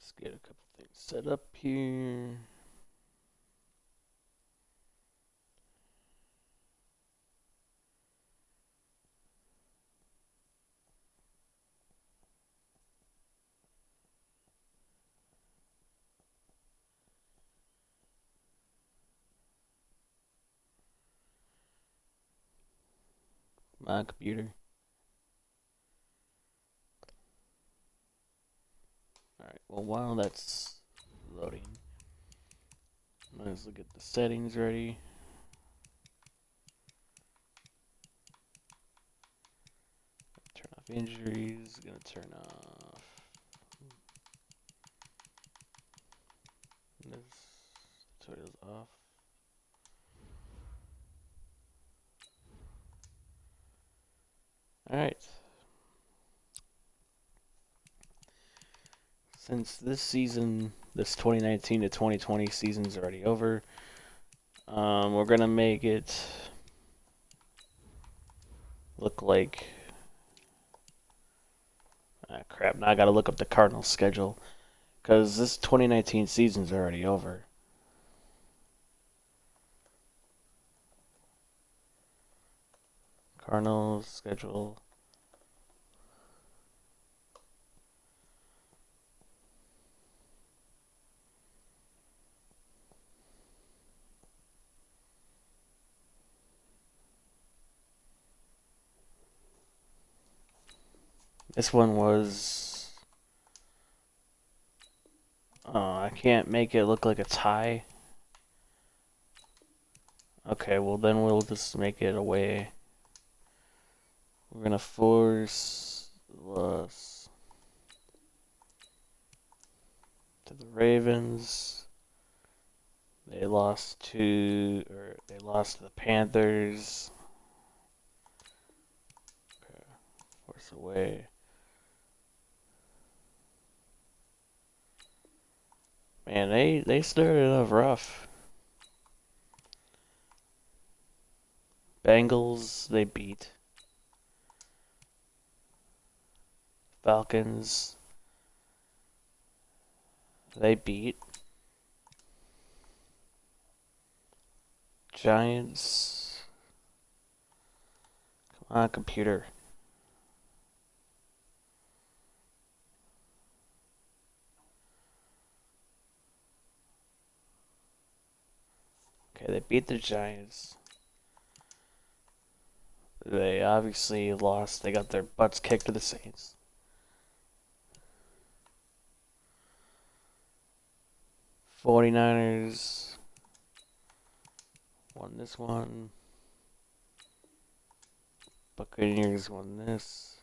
Let's get a couple things set up here. My computer. Alright, well, while that's loading, might as well get the settings ready. Turn off injuries. Gonna turn off this. Tutorial's off. Alright. Since this season, this 2019 to 2020 season is already over, we're gonna make it look like crap. Now I gotta look up the Cardinals schedule because this 2019 season's already over. Cardinals schedule. This one was. I can't make it look like a tie. Okay, well then we'll just make it away. We're gonna force loss to the Ravens. They lost to the Panthers. Okay, force away. Man, they started off rough. Bengals, they beat. Falcons, they beat. Giants. Come on, computer. Okay, they beat the Giants. They obviously lost. They got their butts kicked to the Saints. '49ers won this one. Buccaneers won this.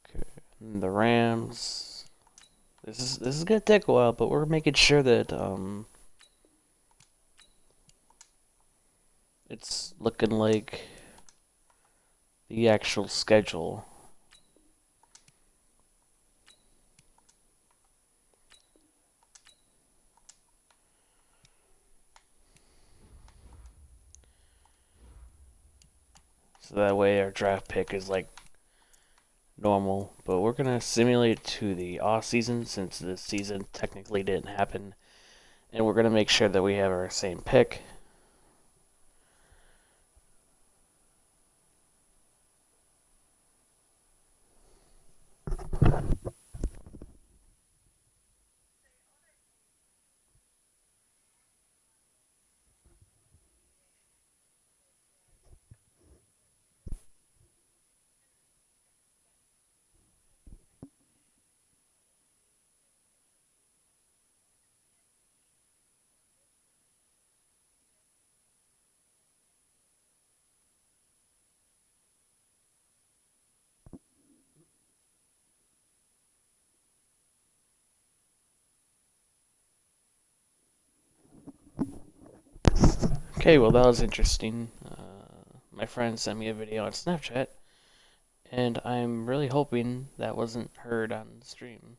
Okay, and the Rams. This is gonna take a while, but we're making sure that it's looking like the actual schedule. So that way our draft pick is like normal. But we're gonna simulate to the off season since this season technically didn't happen. And we're gonna make sure that we have our same pick. Okay, well that was interesting. My friend sent me a video on Snapchat, and I'm really hoping that wasn't heard on stream.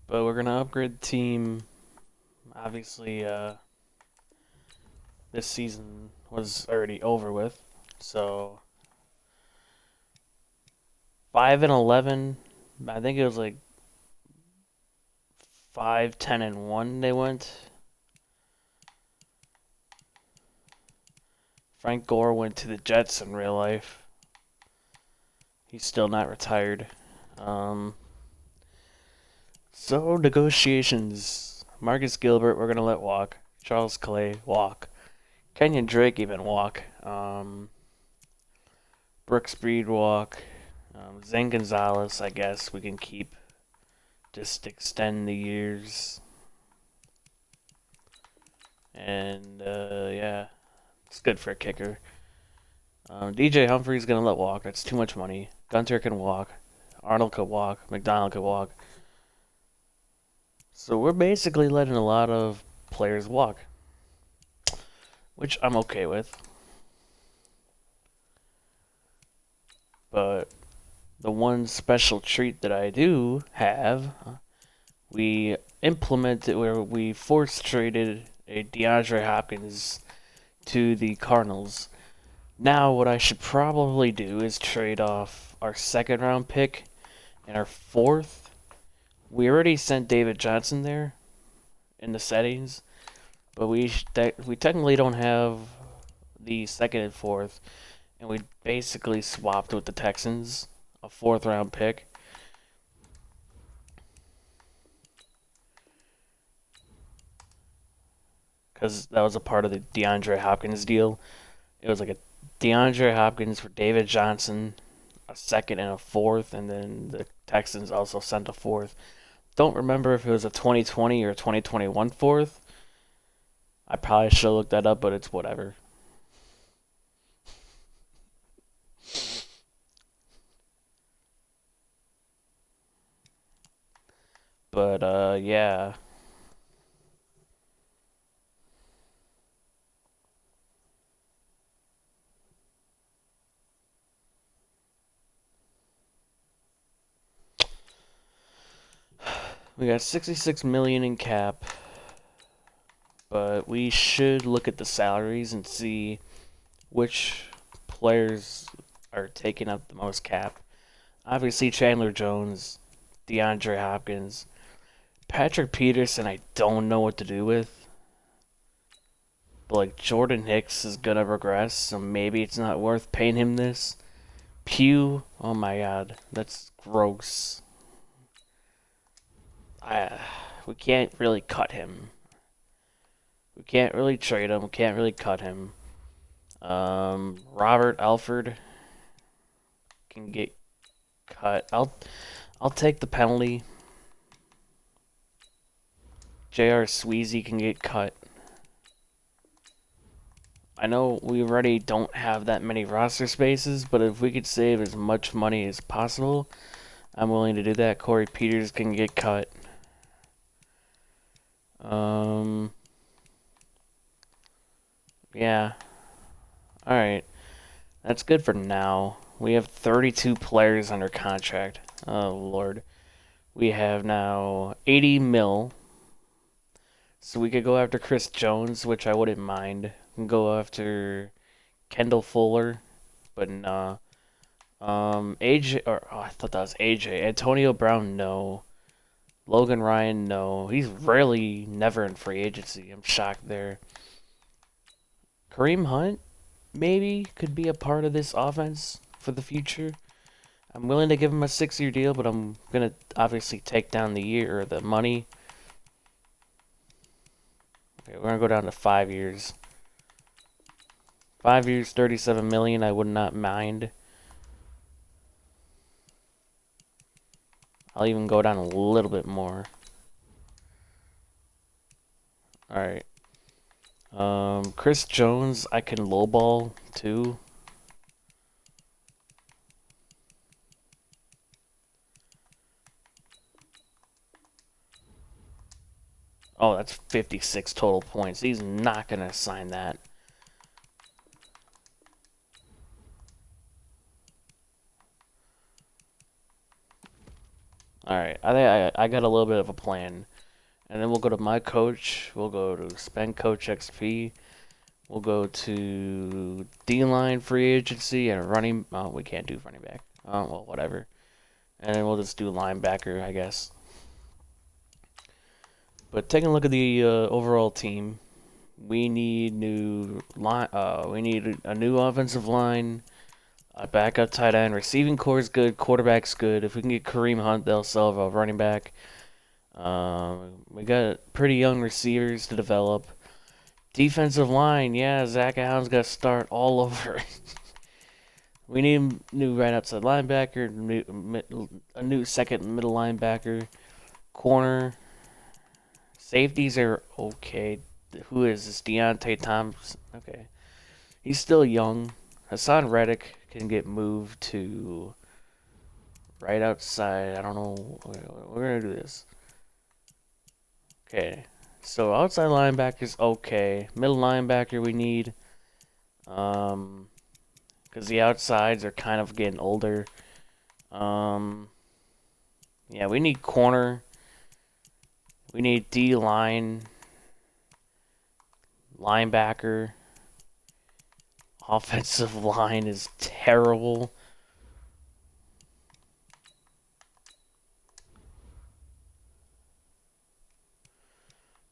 But But we're gonna upgrade the team. Obviously, this season was already over with, so 5-11. I think it was like 5-10-1. They went. Frank Gore went to the Jets in real life. He's still not retired. So negotiations. Marcus Gilbert, we're gonna let walk. Charles Clay, walk. Kenyon Drake, even walk. Brooks Breed, walk. Zane Gonzalez, I guess we can keep. Just extend the years. And, yeah. It's good for a kicker. DJ Humphrey's gonna let walk. That's too much money. Gunter can walk. Arnold could walk. McDonald could walk. So we're basically letting a lot of players walk, which I'm okay with. But the one special treat that I do have, we implemented where we force traded a Deandre Hopkins to the Cardinals. Now what I should probably do is trade off our second round pick and our fourth. We already sent David Johnson there in the settings, but we technically don't have the second and fourth, and we basically swapped with the Texans, a fourth round pick. Because that was a part of the DeAndre Hopkins deal. It was like a DeAndre Hopkins for David Johnson, a second and a fourth, and then the Texans also sent a fourth. Don't remember if it was a 2020 or a 2021 fourth. I probably should have looked that up, but it's whatever. But, yeah. We got 66 million in cap, but we should look at the salaries and see which players are taking up the most cap. Obviously, Chandler Jones, DeAndre Hopkins, Patrick Peterson. I don't know what to do with, but like Jordan Hicks is gonna regress, so maybe it's not worth paying him this. Pugh, oh my God, that's gross. We can't really cut him. We can't really trade him. We can't really cut him. Robert Alford can get cut. I'll take the penalty. J.R. Sweezy can get cut. I know we already don't have that many roster spaces, but if we could save as much money as possible, I'm willing to do that. Corey Peters can get cut. Yeah. Alright. That's good for now. We have 32 players under contract. Oh, Lord. We have now 80 mil. So we could go after Chris Jones, which I wouldn't mind. We can go after Kendall Fuller, but nah. AJ, or oh, I thought that was AJ. Antonio Brown, no. Logan Ryan, no. He's rarely, never in free agency. I'm shocked there. Kareem Hunt, maybe, could be a part of this offense for the future. I'm willing to give him a 6-year deal, but I'm going to obviously take down the year or the money. Okay, we're going to go down to 5 years. 5 years, 37 million, I would not mind. I'll even go down a little bit more. Alright. Chris Jones, I can lowball too. Oh, that's 56 total points. He's not going to sign that. All right, I think I got a little bit of a plan, and then we'll go to my coach. We'll go to spend coach XP. We'll go to D-line free agency and running. Oh, we can't do running back. Oh, well, whatever. And then we'll just do linebacker, I guess. But taking a look at the overall team, we need new line. We need a new offensive line, a backup tight end. Receiving core is good. Quarterback's good. If we can get Kareem Hunt, they'll sell a running back. We got pretty young receivers to develop. Defensive line, yeah, Zach Allen's got to start all over. We need a new right outside linebacker, a new second middle linebacker, corner. Safeties are okay. Who is this? Deontay Thompson. Okay. He's still young. Hassan Reddick can get moved to right outside. I don't know. We're going to do this. Okay. So outside linebacker's okay. Middle linebacker we need. Because the outsides are kind of getting older. Yeah, we need corner. We need D-line. Linebacker. Offensive line is terrible.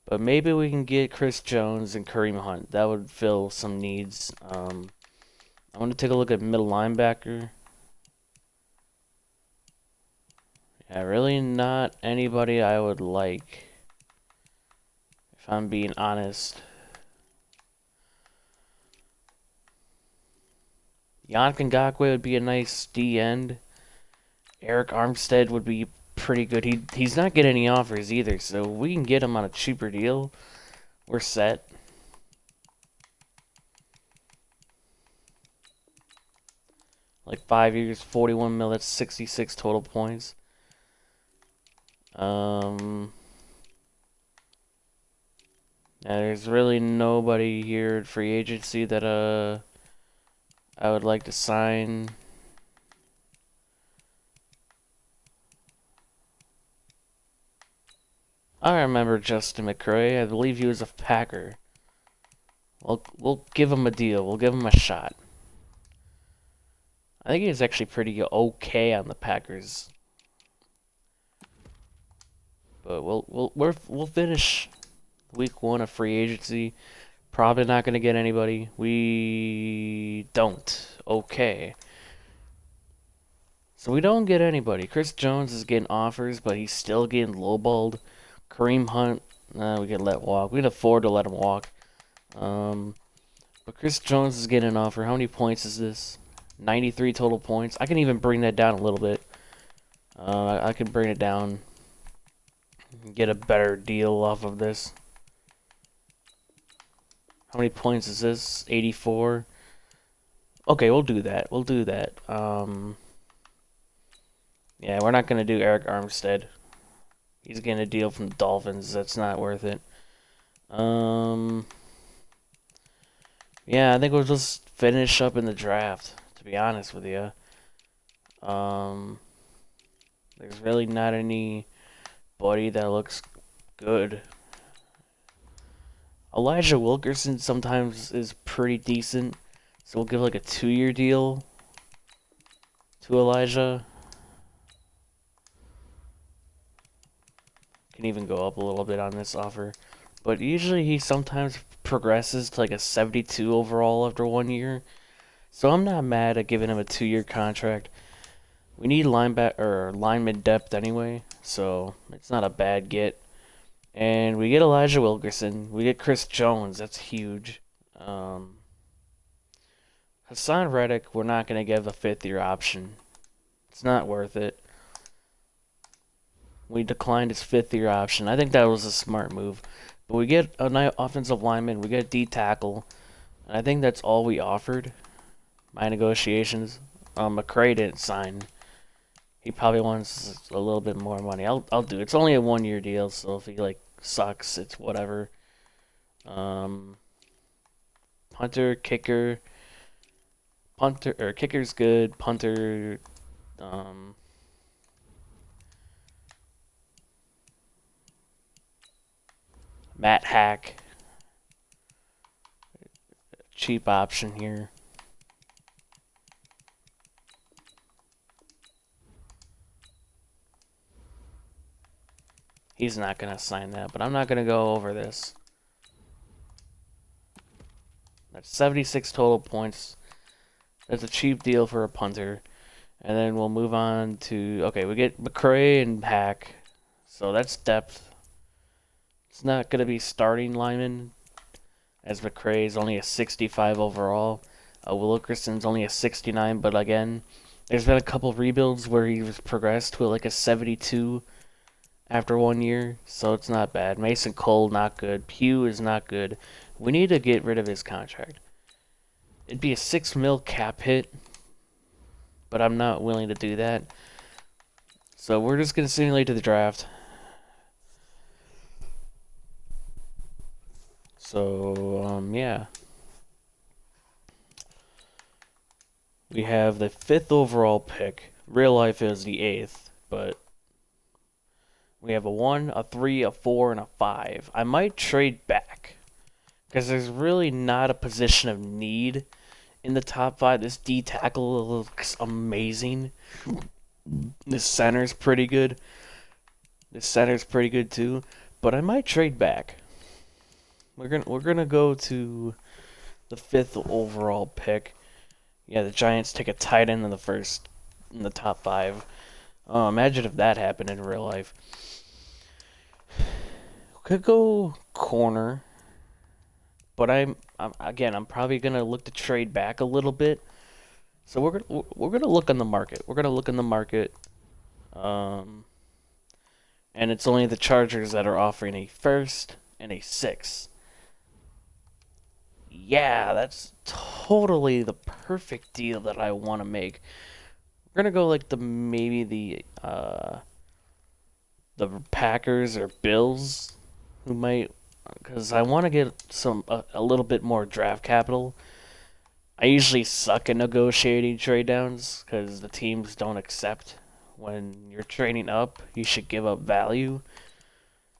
But maybe we can get Chris Jones and Kareem Hunt. That would fill some needs. I want to take a look at middle linebacker. Yeah, really not anybody I would like, if I'm being honest. Yannick Ngakoue would be a nice D-end. Eric Armstead would be pretty good. He's not getting any offers either, so we can get him on a cheaper deal. We're set. Like 5 years, 41 mil, that's 66 total points. There's really nobody here at free agency that I would like to sign. I remember Justin McCray. I believe he was a Packer. We'll give him a deal. We'll give him a shot. I think he was actually pretty okay on the Packers. But we'll finish week 1 of free agency. Probably not going to get anybody. We don't. Okay. So we don't get anybody. Chris Jones is getting offers, but he's still getting lowballed. Kareem Hunt, we can let walk. We can afford to let him walk. But Chris Jones is getting an offer. How many points is this? 93 total points. I can even bring that down a little bit. I can bring it down. Get a better deal off of this. How many points is this? 84. Okay, we'll do that. We'll do that. Yeah, we're not going to do Eric Armstead. He's getting a deal from the Dolphins. That's not worth it. Yeah, I think we'll just finish up in the draft, to be honest with you. There's really not anybody that looks good. Elijah Wilkerson sometimes is pretty decent, so we'll give like a 2-year deal to Elijah. Can even go up a little bit on this offer. But usually he sometimes progresses to like a 72 overall after 1 year. So I'm not mad at giving him a 2-year contract. We need lineman depth anyway, so it's not a bad get. And we get Elijah Wilkerson. We get Chris Jones. That's huge. Hassan Reddick, we're not going to give a 5th-year option. It's not worth it. We declined his 5th-year option. I think that was a smart move. But we get a nice offensive lineman. We get a D tackle. And I think that's all we offered. My negotiations. McCray didn't sign. He probably wants a little bit more money. I'll do it. It's only a 1-year deal, so if he like sucks, it's whatever. Punter, kicker. Kicker's good. Punter. Matt Hack, cheap option here. He's not going to sign that, but I'm not going to go over this. That's 76 total points. That's a cheap deal for a punter. And then we'll move on to... Okay, we get McCray and Hack. So that's depth. It's not going to be starting lineman, as McCray is only a 65 overall. Wilkerson's only a 69, but again, there's been a couple rebuilds where he was progressed to like a 72 after 1 year, so it's not bad. Mason Cole, not good. Pugh is not good. We need to get rid of his contract. It'd be a $6 million cap hit, but I'm not willing to do that. So we're just going to simulate to the draft. So, yeah. We have the 5th overall pick. Real life is the 8th, but we have a 1, a 3, a 4, and a 5. I might trade back, because there's really not a position of need in the top 5. This D tackle looks amazing. This center's pretty good. This center's pretty good too. But I might trade back. We're gonna go to the 5th overall pick. Yeah, the Giants take a tight end in the top 5. Oh, imagine if that happened in real life. Could go corner, but I'm probably gonna look to trade back a little bit. So we're gonna look on the market. We're gonna look in the market, and it's only the Chargers that are offering a 1st and a 6th. Yeah, that's totally the perfect deal that I want to make. We're gonna go like maybe the Packers or Bills, who might, because I want to get a little bit more draft capital. I usually suck at negotiating trade downs because the teams don't accept when you're trading up. You should give up value.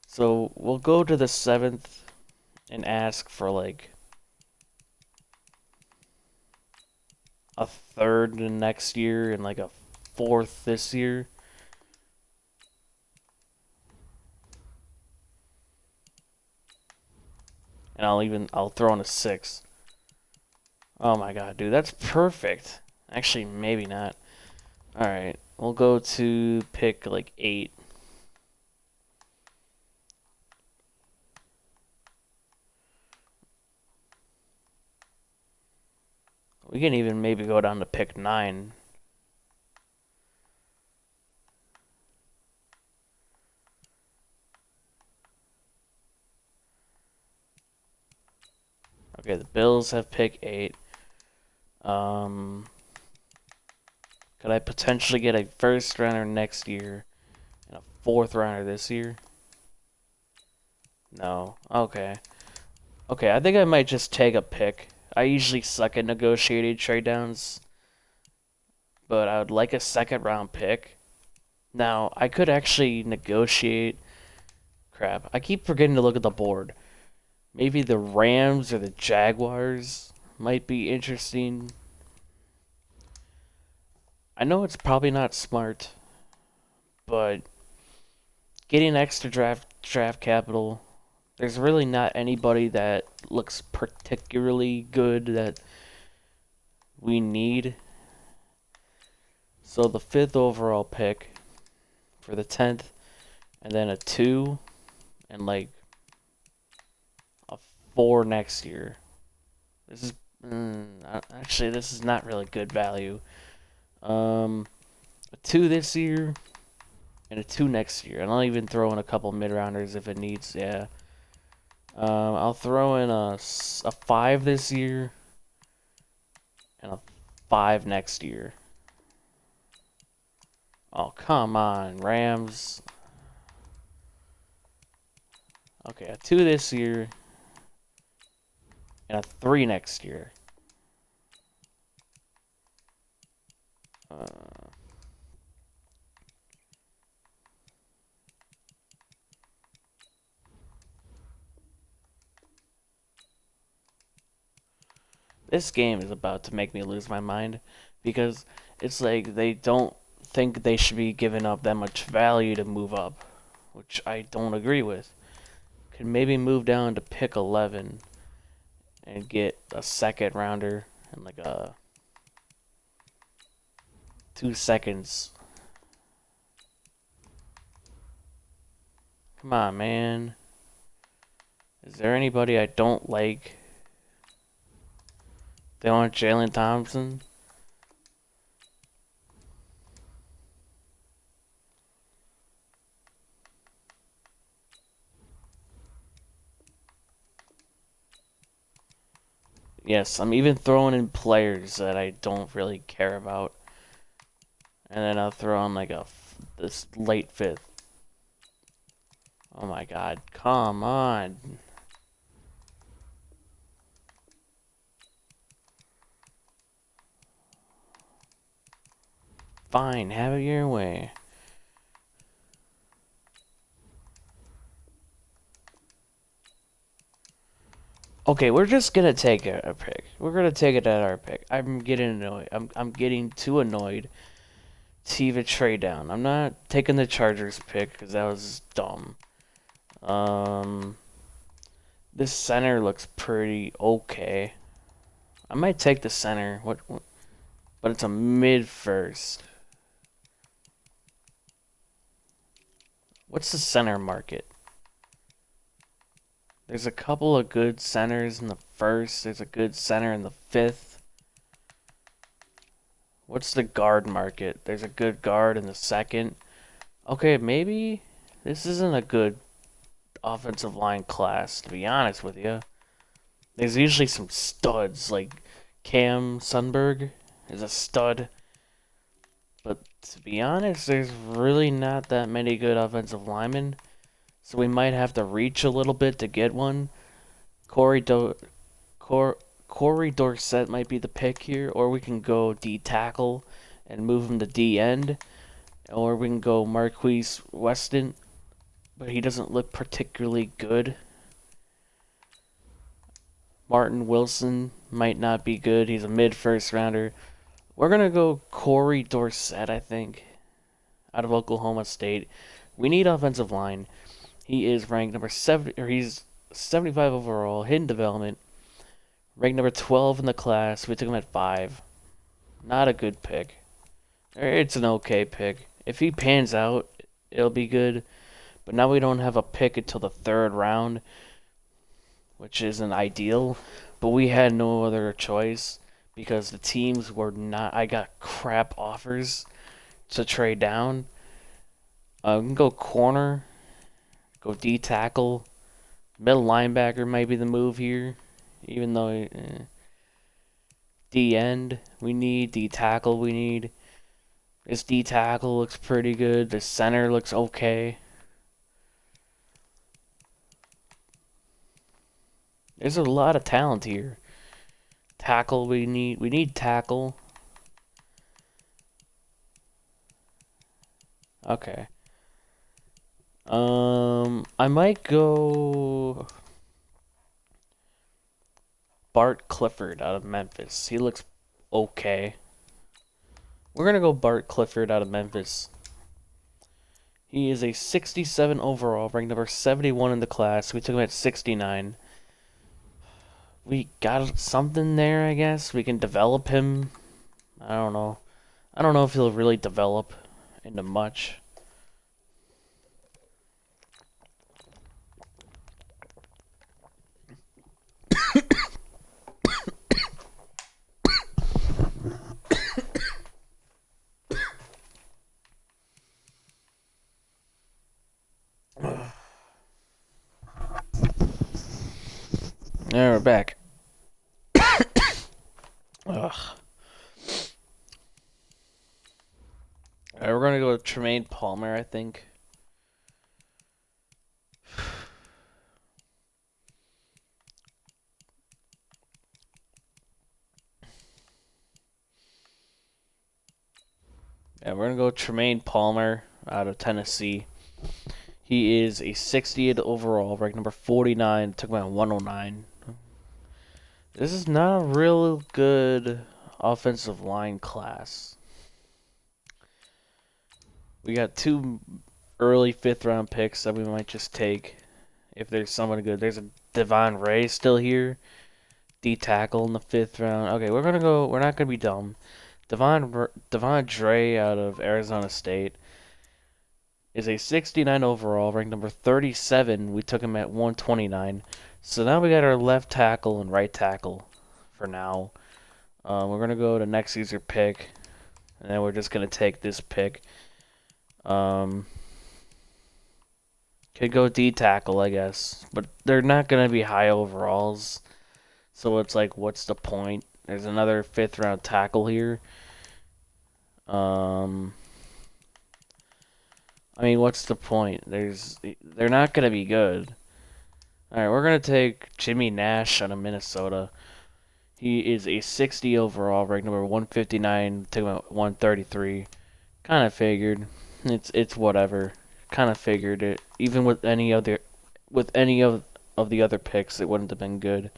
So we'll go to the 7th and ask for like a 3rd next year and like a 4th this year. And I'll throw in a 6th. Oh my god, dude, that's perfect. Actually, maybe not. Alright, we'll go to pick like 8. We can even maybe go down to pick 9. Okay, the Bills have pick 8. Could I potentially get a 1st rounder next year and a 4th rounder this year? No. Okay. Okay, I think I might just take a pick. I usually suck at negotiating trade downs, but I would like a 2nd round pick. Now, I could actually negotiate. Crap, I keep forgetting to look at the board. Maybe the Rams or the Jaguars might be interesting. I know it's probably not smart, but getting extra draft capital, there's really not anybody that looks particularly good that we need. So the 5th overall pick for the 10th, and then a 2, and like a 4 next year. This is actually, this is not really good value. A 2 this year and a 2 next year, and I'll even throw in a couple mid-rounders if it needs. Yeah. I'll throw in a 5 this year and a 5 next year. Oh, come on, Rams. Okay, a 2 this year and a 3 next year. this game is about to make me lose my mind because it's like they don't think they should be giving up that much value to move up, which I don't agree with. Could maybe move down to pick 11 and get a second rounder and like a 2 seconds. Come on, man. Is there anybody I don't like? They want Jalen Thompson? Yes, I'm even throwing in players that I don't really care about. And then I'll throw on like this late fifth. Oh my god, come on. Fine, have it your way. Okay, we're just gonna take a pick. We're gonna take it at our pick. I'm getting annoyed. I'm getting too annoyed to even trade down. I'm not taking the Chargers pick because that was dumb. This center looks pretty okay. I might take the center. What? But it's a mid first. What's the center market? There's a couple of good centers in the first. There's a good center in the fifth. What's the guard market? There's a good guard in the second. Okay, maybe this isn't a good offensive line class, to be honest with you. There's usually some studs, like Cam Sundberg is a stud. But to be honest, there's really not that many good offensive linemen. So we might have to reach a little bit to get one. Corey Dorsett might be the pick here, or we can go D tackle and move him to D end, or we can go Marquise Weston, but he doesn't look particularly good. Martin Wilson might not be good. He's a mid first rounder. We're gonna go Corey Dorsett, I think, out of Oklahoma State. We need offensive line. He is ranked number 70, or he's 75 overall, hidden development. Ranked number 12 in the class. We took him at 5. Not a good pick. It's an okay pick. If he pans out, it'll be good. But now we don't have a pick until the 3rd round, which isn't ideal. But we had no other choice because the teams were not. I got crap offers to trade down. We can go corner. Go D tackle. Middle linebacker might be the move here. Even though D end we need. D tackle we need. This D tackle looks pretty good. The center looks okay. There's a lot of talent here. Tackle we need tackle. Okay. I might go Bart Clifford out of Memphis. He looks okay. We're gonna go Bart Clifford out of Memphis. He is a 67 overall, ranked number 71 in the class. We took him at 69. We got something there, I guess. We can develop him. I don't know. I don't know if he'll really develop into much. Now we're back. Ugh. Alright, we're gonna go with Tremaine Palmer, I think. Yeah, we're gonna go Tremaine Palmer out of Tennessee. He is a 60th overall, ranked number 49. Took him at 109. This is not a real good offensive line class. We got 2 early 5th-round picks that we might just take if there's someone good. There's a Devon Ray still here. D tackle in the 5th round. Okay, we're not gonna be dumb. Devon Dre out of Arizona State is a 69 overall, ranked number 37. We took him at 129. So now we got our left tackle and right tackle for now. We're gonna go to next user pick, and then we're just gonna take this pick. Could go D tackle, I guess, but they're not gonna be high overalls. So it's like, what's the point? There's another 5th-round tackle here. I mean, what's the point? They're not gonna be good. All right, we're gonna take Jimmy Nash out of Minnesota. He is a 60 overall, ranked number 159, took him at 133. Kind of figured. It's whatever. Kind of figured it. Even with any of the other picks, it wouldn't have been good.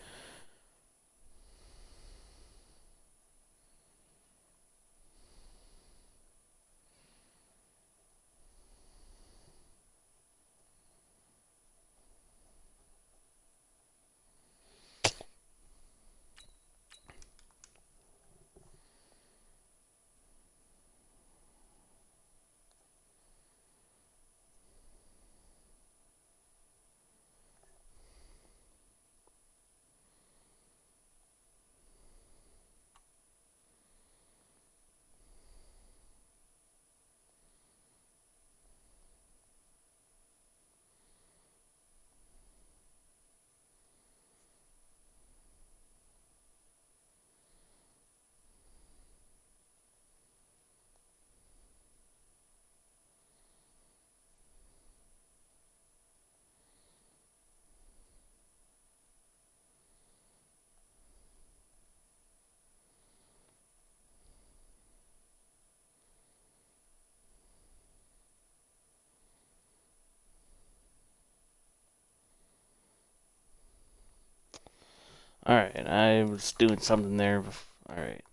Alright, I was doing something there. Alright.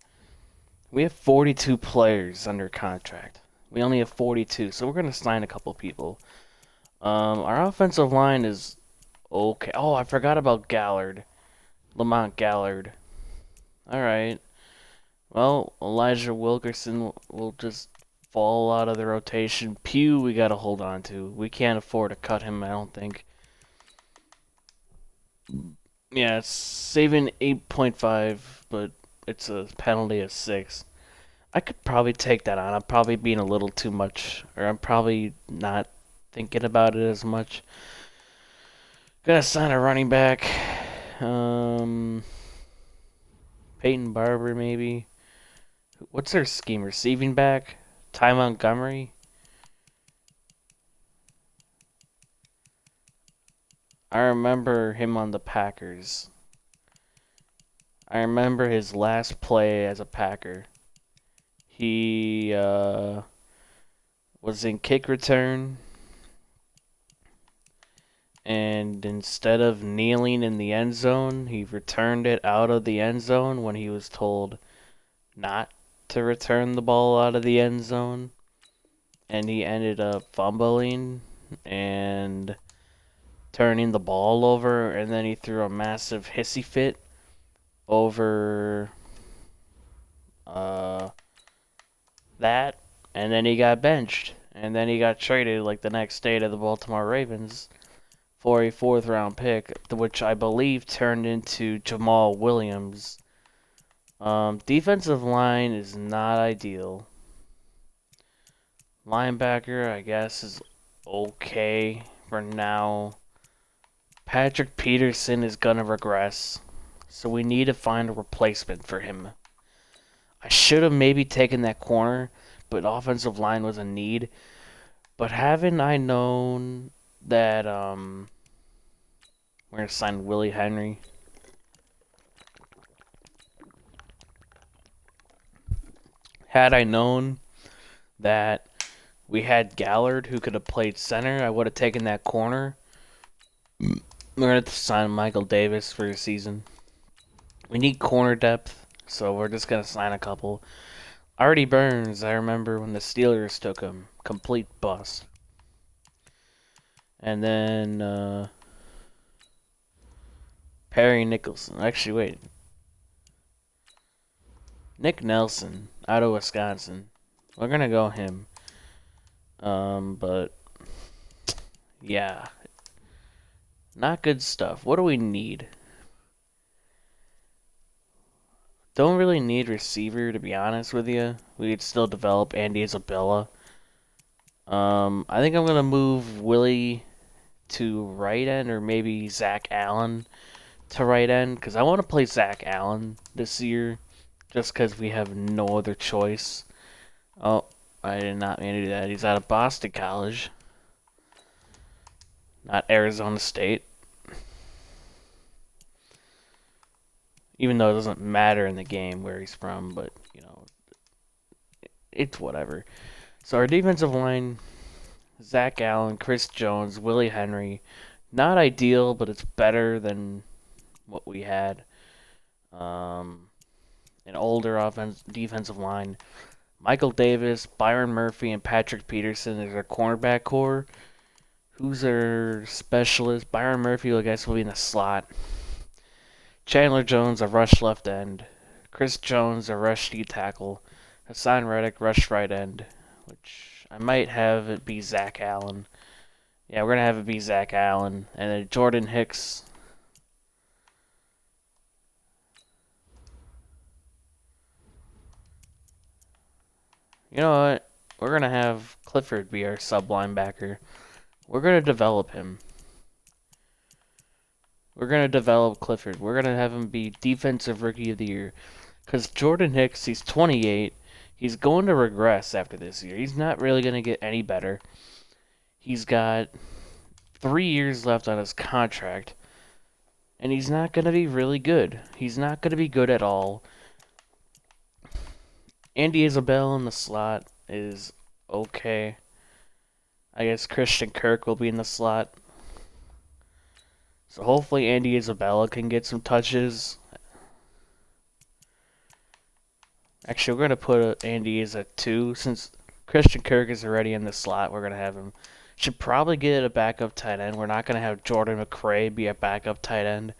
We have 42 players under contract. We only have 42, so we're going to sign a couple people. Our offensive line is okay. Oh, I forgot about Gallard. Lamont Gallard. Alright. Well, Elijah Wilkerson will just fall out of the rotation. Pugh we got to hold on to. We can't afford to cut him, I don't think. Yeah, it's saving 8.5, but it's a penalty of 6. I could probably take that on. I'm probably being a little too much, or I'm probably not thinking about it as much. Gonna sign a running back. Peyton Barber, maybe. What's their scheme? Receiving back? Ty Montgomery? I remember him on the Packers. I remember his last play as a Packer. He was in kick return, and instead of kneeling in the end zone, he returned it out of the end zone when he was told not to return the ball out of the end zone, and he ended up fumbling and turning the ball over, and then he threw a massive hissy fit over that, and then he got benched, and then he got traded like the next day to the Baltimore Ravens for a 4th-round pick, which I believe turned into Jamal Williams. Defensive line is not ideal. Linebacker, I guess, is okay for now. Patrick Peterson is gonna regress, so we need to find a replacement for him. I should have maybe taken that corner, but offensive line was a need. But haven't I known that we're gonna sign Willie Henry? Had I known that we had Gallard who could have played center, I would have taken that corner. We're gonna sign Michael Davis for a season. We need corner depth, so we're just gonna sign a couple. Artie Burns, I remember when the Steelers took him, complete bust. And then Perry Nicholson. Actually, wait, Nick Nelson out of Wisconsin. We're gonna go him. But yeah, not good stuff. What do we need? Don't really need receiver, to be honest with you. We could still develop Andy Isabella. I think I'm gonna move Willie to right end, or maybe Zach Allen to right end, because I want to play Zach Allen this year, just because we have no other choice. Oh, I did not mean to do that. He's out of Boston College, not Arizona State. Even though it doesn't matter in the game where he's from, but, it's whatever. So our defensive line, Zach Allen, Chris Jones, Willie Henry. Not ideal, but it's better than what we had. An older defensive line. Michael Davis, Byron Murphy, and Patrick Peterson is our cornerback core. Who's our specialist? Byron Murphy, I guess, will be in the slot. Chandler Jones, a rush left end. Chris Jones, a rush D tackle. Hassan Reddick, rush right end. Which I might have it be Zach Allen. Yeah, we're going to have it be Zach Allen. And then Jordan Hicks. You know what? We're going to have Clifford be our sub linebacker. We're going to develop him. We're going to develop Clifford. We're going to have him be Defensive Rookie of the Year. Because Jordan Hicks, he's 28. He's going to regress after this year. He's not really going to get any better. He's got 3 years left on his contract. And he's not going to be really good. He's not going to be good at all. Andy Isabella in the slot is okay. I guess Christian Kirk will be in the slot. So hopefully Andy Isabella can get some touches. Actually, we're going to put Andy as a 2. Since Christian Kirk is already in the slot, we're going to have him. Should probably get a backup tight end. We're not going to have Jordan McRae be a backup tight end.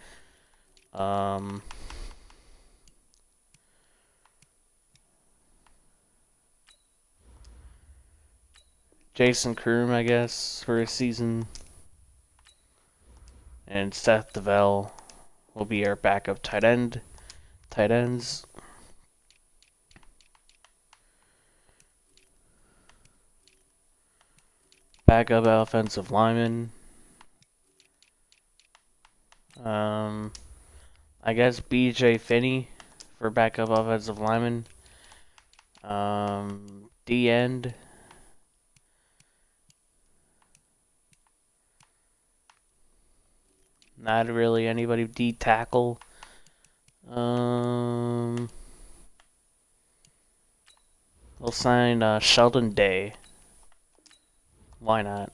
Jason Kroom, I guess, for a season. And Seth DeVell will be our backup tight ends. Backup offensive lineman. I guess BJ Finney for backup offensive lineman. D end. Not really anybody. D tackle. We'll sign Sheldon Day. Why not?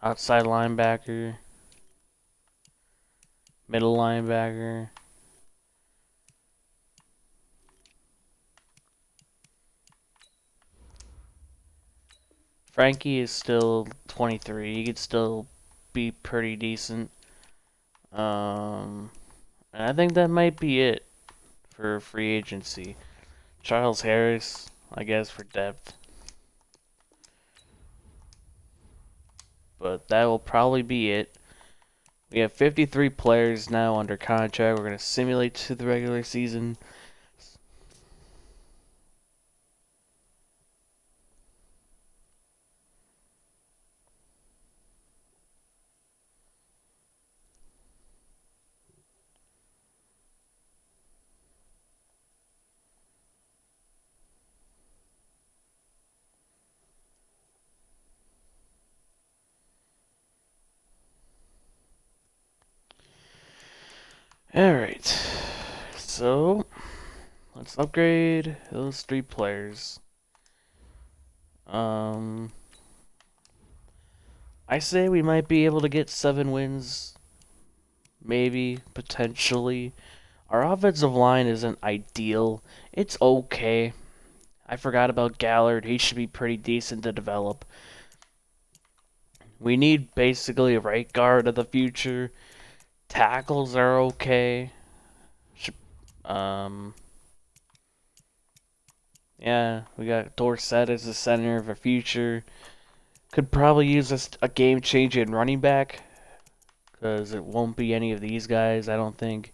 Outside linebacker. Middle linebacker. Frankie is still 23. He could still be pretty decent. And I think that might be it for free agency. Charles Harris, I guess, for depth. But that will probably be it. We have 53 players now under contract. We're going to simulate to the regular season. Alright. So, let's upgrade those 3 players. I say we might be able to get 7 wins maybe, potentially. Our offensive line isn't ideal. It's okay. I forgot about Gallard. He should be pretty decent to develop. We need basically a right guard of the future. Tackles are okay. Um, yeah, we got Dorsett as the center of the future. Could probably use a game-changing running back, because it won't be any of these guys, I don't think.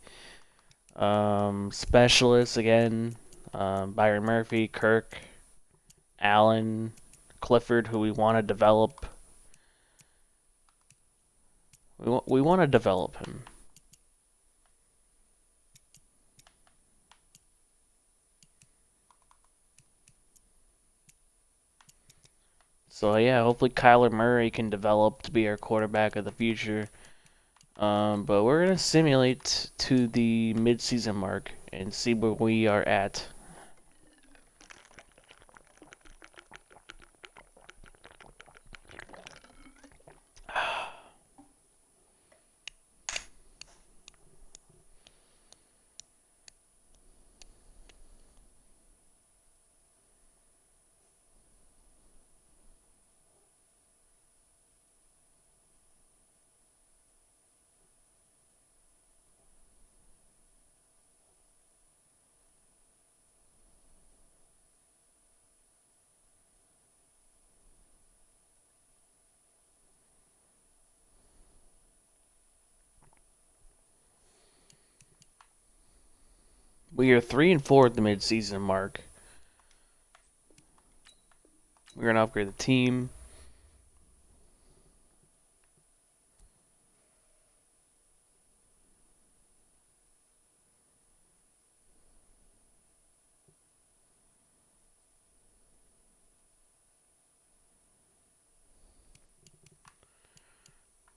Specialists, again, Byron Murphy, Kirk, Allen, Clifford, who we want to develop. We want to develop him. So yeah, hopefully Kyler Murray can develop to be our quarterback of the future. But we're gonna simulate to the mid-season mark and see where we are at. We are 3-4 at the mid-season mark. We're gonna upgrade the team.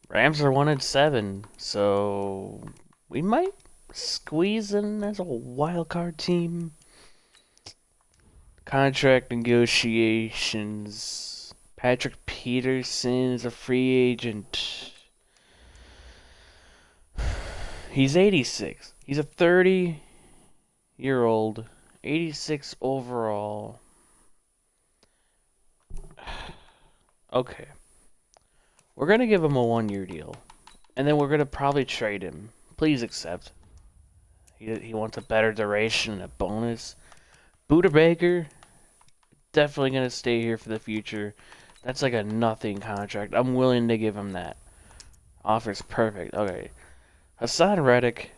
Rams are 1-7, so we might squeeze in as a wild card team. Contract negotiations. Patrick Peterson is a free agent. He's 86. He's a 30-year-old, 86 overall. Okay. We're going to give him a 1-year deal. And then we're going to probably trade him. Please accept. He wants a better duration and a bonus. Buda Baker, definitely going to stay here for the future. That's like a nothing contract. I'm willing to give him that. Offer's perfect. Okay. Hassan Reddick,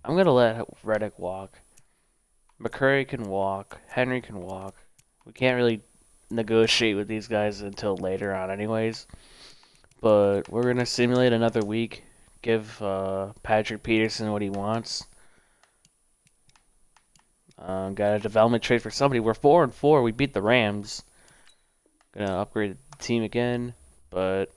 I'm going to let Reddick walk. McCurry can walk. Henry can walk. We can't really negotiate with these guys until later on anyways. But we're going to simulate another week. Give Patrick Peterson what he wants. Got a development trade for somebody. We're 4-4. We beat the Rams. Gonna upgrade the team again. But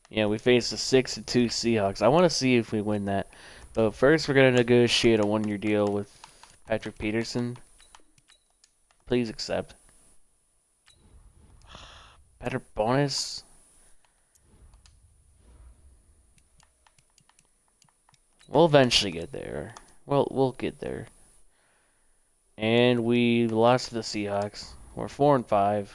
yeah, we face the 6-2 Seahawks. I want to see if we win that. But first, we're gonna negotiate a 1-year deal with Patrick Peterson. Please accept. Better bonus. We'll eventually get there. We'll get there. And we lost to the Seahawks. We're 4-5.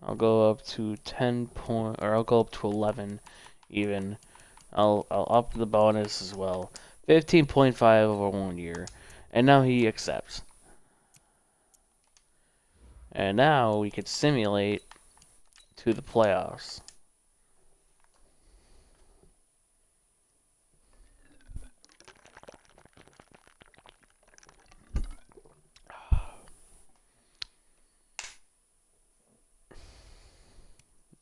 I'll go up to 10 point, or I'll go up to 11 even. I'll up the bonus as well. 15.5 over 1 year. And now he accepts. And now we can simulate to the playoffs.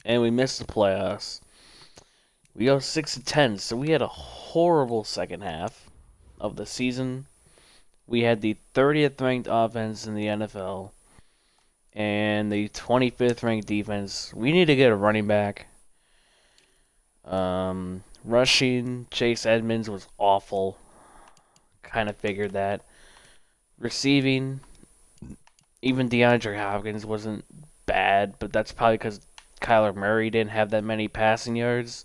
And we missed the playoffs. We go 6-10, so we had a horrible second half of the season. We had the 30th ranked offense in the NFL and the 25th ranked defense. We need to get a running back. Rushing, Chase Edmonds was awful. Kind of figured that. Receiving, even Deandre Hopkins wasn't bad, but that's probably because Kyler Murray didn't have that many passing yards,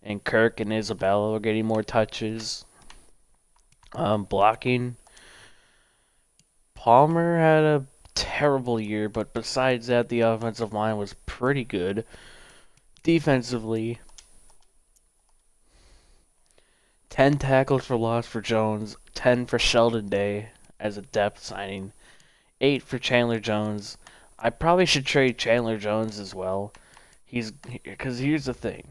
and Kirk and Isabella were getting more touches. Blocking, Palmer had a terrible year, but besides that, the offensive line was pretty good. Defensively, 10 tackles for loss for Jones, 10 for Sheldon Day as a depth signing, 8 for Chandler Jones. I probably should trade Chandler Jones as well. Because here's the thing.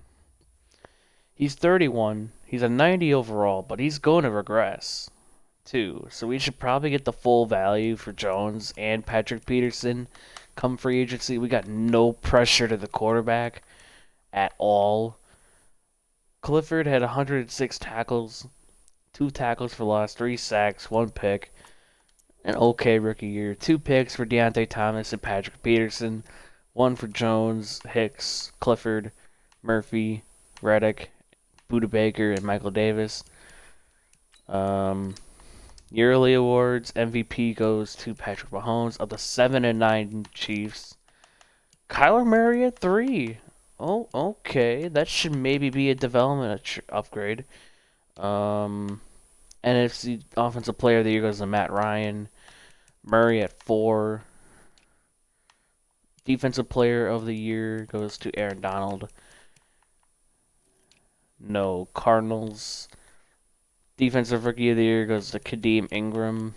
He's 31. He's a 90 overall, but he's going to regress too. So we should probably get the full value for Jones and Patrick Peterson come free agency. We got no pressure to the quarterback at all. Clifford had 106 tackles, 2 tackles for loss, 3 sacks, 1 pick. An okay rookie year. 2 picks for Deontay Thomas and Patrick Peterson. 1 for Jones, Hicks, Clifford, Murphy, Reddick, Buda Baker, and Michael Davis. Yearly awards, MVP goes to Patrick Mahomes of the 7-9 Chiefs. Kyler Murray at 3. Oh, okay. That should maybe be a development upgrade. NFC Offensive Player of the Year goes to Matt Ryan. Murray at 4. Defensive Player of the Year goes to Aaron Donald. No. Cardinals. Defensive Rookie of the Year goes to Kadeem Ingram.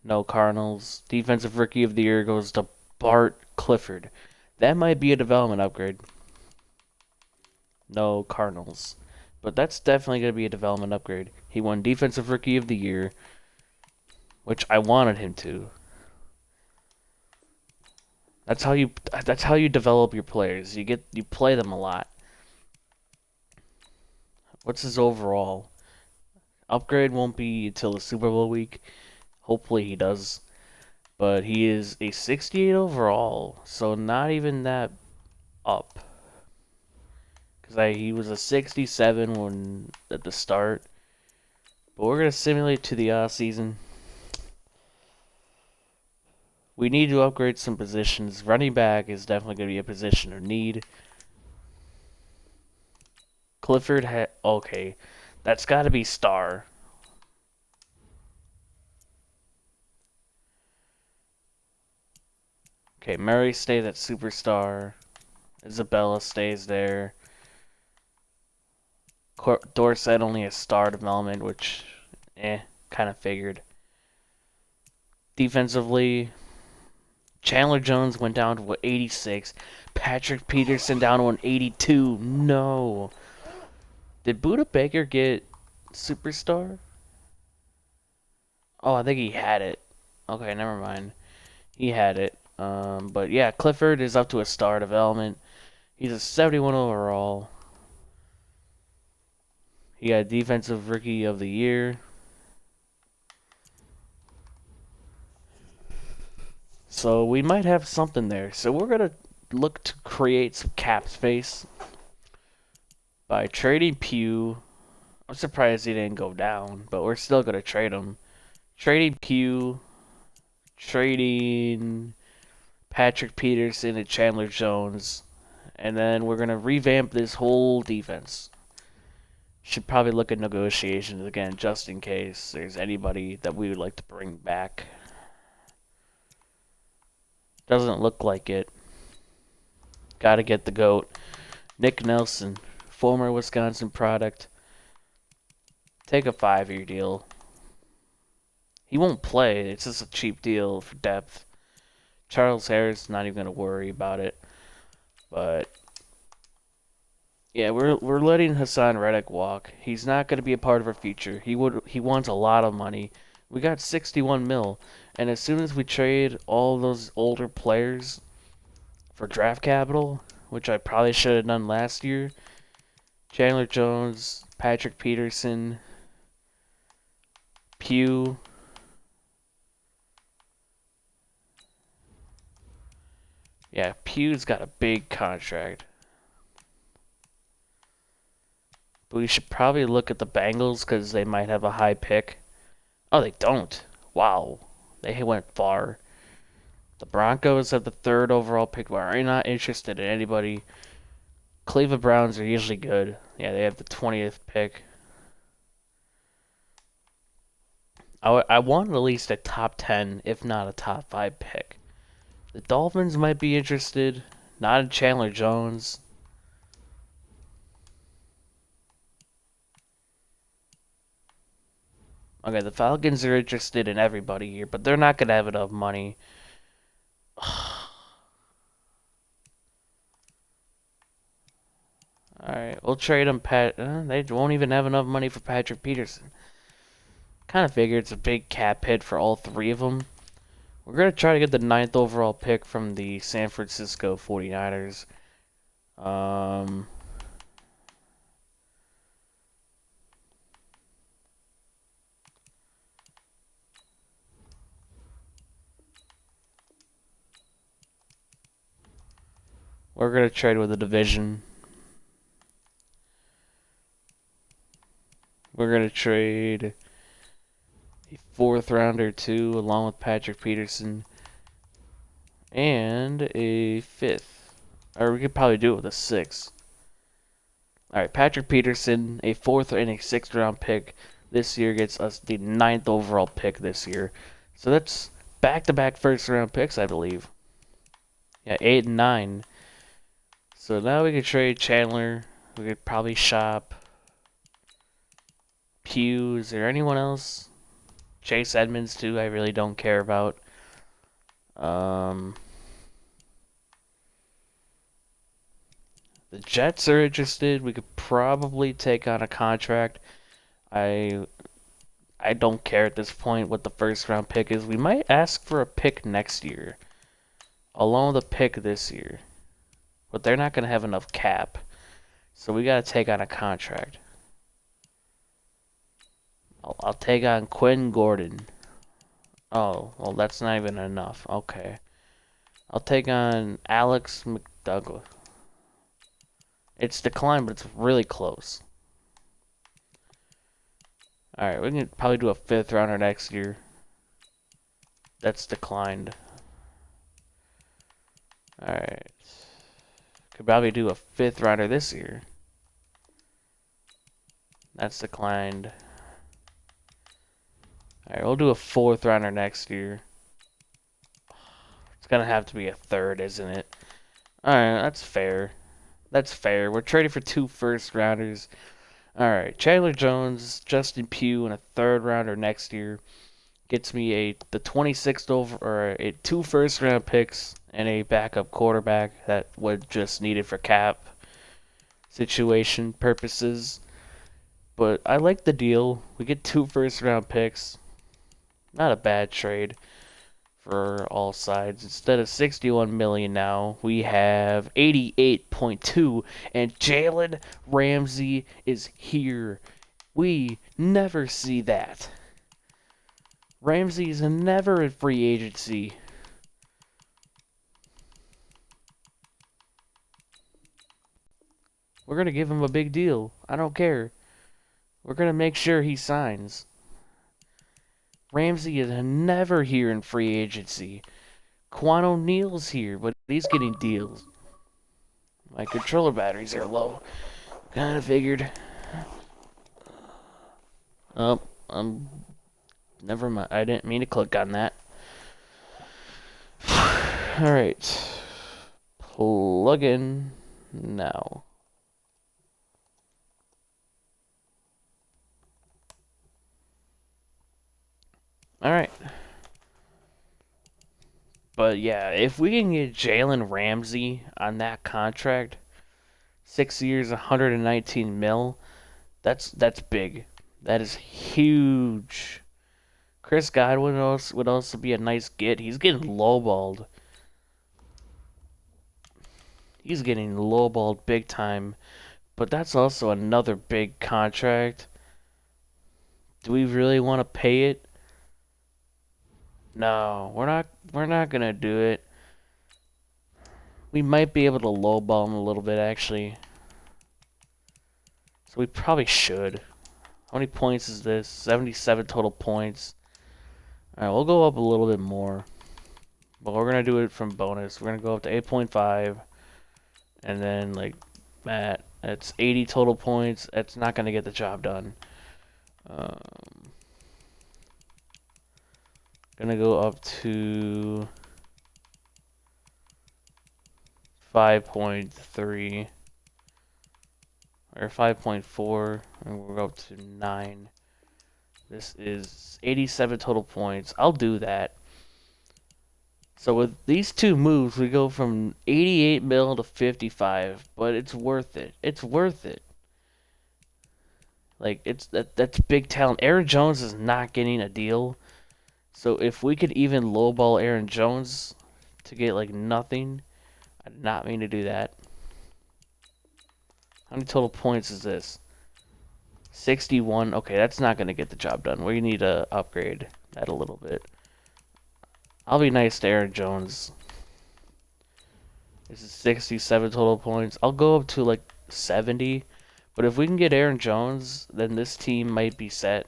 No. Cardinals. Defensive Rookie of the Year goes to Bart Clifford. That might be a development upgrade. No. Cardinals. But that's definitely going to be a development upgrade. He won Defensive Rookie of the Year, which I wanted him to. That's how you develop your players. You play them a lot. What's his overall? Upgrade won't be until the Super Bowl week. Hopefully he does. But he is a 68 overall, so not even that up. Because he was a 67 at the start. But we're going to simulate to the offseason. We need to upgrade some positions. Running back is definitely going to be a position of need. Clifford okay. That's got to be star. Okay, Murray stays at superstar. Isabella stays there. Dorsett only a star development, which, kind of figured. Defensively, Chandler Jones went down to 86. Patrick Peterson down to 82. No. Did Buda Baker get superstar? Oh, I think he had it. Okay, never mind. He had it. But yeah, Clifford is up to a star development. He's a 71 overall. He got Defensive Rookie of the Year. So we might have something there. So we're going to look to create some cap space by trading Pugh. I'm surprised he didn't go down, but we're still going to trade him. Trading Pugh. Trading Patrick Peterson and Chandler Jones. And then we're going to revamp this whole defense. Should probably look at negotiations again, just in case there's anybody that we would like to bring back. Doesn't look like it. Gotta get the GOAT. Nick Nelson, former Wisconsin product. Take a 5-year deal. He won't play. It's just a cheap deal for depth. Charles Harris, not even going to worry about it. But yeah, we're letting Hassan Reddick walk. He's not going to be a part of our future. He wants a lot of money. We got 61 mil, and as soon as we trade all those older players for draft capital, which I probably should have done last year, Chandler Jones, Patrick Peterson, Pugh. Yeah, Pugh's got a big contract. But we should probably look at the Bengals because they might have a high pick. Oh, they don't. Wow. They went far. The Broncos have the 3rd overall pick. We're not interested in anybody. Cleveland Browns are usually good. Yeah, they have the 20th pick. I want at least a top 10, if not a top 5 pick. The Dolphins might be interested. Not in Chandler Jones. Okay, the Falcons are interested in everybody here, but they're not going to have enough money. Alright, we'll trade them. They won't even have enough money for Patrick Peterson. Kind of figure it's a big cap hit for all 3 of them. We're going to try to get the 9th overall pick from the San Francisco 49ers. We're going to trade with the division. We're going to trade a 4th rounder too, along with Patrick Peterson. And a 5th. Or we could probably do it with a 6th. Alright, Patrick Peterson, a 4th and a 6th round pick this year gets us the 9th overall pick this year. So that's back-to-back 1st round picks, I believe. Yeah, 8 and 9. So now we could trade Chandler. We could probably shop Pugh. Is there anyone else? Chase Edmonds too, I really don't care about. The Jets are interested. We could probably take on a contract. I don't care at this point what the 1st round pick is. We might ask for a pick next year, along with a pick this year. But they're not going to have enough cap. So we got to take on a contract. I'll take on Quinn Gordon. Oh, well, that's not even enough. Okay. I'll take on Alex McDougall. It's declined, but it's really close. Alright, we can probably do a 5th rounder next year. That's declined. Alright. Could probably do a 5th rounder this year. That's declined. Alright, we'll do a 4th rounder next year. It's gonna have to be a 3rd, isn't it? Alright, that's fair. That's fair. We're trading for 2 1st rounders. Alright, Chandler Jones, Justin Pugh, and a 3rd rounder next year. Gets me the 26th over, or 2 1st round picks and a backup quarterback that was just needed for cap situation purposes. But I like the deal. We get 2 1st round picks. Not a bad trade for all sides. Instead of 61 million now, we have 88.2, and Jalen Ramsey is here. We never see that. Ramsey is never in free agency. We're going to give him a big deal. I don't care. We're going to make sure he signs. Ramsey is never here in free agency. Quan O'Neal's here, but he's getting deals. My controller batteries are low. Kinda figured. Oh, never mind. I didn't mean to click on that. Alright. Plug in now. Alright. But yeah, if we can get Jalen Ramsey on that contract, 6 years, 119 mil, that's big. That is huge. Chris Godwin would also be a nice get. He's getting lowballed. He's getting lowballed big time. But that's also another big contract. Do we really want to pay it? No, we're not gonna do it. We might be able to lowball him a little bit, actually. So we probably should. How many points is this? 77 total points. Alright, we'll go up a little bit more. But we're going to do it from bonus. We're going to go up to 8.5. And then, like, Matt, that's 80 total points. That's not going to get the job done. Gonna go up to 5.3 or 5.4, and we'll go up to 9. This is 87 total points. I'll do that. So with these two moves, we go from 88 mil to 55, but it's worth it. It's worth it. Like, that's big talent. Aaron Jones is not getting a deal. So if we could even lowball Aaron Jones to get like nothing, I did not mean to do that. How many total points is this? 61. Okay, that's not going to get the job done. We need to upgrade that a little bit. I'll be nice to Aaron Jones. This is 67 total points. I'll go up to like 70. But if we can get Aaron Jones, then this team might be set.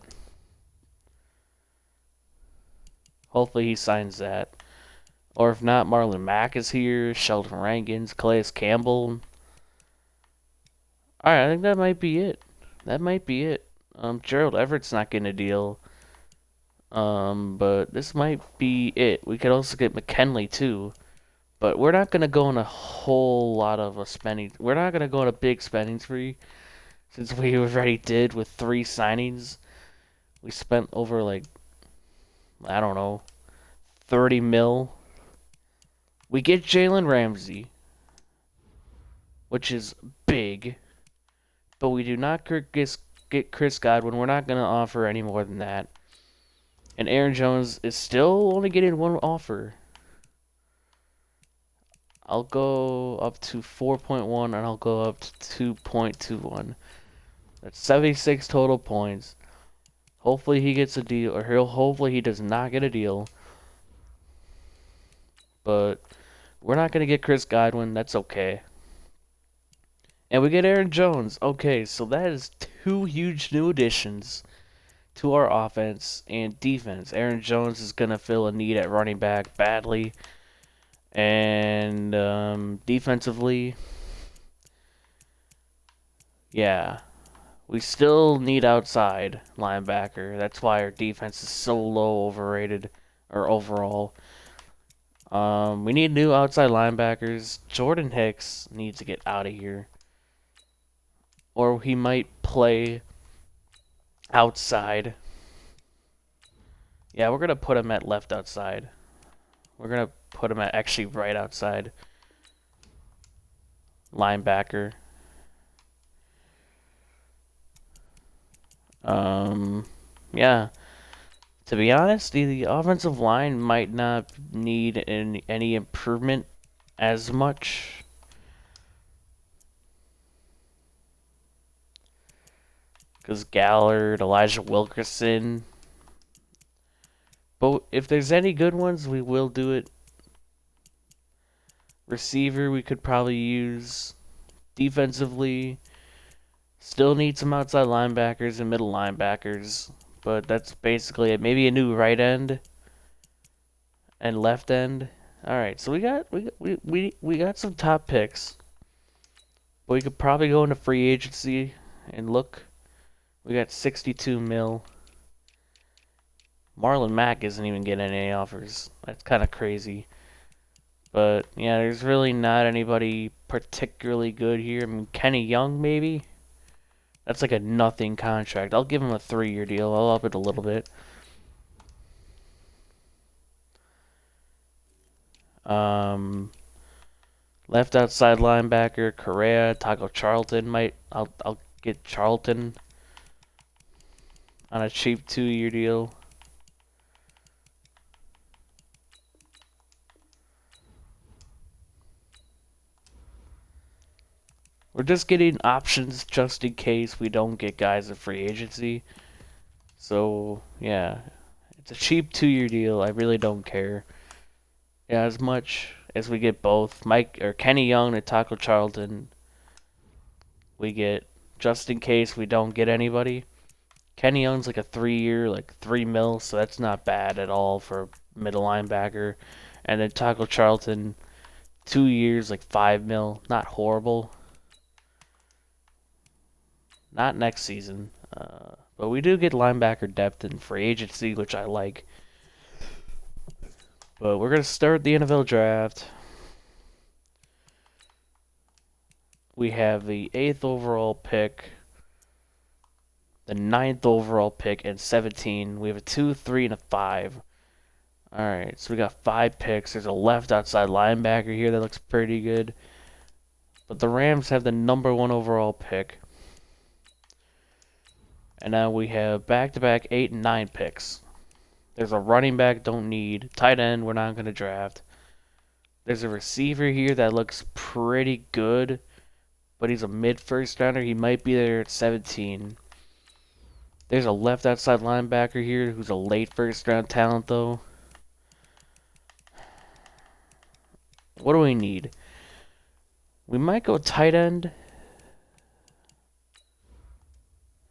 Hopefully he signs that. Or if not, Marlon Mack is here. Sheldon Rankins, Calais Campbell. Alright, I think that might be it. That might be it. Gerald Everett's not getting a deal. But this might be it. We could also get McKinley too. But we're not gonna go on a whole lot of a spending. We're not gonna go on a big spending spree, since we already did with 3 signings. We spent over like, I don't know, 30 mil. We get Jalen Ramsey, which is big. But we do not get Chris Godwin. We're not going to offer any more than that. And Aaron Jones is still only getting 1 offer. I'll go up to 4.1 and I'll go up to 2.21. That's 76 total points. Hopefully he gets a deal, or hopefully he does not get a deal. But we're not going to get Chris Godwin. That's okay. And we get Aaron Jones. Okay, so that is 2 huge new additions to our offense and defense. Aaron Jones is going to fill a need at running back badly. And defensively, yeah, we still need outside linebacker. That's why our defense is so low overrated, or overall. We need new outside linebackers. Jordan Hicks needs to get out of here. Or he might play outside. Yeah, we're going to put him at left outside. We're going to put him at actually right outside. Linebacker. Yeah. To be honest, the offensive line might not need any improvement as much. Because Gallard, Elijah Wilkerson. But if there's any good ones, we will do it. Receiver, we could probably use. Defensively, still need some outside linebackers and middle linebackers. But that's basically it. Maybe a new right end and left end. All right, so we got some top picks. But we could probably go into free agency and look. We got 62 mil. Marlon Mack isn't even getting any offers. That's kind of crazy. But, yeah, there's really not anybody particularly good here. I mean, Kenny Young, maybe? That's like a nothing contract. I'll give him a 3-year deal. I'll up it a little bit. Left outside linebacker, Correa, Taco Charlton might. I'll get Charlton on a cheap 2-year deal. We're just getting options just in case we don't get guys in free agency. So, yeah. It's a cheap 2-year deal. I really don't care. Yeah, as much as we get both Kenny Young and Taco Charlton, we get just in case we don't get anybody. Kenny Young's like a 3-year, like $3 million, so that's not bad at all for a middle linebacker. And then Taco Charlton, 2 years, like $5 million, not horrible. Not next season, but we do get linebacker depth in free agency, which I like. But we're gonna start the NFL draft. We have the 8th overall pick, the 9th overall pick, and 17. We have a 2, 3, and a 5. Alright, so we got 5 picks. There's a left outside linebacker here that looks pretty good. But the Rams have the number 1 overall pick. And now we have back-to-back 8 and 9 picks. There's a running back, don't need. Tight end, we're not going to draft. There's a receiver here that looks pretty good, but he's a mid-first rounder. He might be there at 17. There's a left outside linebacker here who's a late first-round talent, though. What do we need? We might go tight end.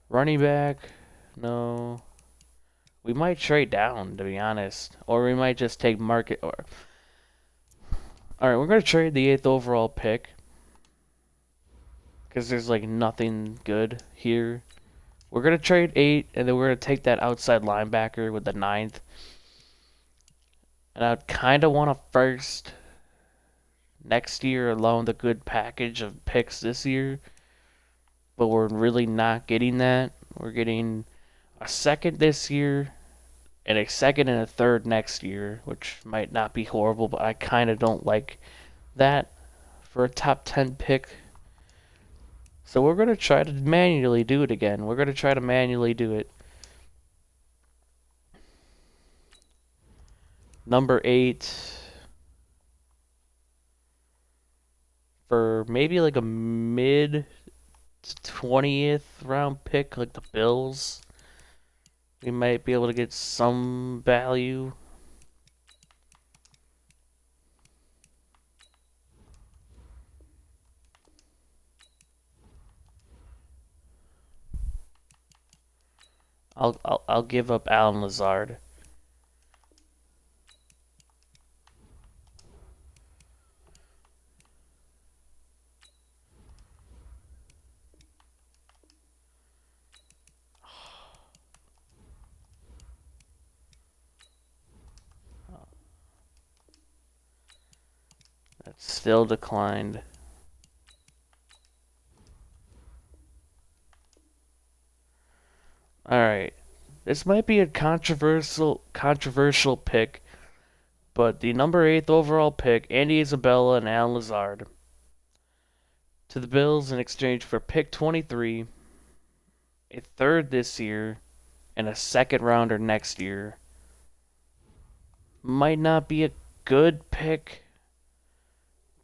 Running back, no. We might trade down, to be honest. Or we might just take market. Alright, we're going to trade the 8th overall pick. Because there's like nothing good here. We're going to trade 8, and then we're going to take that outside linebacker with the 9th. And I'd kind of want a first next year along with a good package of picks this year. But we're really not getting that. We're getting a second this year and a second and a third next year, which might not be horrible, but I kind of don't like that for a top 10 pick. So we're going to try to manually do it again. We're going to try to manually do it. Number 8 for maybe like a mid 20th round pick, like the Bills. We might be able to get some value. I'll give up Allen Lazard. That still declined. Alright. This might be a controversial pick, but the number 8th overall pick, Andy Isabella and Allen Lazard, to the Bills in exchange for pick 23, a third this year, and a second rounder next year. Might not be a good pick,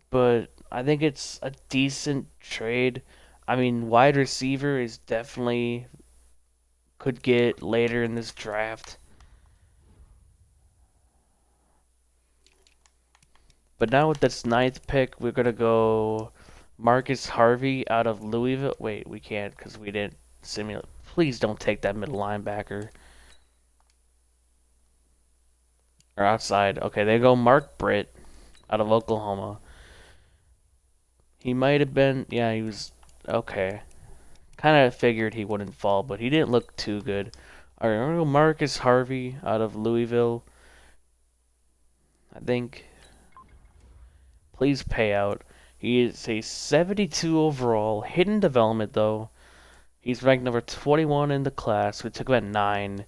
but I think it's a decent trade. I mean, wide receiver is definitely could get later in this draft. But now with this 9th pick, we're going to go Marcus Harvey out of Louisville. Wait, we can't because we didn't simulate. Please don't take that middle linebacker. Or outside. Okay, they go Mark Britt out of Oklahoma. He might have been, yeah, he was, okay. Kind of figured he wouldn't fall, but he didn't look too good. Alright, we're going to go Marcus Harvey out of Louisville. I think, please pay out. He is a 72 overall, hidden development though. He's ranked number 21 in the class. We took him at 9.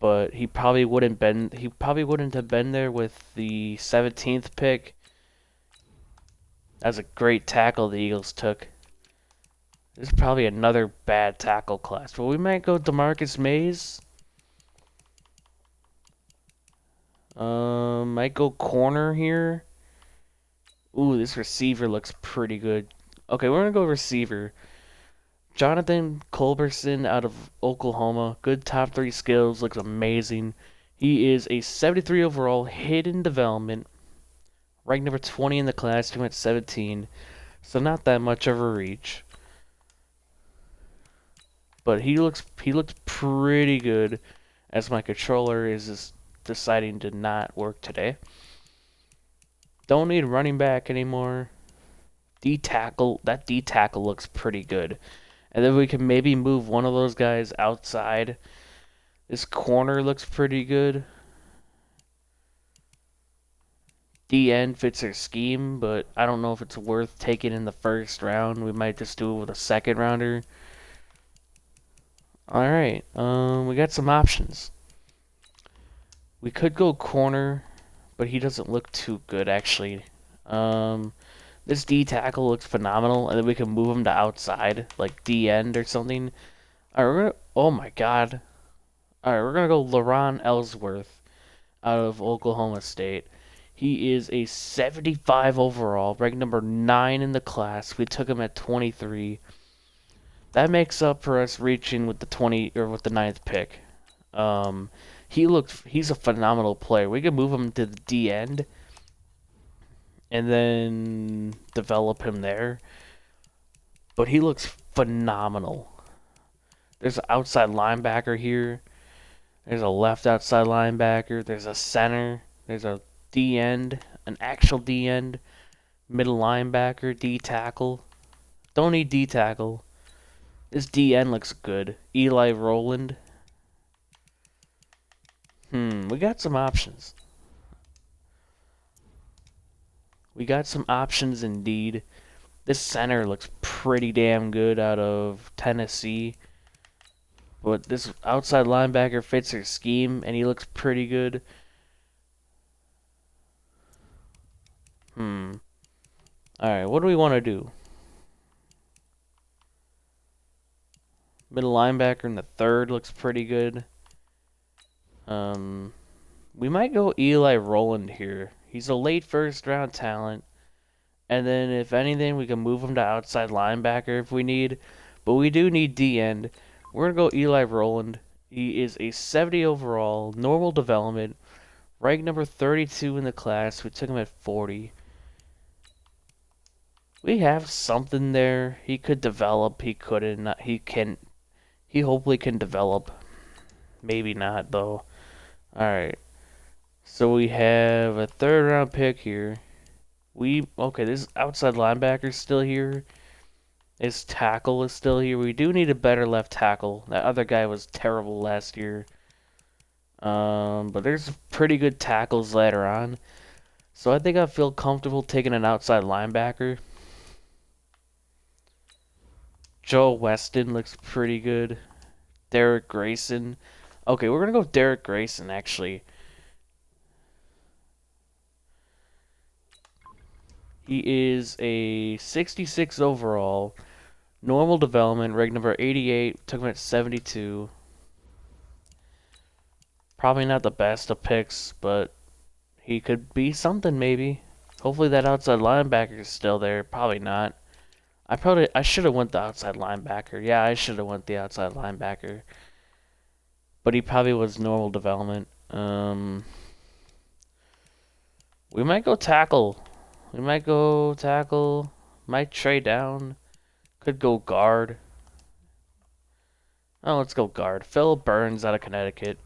But he probably wouldn't have been there with the 17th pick. That's a great tackle the Eagles took. This is probably another bad tackle class. But we might go DeMarcus Mays. Might go corner here. Ooh, this receiver looks pretty good. Okay, we're gonna go receiver. Jonathan Culberson out of Oklahoma. Good top 3 skills. Looks amazing. He is a 73 overall, hidden development. Ranked number 20 in the class. He went 17. So not that much of a reach. but he looks pretty good as my controller is just deciding to not work today. Don't need running back anymore. D tackle, that D tackle looks pretty good. And then we can maybe move one of those guys outside. This corner looks pretty good. D end fits our scheme, but I don't know if it's worth taking in the first round. We might just do it with a second rounder. Alright, we got some options. We could go corner, but he doesn't look too good actually. This D tackle looks phenomenal, and then we can move him to outside, like D end or something. Alright, we're gonna. Oh my god. Alright, we're gonna go LaRon Ellsworth out of Oklahoma State. He is a 75 overall, ranked number 9 in the class. We took him at 23. That makes up for us reaching with the 9th pick. He's a phenomenal player. We can move him to the D end and then develop him there. But he looks phenomenal. There's an outside linebacker here. There's a left outside linebacker. There's a center. There's a D end, an actual D end, middle linebacker, D tackle. Don't need D tackle. This D end looks good. Eli Rowland. We got some options. We got some options indeed. This center looks pretty damn good out of Tennessee. But this outside linebacker fits their scheme, and he looks pretty good. Alright, what do we want to do? Middle linebacker in the 3rd looks pretty good. We might go Eli Rowland here. He's a late first round talent. And then if anything, we can move him to outside linebacker if we need. But we do need D end. We're going to go Eli Rowland. He is a 70 overall, normal development, ranked number 32 in the class. We took him at 40. We have something there. He could develop. He couldn't. He hopefully can develop. Maybe not, though. Alright. So we have a 3rd round pick here. Okay, this outside linebacker is still here. His tackle is still here. We do need a better left tackle. That other guy was terrible last year. But there's pretty good tackles later on. So I think I feel comfortable taking an outside linebacker. Joe Weston looks pretty good. Derek Grayson. Okay, we're going to go Derek Grayson, actually. He is a 66 overall. Normal development, ranked number 88. Took him at 72. Probably not the best of picks, but he could be something maybe. Hopefully that outside linebacker is still there. Probably not. I should have went the outside linebacker. Yeah, I should have went the outside linebacker. But he probably was normal development. We might go tackle. Might trade down. Could go guard. Oh, let's go guard. Philip Burns out of Connecticut.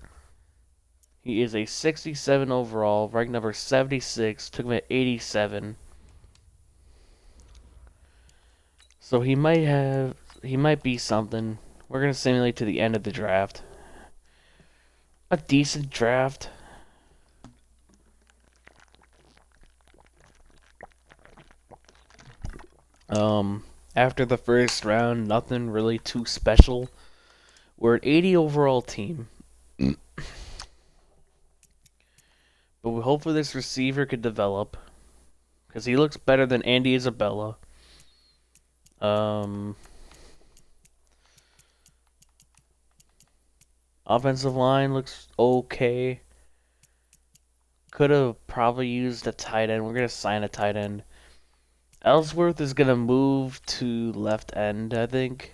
He is a 67 overall, ranked number 76. Took him at 87. So he might be something. We're gonna simulate to the end of the draft. A decent draft. After the first round, nothing really too special. We're an 80 overall team. But we hopefully this receiver could develop. Because he looks better than Andy Isabella. Offensive line looks okay. Could have probably used a tight end. We're going to sign a tight end. Ellsworth is going to move to left end, I think.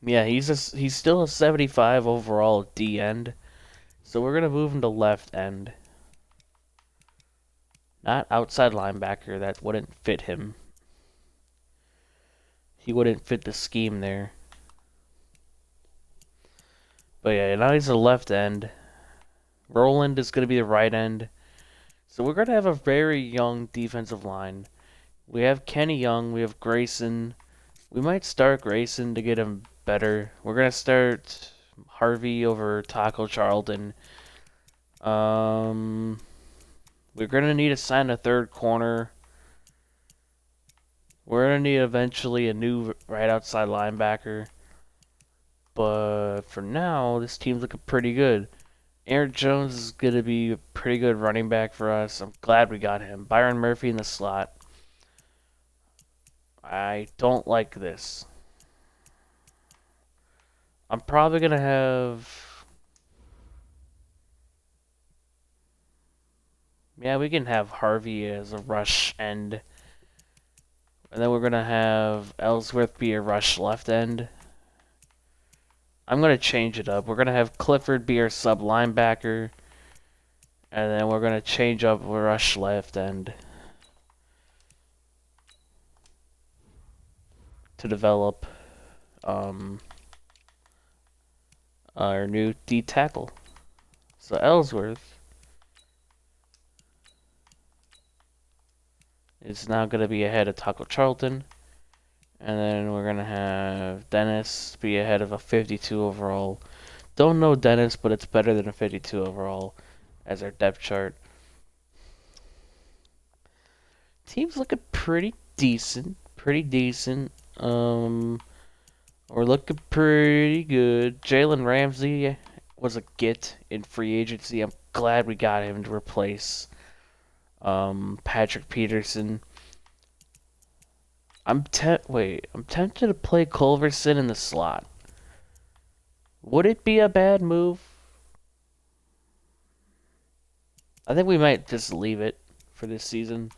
Yeah, he's still a 75 overall D end. So we're going to move him to left end. Not outside linebacker, that wouldn't fit him. he wouldn't fit the scheme there. But yeah, now he's a left end. Roland is going to be the right end. So we're going to have a very young defensive line. We have Kenny Young. We have Grayson. We might start Grayson to get him better. We're going to start Harvey over Taco Charlton. We're going to need to sign a third corner. We're going to need eventually a new right outside linebacker. But for now, this team's looking pretty good. Aaron Jones is going to be a pretty good running back for us. I'm glad we got him. Byron Murphy in the slot. I don't like this. I'm probably going to have... Yeah, we can have Harvey as a rush end. And then we're going to have Ellsworth be a rush left end. I'm going to change it up. We're going to have Clifford be our sub linebacker. And then we're going to change up rush left end to develop our new D tackle. So Ellsworth is now going to be ahead of Taco Charlton. And then we're going to have Dennis be ahead of a 52 overall. Don't know Dennis, but it's better than a 52 overall as our depth chart. Team's looking pretty decent. We're looking pretty good. Jalen Ramsey was a get in free agency. I'm glad we got him to replace Patrick Peterson. I'm tempted to play Culverson in the slot. Would it be a bad move? I think we might just leave it for this season.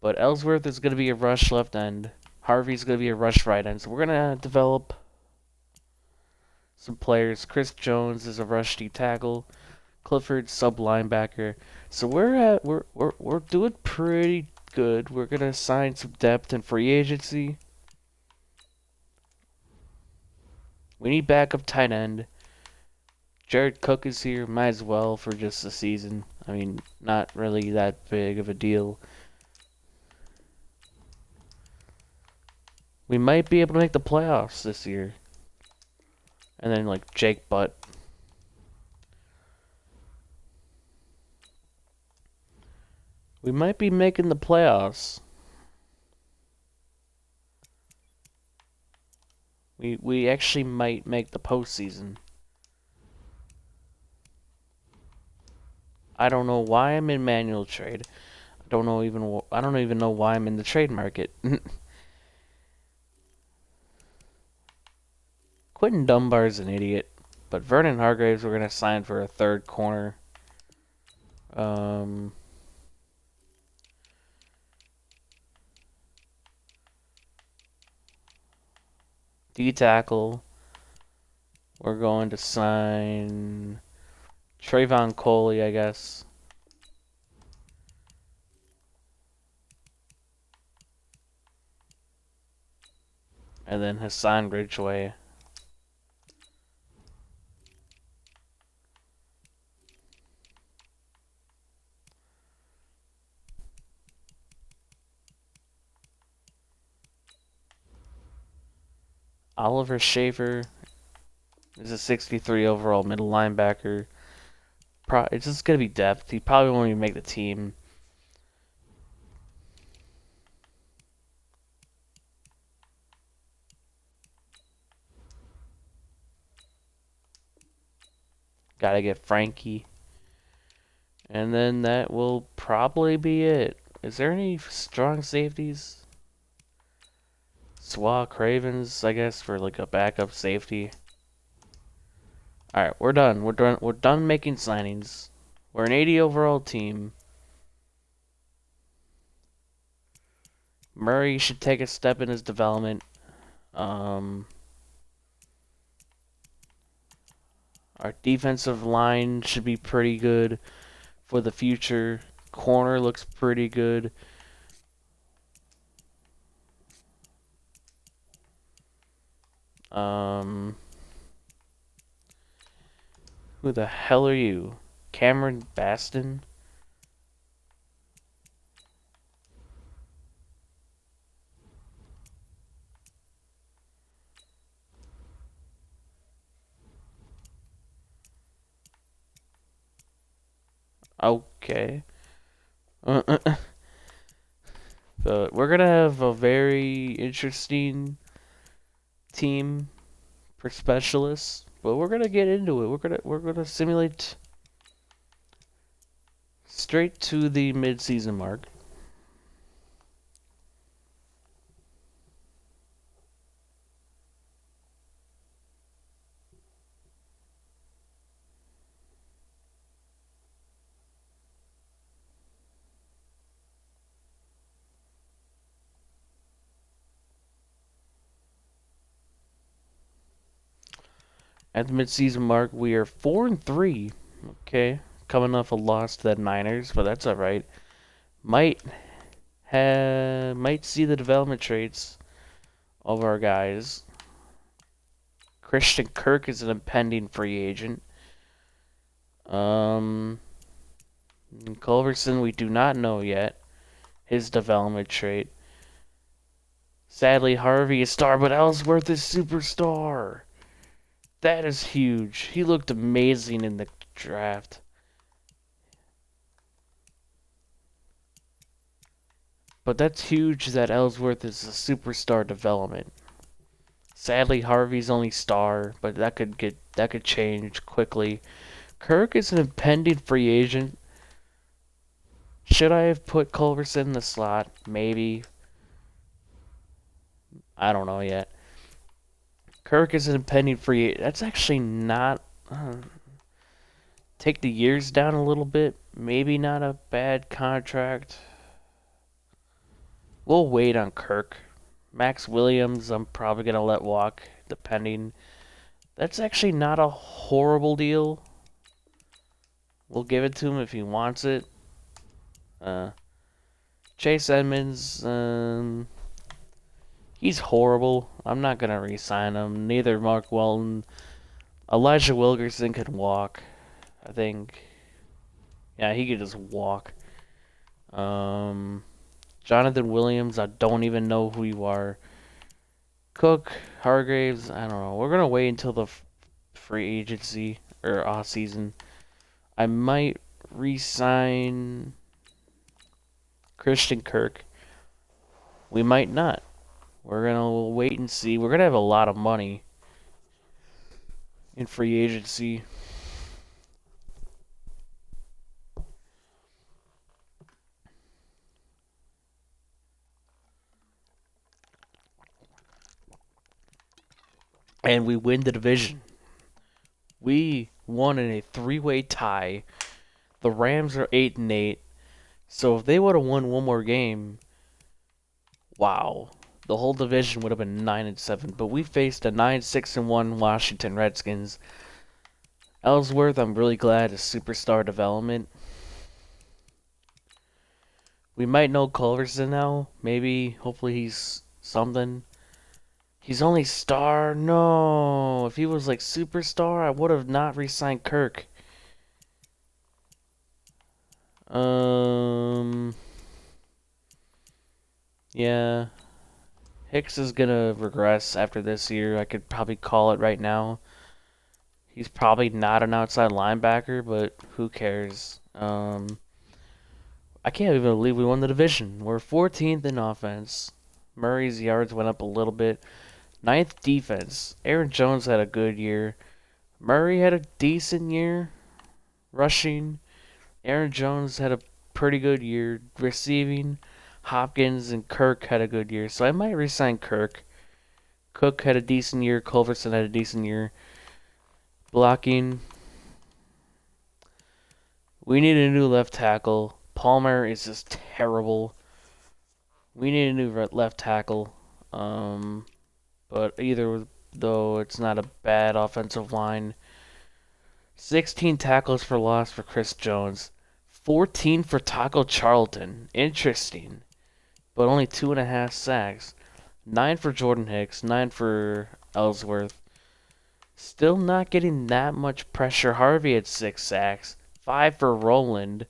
But Ellsworth is going to be a rush left end. Harvey's going to be a rush right end. So we're going to develop some players. Chris Jones is a rush D tackle. Clifford sub linebacker. So we're doing pretty good. We're going to sign some depth in free agency. We need backup tight end. Jared Cook is here. Might as well for just the season. I mean, not really that big of a deal. We might be able to make the playoffs this year. And then, like, Jake Butt. We might be making the playoffs. We actually might make the postseason. I don't know why I'm in manual trade. I don't even know why I'm in the trade market. Quentin Dunbar's an idiot, but Vernon Hargraves we're gonna sign for a third corner. D tackle. We're going to sign Trayvon Coley, I guess. And then Hassan Ridgeway. Oliver Schaefer is a 63 overall middle linebacker. It's just going to be depth. He probably won't even make the team. Gotta get Frankie. And then that will probably be it. Is there any strong safeties? Swa Cravens, I guess, for like a backup safety. Alright, we're done. We're done making signings. We're an 80 overall team. Murray should take a step in his development. Our defensive line should be pretty good for the future. Corner looks pretty good. Who the hell are you? Cameron Baston? Okay. But we're gonna have a very interesting team for specialists, but we're gonna get into it. We're gonna simulate straight to the mid-season mark. At the mid-season mark, we are 4-3. Okay, coming off a loss to the Niners, but that's all right. Might might see the development traits of our guys. Christian Kirk is an impending free agent. Culverson, we do not know yet his development trait. Sadly, Harvey is star, but Ellsworth is superstar. That is huge. He looked amazing in the draft. But that's huge that Ellsworth is a superstar development. Sadly, Harvey's only star, but that could change quickly. Kirk is an impending free agent. Should I have put Culverson in the slot? Maybe. I don't know yet. Kirk is an impending free agent. That's actually not... take the years down a little bit. Maybe not a bad contract. We'll wait on Kirk. Max Williams, I'm probably going to let walk, depending. That's actually not a horrible deal. We'll give it to him if he wants it. Chase Edmonds, he's horrible. I'm not going to re-sign him. Neither Mark Walton. Elijah Wilkerson could walk, I think. Yeah, he could just walk. Jonathan Williams, I don't even know who you are. Cook, Hargraves, I don't know. We're going to wait until the free agency or off season. I might re-sign Christian Kirk. We might not. We're going to wait and see. We're going to have a lot of money in free agency. And we win the division. We won in a three-way tie. The Rams are 8-8. So if they would have won one more game, wow, the whole division would have been 9-7. But we faced a 9-6-1 Washington Redskins. Ellsworth, I'm really glad, is superstar development. We might know Culverson now. Maybe, hopefully he's something. He's only star? No. If he was like superstar, I would have not re-signed Kirk. Yeah. Hicks is gonna regress after this year. I could probably call it right now. He's probably not an outside linebacker, but who cares? I can't even believe we won the division. We're 14th in offense. Murray's yards went up a little bit. 9th defense. Aaron Jones had a good year. Murray had a decent year. Rushing. Aaron Jones had a pretty good year. Receiving. Hopkins and Kirk had a good year. So I might resign Kirk. Cook had a decent year. Culverson had a decent year. Blocking. We need a new left tackle. Palmer is just terrible. We need a new left tackle. But either though, it's not a bad offensive line. 16 tackles for loss for Chris Jones. 14 for Taco Charlton. Interesting. But only 2.5 sacks. 9 for Jordan Hicks. 9 for Ellsworth. Still not getting that much pressure. Harvey had 6 sacks, 5 for Roland,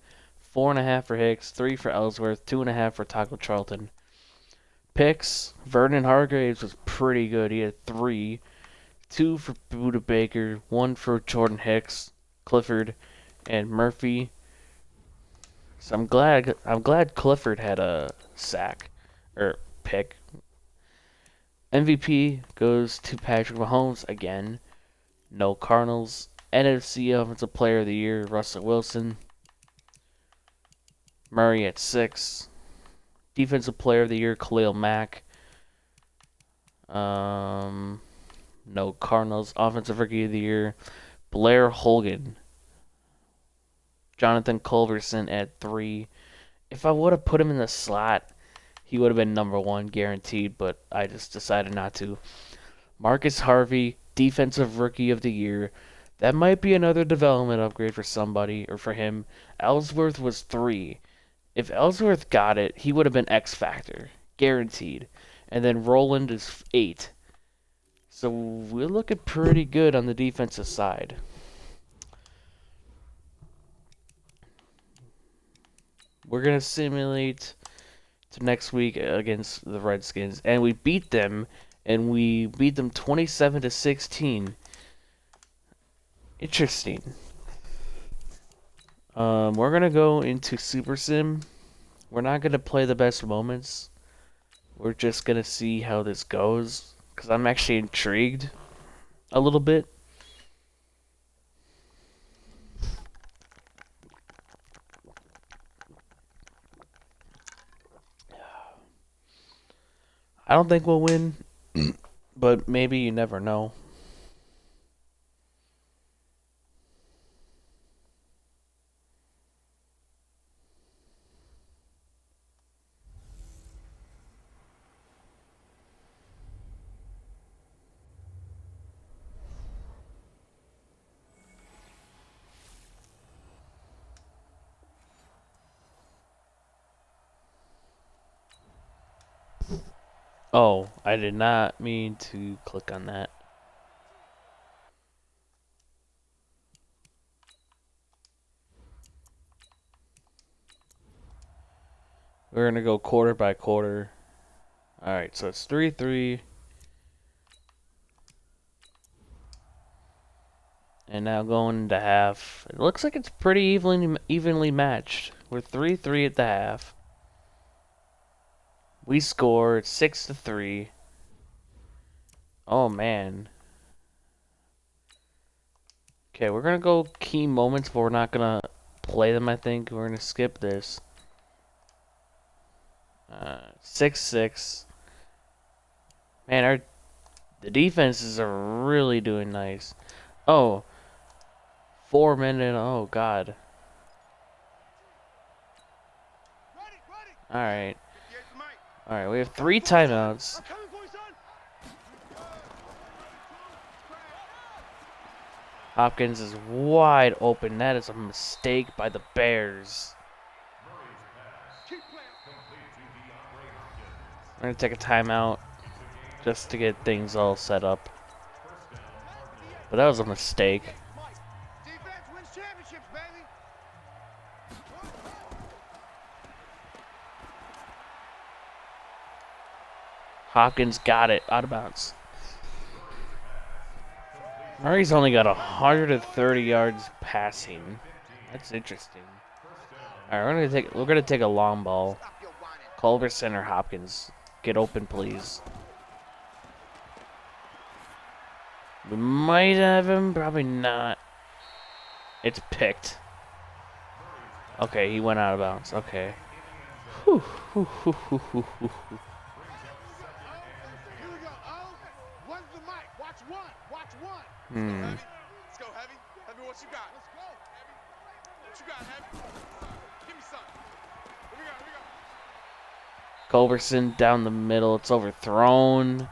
4.5 for Hicks, 3 for Ellsworth, 2.5 for Taco Charlton. Picks, Vernon Hargraves was pretty good. He had 3, 2 for Buda Baker, 1 for Jordan Hicks, Clifford, and Murphy. So I'm glad Clifford had a sack or pick. MVP goes to Patrick Mahomes again. No Cardinals. NFC Offensive Player of the Year, Russell Wilson. Murray at 6. Defensive Player of the Year, Khalil Mack. No Cardinals. Offensive Rookie of the Year, Blair Holgan. Jonathan Culverson at 3. If I would have put him in the slot, he would have been number 1 guaranteed, but I just decided not to. Marcus Harvey, Defensive Rookie of the Year. That might be another development upgrade for somebody, or for him. Ellsworth was 3. If Ellsworth got it, he would have been X Factor. Guaranteed. And then Roland is 8. So we're looking pretty good on the defensive side. We're going to simulate to next week against the Redskins. And we beat them. And we beat them 27-16. Interesting. We're going to go into Super Sim. We're not going to play the best moments. We're just going to see how this goes. Because I'm actually intrigued a little bit. I don't think we'll win. But maybe, you never know. Oh, I did not mean to click on that. We're going to go quarter by quarter. Alright, so it's 3-3. And now going into half. It looks like it's pretty evenly matched. We're 3-3 at the half. We scored 6-3. Oh, man. Okay, we're going to go key moments, but we're not going to play them, I think. We're going to skip this. 6-6. Man, the defenses are really doing nice. Oh, 4 minute. Oh, God. Alright. Alright, we have 3 timeouts. Hopkins is wide open. That is a mistake by the Bears. We're going to take a timeout just to get things all set up. But that was a mistake. Hopkins got it out of bounds. Murray's only got 130 yards passing. That's interesting. All right, we're gonna take a long ball. Culverson or Hopkins, get open, please. We might have him, probably not. It's picked. Okay, he went out of bounds. Okay. Whew. Let's go, Heavy. Heavy, what you got? Let's go, Heavy. What you got, Heavy? Give me something. Here we go. Culverson down the middle. It's overthrown.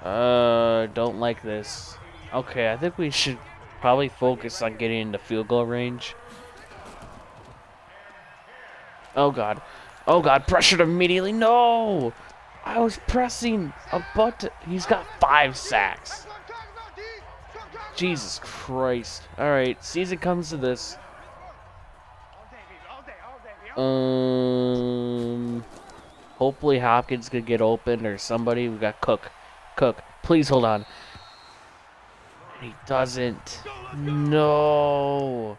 Don't like this. Okay, I think we should probably focus on getting into field goal range. Oh, God. Oh, God. Pressured immediately. No! I was pressing a button. He's got 5 sacks. That's what I'm talking about, D. That's what I'm talking Jesus Christ. Alright, season comes to this. Hopefully Hopkins could get open or somebody. We got Cook. Cook, please hold on. He doesn't. No.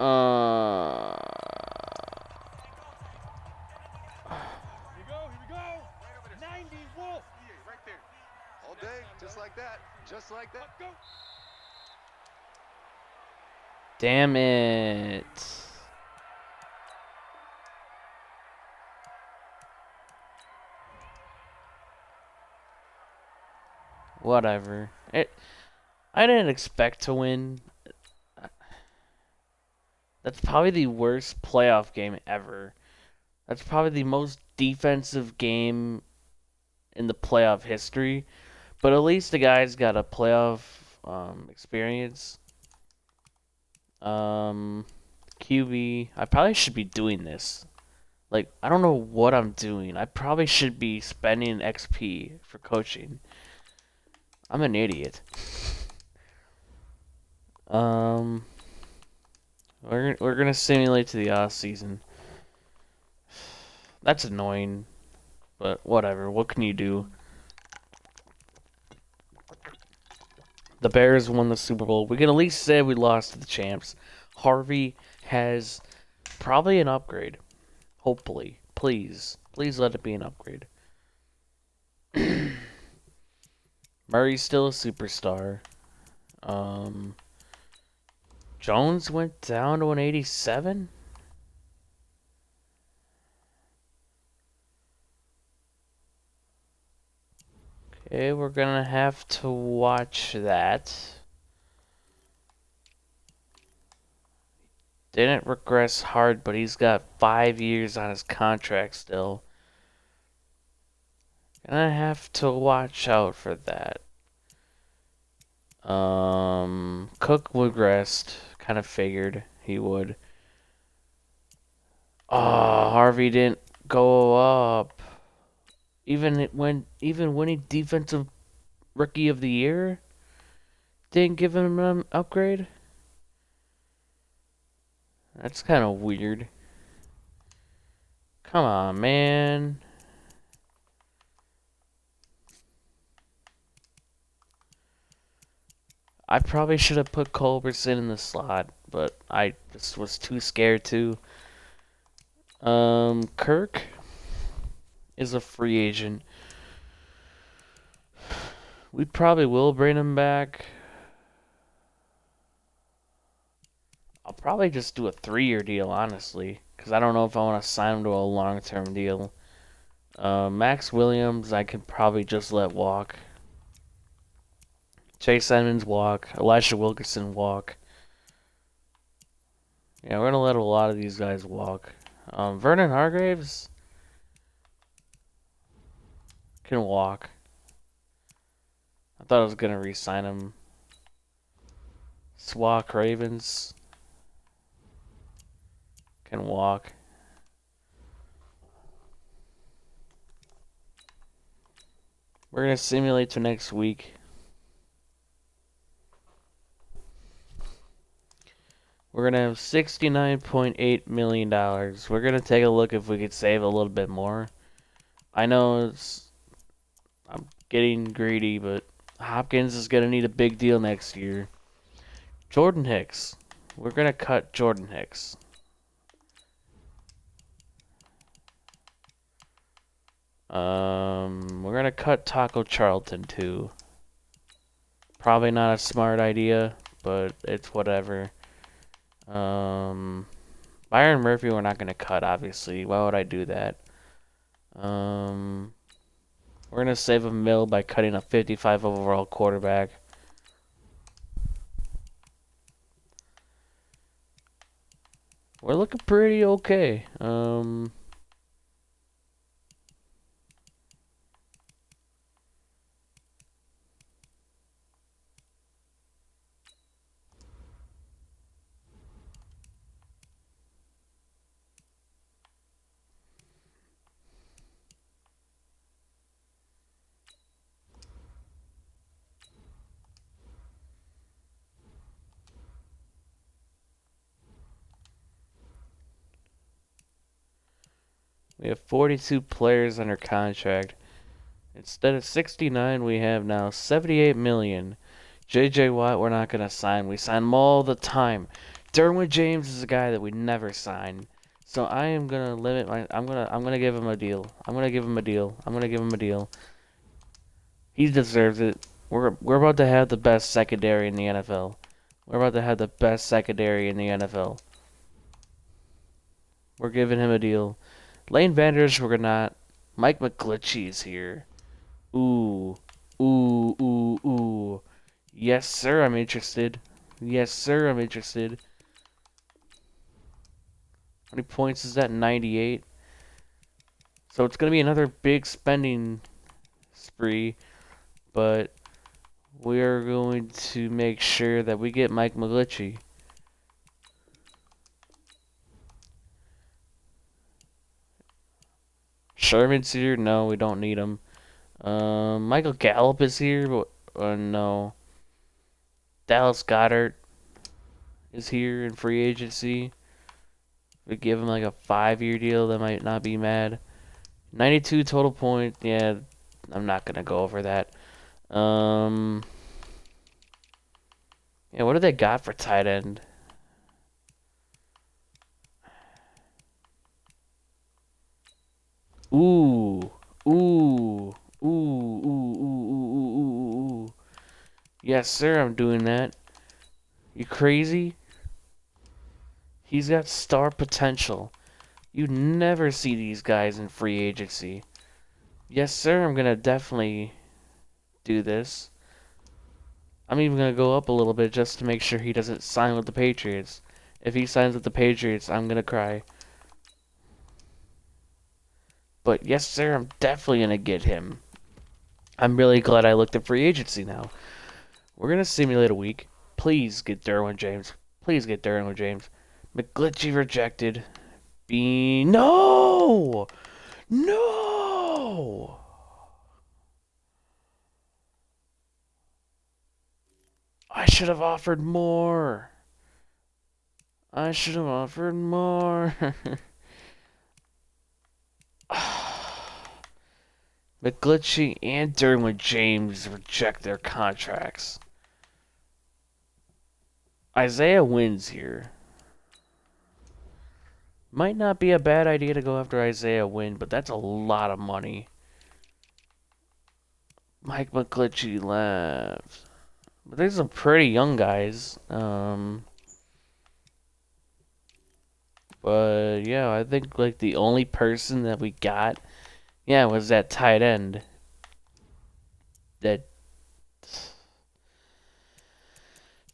about. Here we go. Right over there. 90 Wolf. Yeah, right there. All day, just like that. Just like that. Go. Damn it. Whatever. I didn't expect to win. That's probably the worst playoff game ever. That's probably the most defensive game in the playoff history. But at least the guys got a playoff experience. QB. I probably should be doing this. Like, I don't know what I'm doing. I probably should be spending XP for coaching. I'm an idiot. We're gonna simulate to the off season. That's annoying, but whatever. What can you do? The Bears won the Super Bowl. We can at least say we lost to the champs. Harvey has probably an upgrade. Hopefully. Please. Please let it be an upgrade. Murray's still a superstar. Jones went down to an 87? Okay, we're gonna have to watch that. Didn't regress hard, but he's got 5 years on his contract still. Gonna have to watch out for that. Cook regressed. Kind of figured he would. Oh, Harvey didn't go up. Even winning defensive rookie of the year didn't give him an upgrade. That's kind of weird. Come on, man. I probably should have put Culberson in the slot, but I just was too scared to. Kirk is a free agent. We probably will bring him back. I'll probably just do a 3-year deal, honestly, because I don't know if I want to sign him to a long-term deal. Max Williams, I could probably just let walk. Chase Edmonds walk. Elisha Wilkerson walk. Yeah, we're going to let a lot of these guys walk. Vernon Hargraves can walk. I thought I was going to re-sign him. Swak Ravens can walk. We're going to simulate to next week. We're going to have $69.8 million. We're going to take a look if we could save a little bit more. I know I'm getting greedy, but Hopkins is going to need a big deal next year. Jordan Hicks. We're going to cut Jordan Hicks. We're going to cut Taco Charlton too. Probably not a smart idea, but it's whatever. Byron Murphy we're not going to cut, obviously. Why would I do that? We're going to save $1 million by cutting a 55 overall quarterback. We're looking pretty okay. We have 42 players under contract. Instead of 69, we have now 78 million. J.J. Watt, we're not gonna sign. We sign him all the time. Derwin James is a guy that we never sign. So I am gonna limit my. I'm gonna give him a deal. I'm gonna give him a deal. I'm gonna give him a deal. He deserves it. We're about to have the best secondary in the NFL. We're about to have the best secondary in the NFL. We're giving him a deal. Lane Vanders, we're not. Mike McGlinchey is here. Ooh. Ooh, ooh, ooh. Yes, sir, I'm interested. Yes, sir, I'm interested. How many points is that? 98. So it's going to be another big spending spree, but we're going to make sure that we get Mike McGlinchey. Sherman's here? No, we don't need him. Michael Gallup is here, but no. Dallas Goedert is here in free agency. We give him like a 5-year deal, that might not be mad. 92 total points. Yeah, I'm not gonna go over that. Yeah, what do they got for tight end? Ooh, ooh, ooh, ooh, ooh, ooh, ooh, ooh, ooh. Yes, sir, I'm doing that. You crazy? He's got star potential. You never see these guys in free agency. Yes, sir, I'm gonna definitely do this. I'm even gonna go up a little bit just to make sure he doesn't sign with the Patriots. If he signs with the Patriots, I'm gonna cry. But yes, sir, I'm definitely gonna get him. I'm really glad I looked at free agency now. We're gonna simulate a week. Please get Derwin James. Please get Derwin James. McGlinchey rejected. No! No! I should have offered more. I should have offered more. McGlinchey and Derwin James reject their contracts. Isaiah Wynn's here. Might not be a bad idea to go after Isaiah Wynn, but that's a lot of money. Mike McGlinchey left. But there's some pretty young guys. But yeah, I think like the only person that we got, yeah, was that tight end. That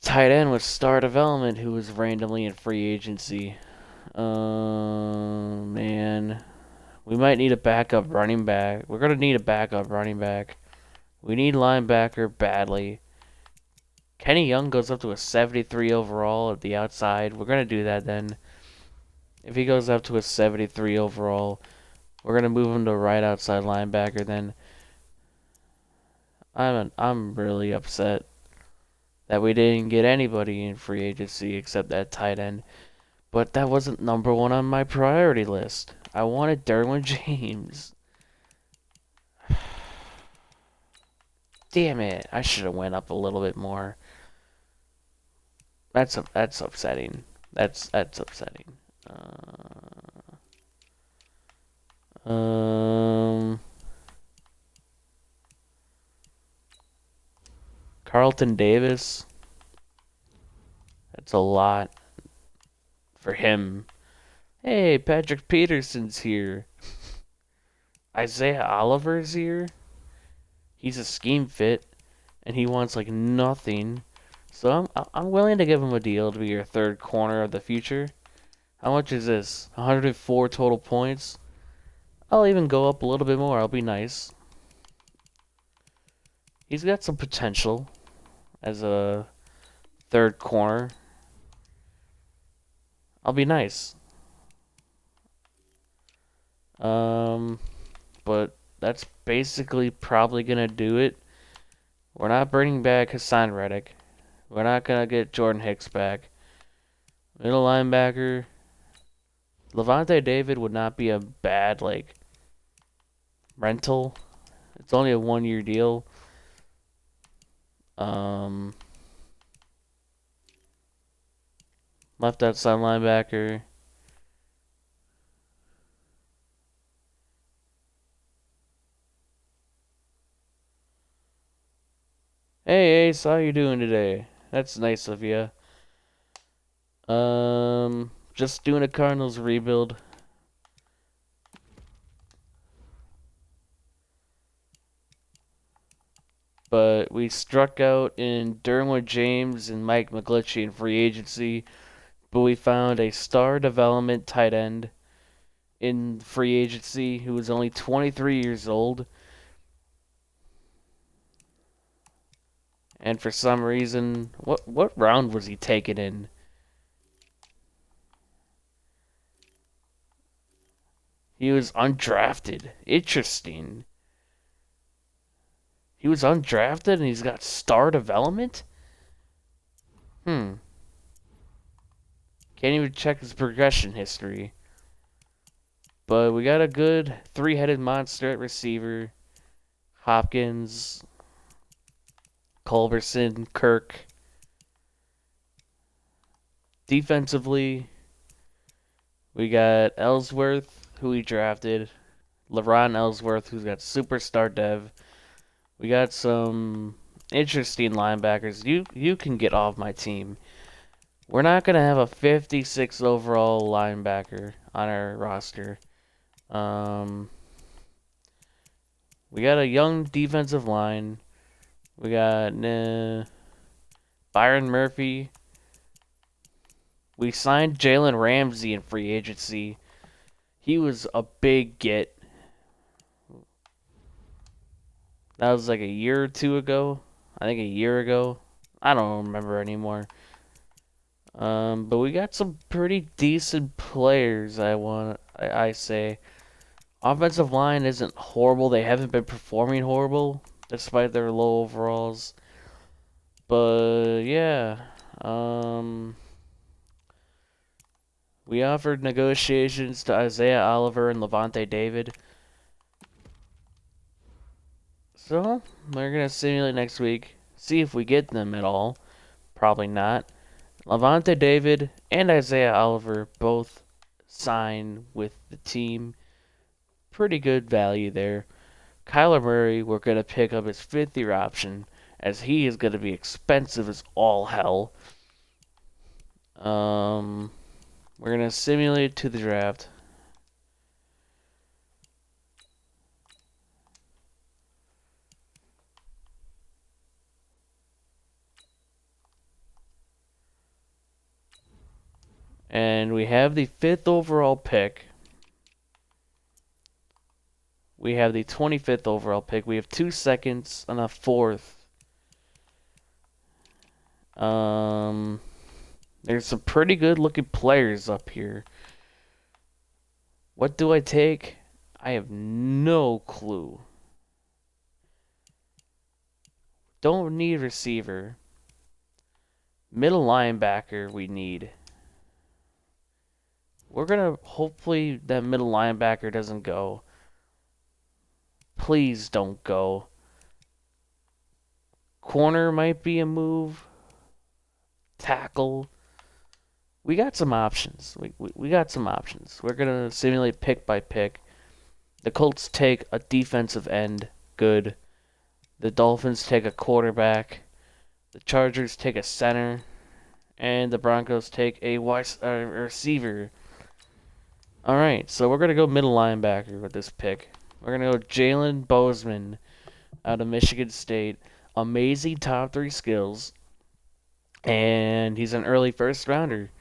tight end with Star Development who was randomly in free agency. Man. We might need a backup running back. We're going to need a backup running back. We need linebacker badly. Kenny Young goes up to a 73 overall at the outside. We're going to do that then. If he goes up to a 73 overall, we're going to move him to right outside linebacker then. I'm really upset that we didn't get anybody in free agency except that tight end. But that wasn't number one on my priority list. I wanted Derwin James. Damn it. I should have went up a little bit more. That's upsetting. That's upsetting. Carlton Davis. That's a lot for him. Hey, Patrick Peterson's here. Isaiah Oliver's here. He's a scheme fit, and he wants like nothing. So I'm willing to give him a deal to be your third corner of the future. How much is this? 104 total points. I'll even go up a little bit more. I'll be nice. He's got some potential as a third corner. I'll be nice. But that's basically probably gonna do it. We're not bringing back Hassan Reddick. We're not gonna get Jordan Hicks back. Middle linebacker. Levante David would not be a bad like rental. It's only a 1-year deal. Um, Left outside linebacker. Hey Ace, how you doing today? That's nice of you. Just doing a Cardinals rebuild. But we struck out in Derwin James and Mike McGlinchey in free agency. But we found a star development tight end in free agency who was only 23 years old. And for some reason, what round was he taken in? He was undrafted. Interesting. He was undrafted and he's got star development? Can't even check his progression history. But we got a good three-headed monster at receiver. Hopkins, Culberson, Kirk. Defensively, we got Ellsworth, who we drafted. LaRon Ellsworth, who's got superstar dev. We got some interesting linebackers. You can get off my team. We're not gonna have a 56 overall linebacker on our roster. We got a young defensive line. We got Byron Murphy. We signed Jalen Ramsey in free agency. He was a big get. That was like a year or two ago. I think a year ago. I don't remember anymore. But we got some pretty decent players. I say. Offensive line isn't horrible. They haven't been performing horrible despite their low overalls. But yeah, we offered negotiations to Isaiah Oliver and Levante David. So we're gonna simulate next week, see if we get them at all. Probably not. Levante David and Isaiah Oliver both sign with the team. Pretty good value there. Kyler Murray, we're going to pick up his fifth-year option, as he is going to be expensive as all hell. We're going to simulate to the draft. And we have the 5th overall pick. We have the 25th overall pick. We have 2 seconds and a 4th. There's some pretty good looking players up here. What do I take? I have no clue. Don't need receiver. Middle linebacker we need. We're going to hopefully that middle linebacker doesn't go. Please don't go. Corner might be a move. Tackle. We got some options. We got some options. We're going to simulate pick by pick. The Colts take a defensive end. Good. The Dolphins take a quarterback. The Chargers take a center. And the Broncos take a receiver. Alright, so we're going to go middle linebacker with this pick. We're going to go Jalen Bozeman out of Michigan State. Amazing top 3 skills. And he's an early first rounder.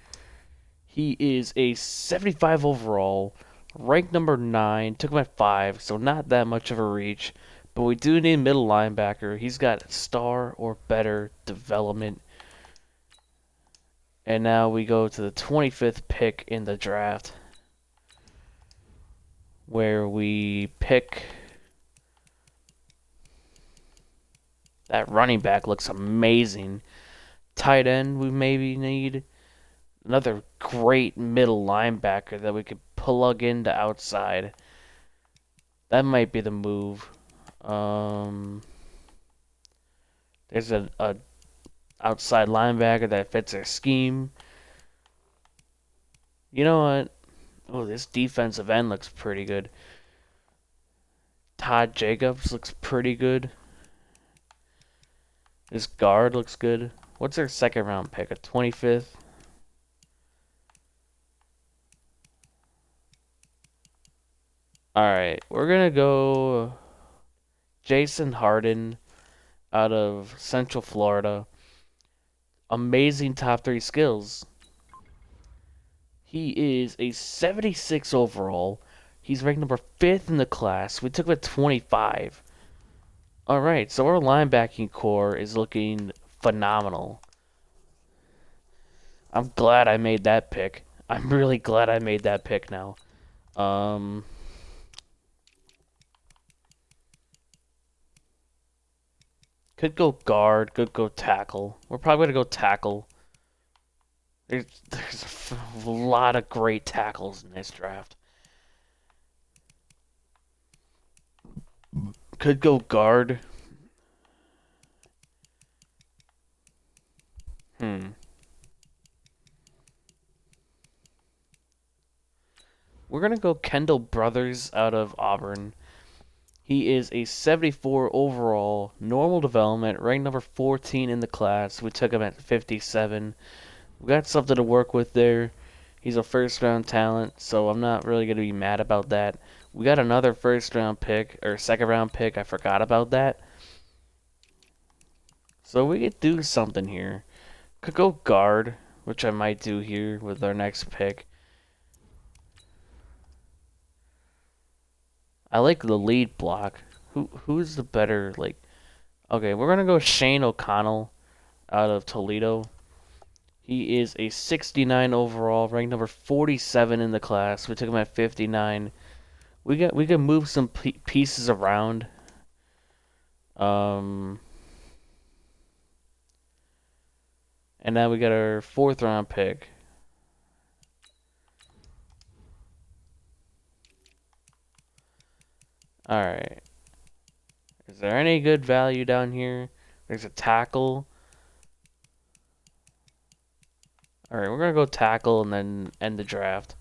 He is a 75 overall, ranked number 9, took him at 5, so not that much of a reach. But we do need middle linebacker. He's got star or better development. And now we go to the 25th pick in the draft, where we pick that running back. Looks amazing. Tight end we maybe need. Another great middle linebacker that we could plug into outside. That might be the move. There's a outside linebacker that fits our scheme. You know what? Oh, this defensive end looks pretty good. Todd Jacobs looks pretty good. This guard looks good. What's our second round pick? A 25th? Alright, we're going to go Jason Harden out of Central Florida. Amazing top 3 skills. He is a 76 overall. He's ranked number 5th in the class. We took him at 25. Alright, so our linebacking core is looking phenomenal. I'm glad I made that pick. I'm really glad I made that pick now. Could go guard, could go tackle. We're probably going to go tackle. There's a lot of great tackles in this draft. Could go guard. We're going to go Kendall Brothers out of Auburn. He is a 74 overall, normal development, ranked number 14 in the class. We took him at 57. We got something to work with there. He's a first round talent, so I'm not really going to be mad about that. We got another first round pick, or second round pick. I forgot about that. So we could do something here. Could go guard, which I might do here with our next pick. I like the lead block. Who's the better, like... Okay, we're going to go Shane O'Connell out of Toledo. He is a 69 overall, ranked number 47 in the class. We took him at 59. We can move some pieces around. And now we got our 4th round pick. Alright. Is there any good value down here? There's a tackle. Alright, we're going to go tackle and then end the draft.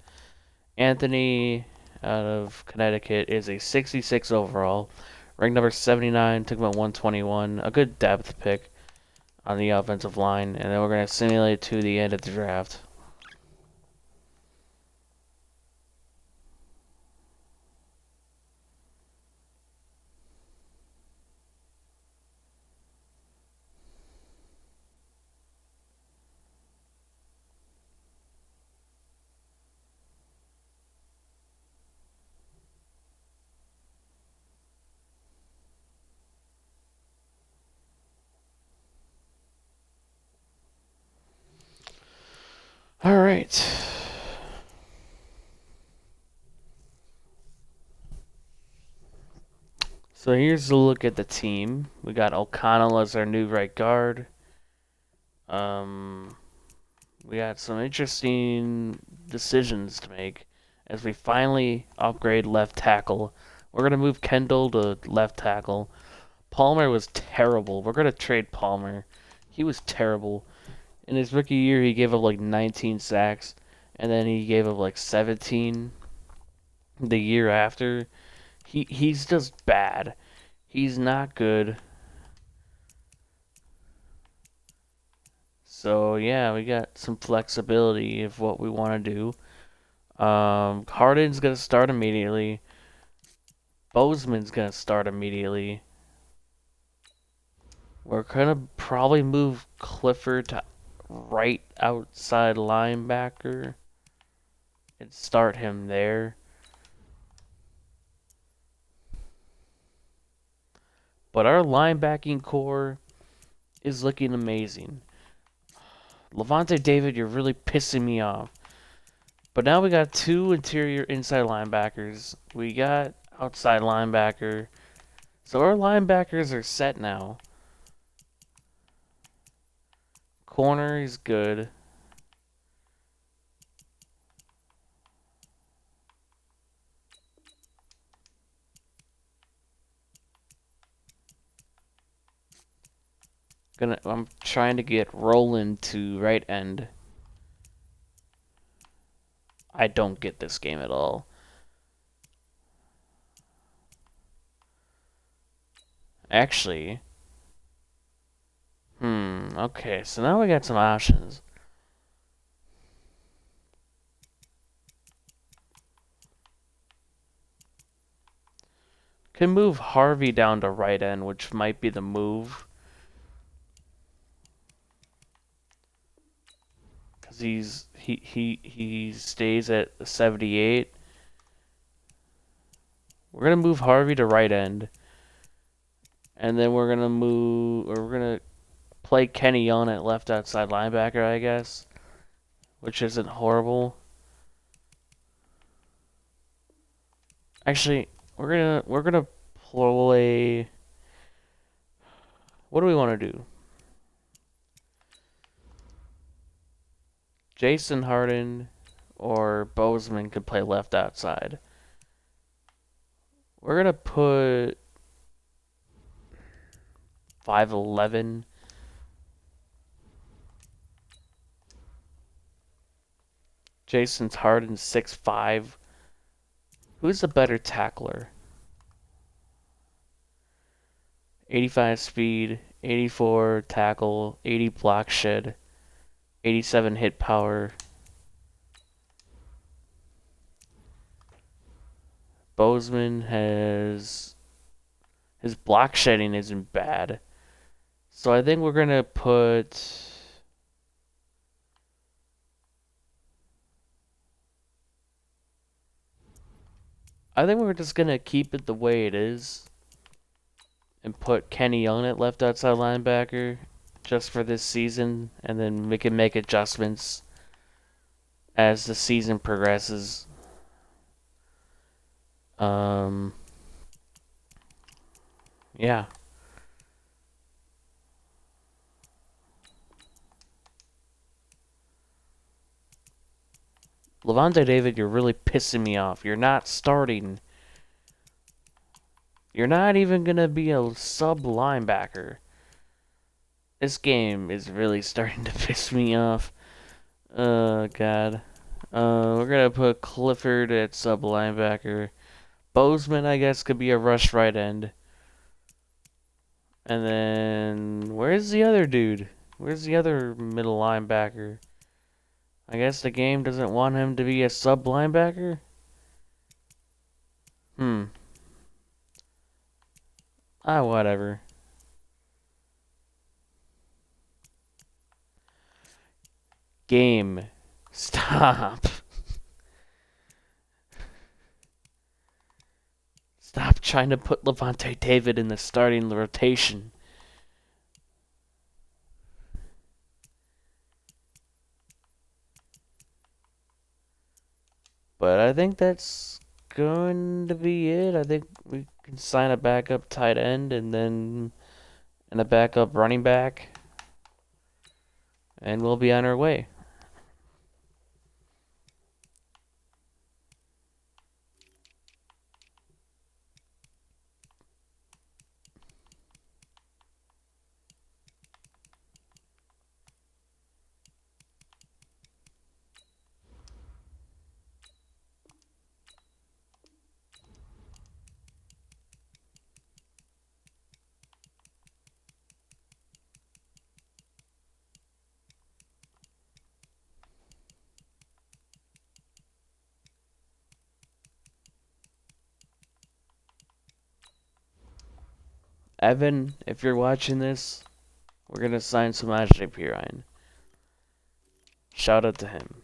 Anthony out of Connecticut is a 66 overall. Ranked number 79, took him at 121. A good depth pick on the offensive line. And then we're going to simulate to the end of the draft. Alright. So here's a look at the team. We got O'Connell as our new right guard. We got some interesting decisions to make as we finally upgrade left tackle. We're going to move Kendall to left tackle. Palmer was terrible. We're going to trade Palmer. He was terrible. In his rookie year, he gave up like 19 sacks, and then he gave up like 17 the year after. He's just bad. He's not good. So yeah, we got some flexibility of what we want to do. Harden's gonna start immediately. Bozeman's gonna start immediately. We're gonna probably move Clifford to right outside linebacker and start him there. But our linebacking core is looking amazing. Levante David, you're really pissing me off. But now we got 2 interior inside linebackers. We got outside linebacker. So our linebackers are set now. Corner is good. I'm trying to get Roland to right end. I don't get this game at all. Actually, okay, so now we got some options. Can move Harvey down to right end, which might be the move. Cause he stays at 78. We're gonna move Harvey to right end. And then we're gonna play Kenny Young at left outside linebacker, I guess. Which isn't horrible. Actually, we're gonna play. What do we want to do? Jason Harden or Bozeman could play left outside. We're gonna put 5'11". Jason's Harden 6'5". Who's the better tackler? 85 speed, 84 tackle, 80 block shed, 87 hit power. Bozeman has his block shedding isn't bad. So I think we're gonna put I think we're just gonna keep it the way it is and put Kenny Young at left outside linebacker just for this season, and then we can make adjustments as the season progresses. Yeah. Levante David, you're really pissing me off. You're not starting. You're not even gonna be a sub linebacker. This game is really starting to piss me off. Oh, God. We're gonna put Clifford at sub linebacker. Bozeman, I guess, could be a rush right end. And then, where's the other dude? Where's the other middle linebacker? I guess the game doesn't want him to be a sub linebacker? Whatever. Game. Stop. Stop trying to put Levante David in the starting rotation. But I think that's going to be it. I think we can sign a backup tight end and a backup running back. And we'll be on our way. Evan, if you're watching this, we're going to sign Samaj Pirine. Shout out to him.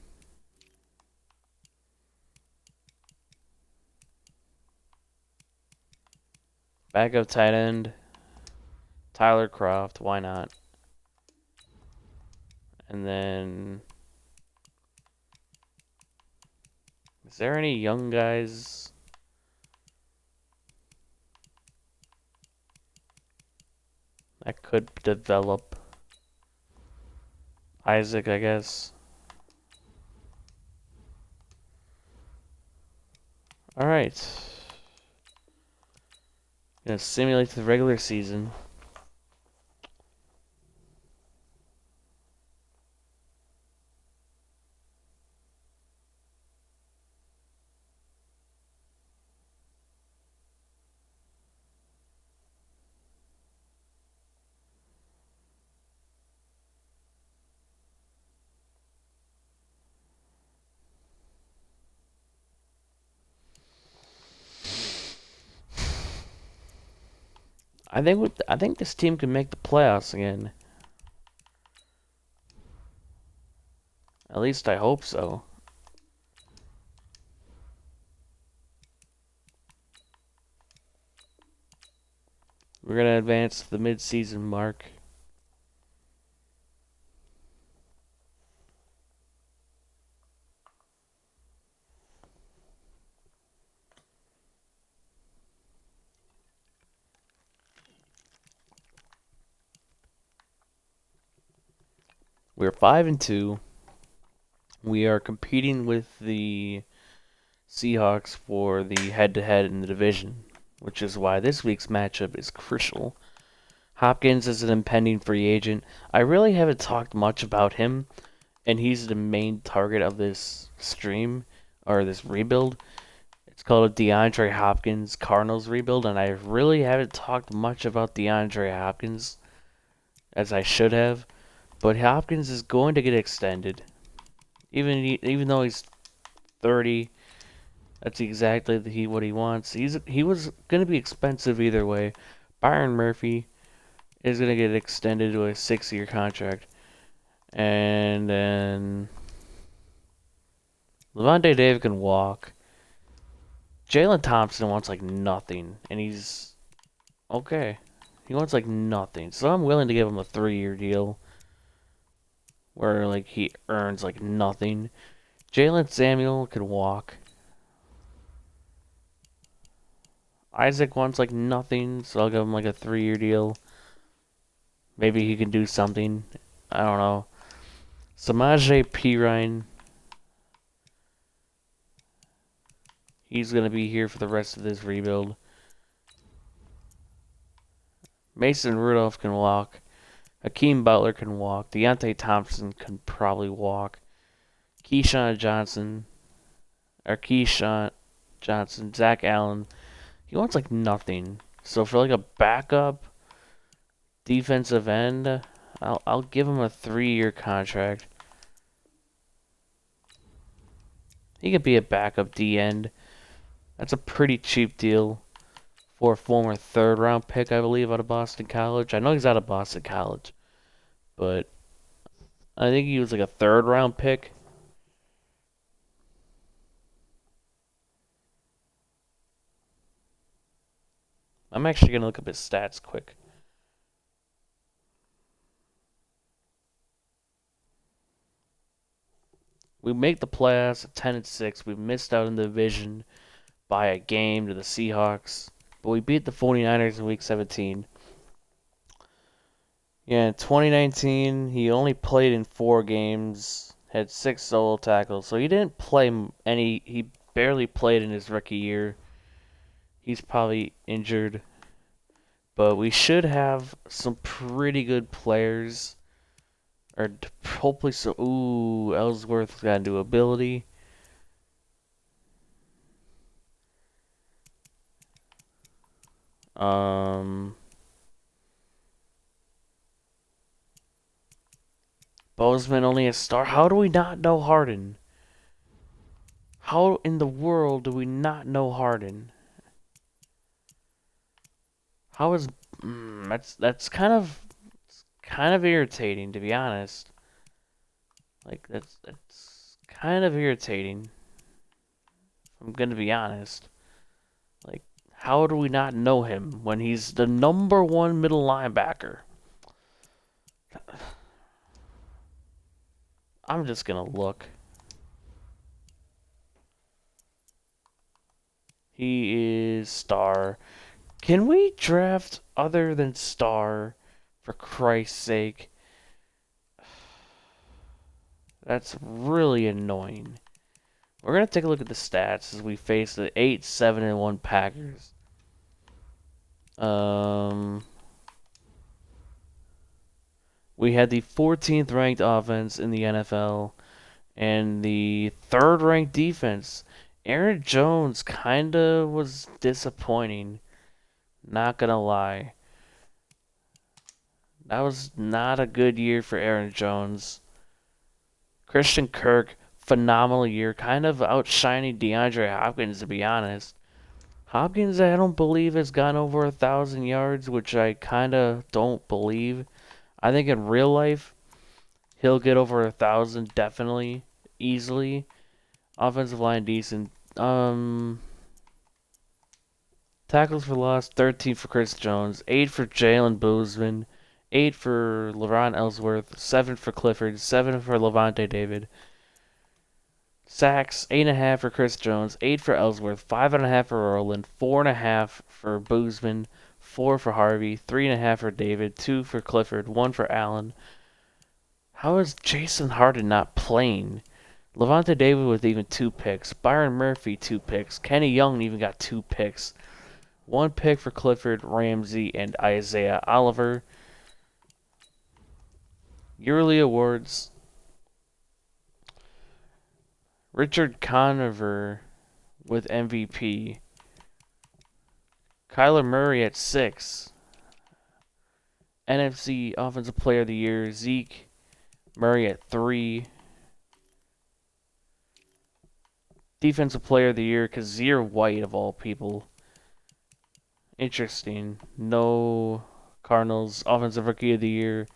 Backup tight end, Tyler Croft, why not? And then, is there any young guys? That could develop. Isaac, I guess. Alright. Gonna simulate the regular season. I think this team can make the playoffs again. At least I hope so. We're gonna advance to the mid-season mark. We're 5-2. We are competing with the Seahawks for the head-to-head in the division, which is why this week's matchup is crucial. Hopkins is an impending free agent. I really haven't talked much about him, and he's the main target of this stream, or this rebuild. It's called a Deandre Hopkins Cardinals rebuild, and I really haven't talked much about Deandre Hopkins, as I should have. But Hopkins is going to get extended. Even though he's 30, that's exactly what he wants. He was going to be expensive either way. Byron Murphy is going to get extended to a 6-year contract. And then Levante David can walk. Jalen Thompson wants like nothing, and he's okay. He wants like nothing, so I'm willing to give him a 3-year deal where like he earns like nothing. Jalen Samuel can walk. Isaac wants like nothing, so I'll give him like a 3-year deal. Maybe he can do something. I don't know. Samaje Perine. He's going to be here for the rest of this rebuild. Mason Rudolph can walk. Hakeem Butler can walk. Deontay Thompson can probably walk. Keyshawn Johnson. Zach Allen. He wants like nothing. So for like a backup defensive end, I'll give him a 3-year contract. He could be a backup D end. That's a pretty cheap deal for a former 3rd-round pick, I believe, out of Boston College. I know he's out of Boston College, but I think he was like a 3rd-round pick. I'm actually going to look up his stats quick. We make the playoffs at 10-6. We missed out in the division by a game to the Seahawks, but we beat the 49ers in Week 17. Yeah, in 2019, he only played in 4 games, had 6 solo tackles, so he didn't play he barely played in his rookie year. He's probably injured, but we should have some pretty good players, or hopefully so. Ooh, Ellsworth's got a new ability. Bozeman only a star. How do we not know Harden? How in the world do we not know Harden? How is that's kind of irritating, to be honest. Like that's kind of irritating. If I'm gonna be honest. Like, how do we not know him when he's the #1 middle linebacker? I'm just gonna look. He is star. Can we draft other than star, for Christ's sake? That's really annoying. We're going to take a look at the stats as we face the 8-7-1 Packers. We had the 14th ranked offense in the NFL and the 3rd ranked defense. Aaron Jones kinda was disappointing. Not gonna lie. That was not a good year for Aaron Jones. Christian Kirk, phenomenal year. Kind of outshining DeAndre Hopkins, to be honest. Hopkins, I don't believe, has gone over 1,000 yards, which I kind of don't believe. I think in real life, he'll get over 1,000 definitely, easily. Offensive line decent. Tackles for loss, 13 for Chris Jones, 8 for Jalen Bozeman, 8 for LaRon Ellsworth, 7 for Clifford, 7 for Levante David. Sacks, 8.5 for Chris Jones, 8 for Ellsworth, 5.5 for Roland, 4.5 for Bozeman, 4 for Harvey, 3.5 for David, 2 for Clifford, 1 for Allen. How is Jason Harden not playing? Levante David with even 2 picks. Byron Murphy, 2 picks. Kenny Young even got 2 picks. 1 pick for Clifford, Ramsey, and Isaiah Oliver. Yearly awards. Richard Conover with MVP. Kyler Murray at 6. NFC Offensive Player of the Year, Zeke. Murray at 3. Defensive Player of the Year, Kazir White of all people. Interesting. No Cardinals Offensive Rookie of the Year.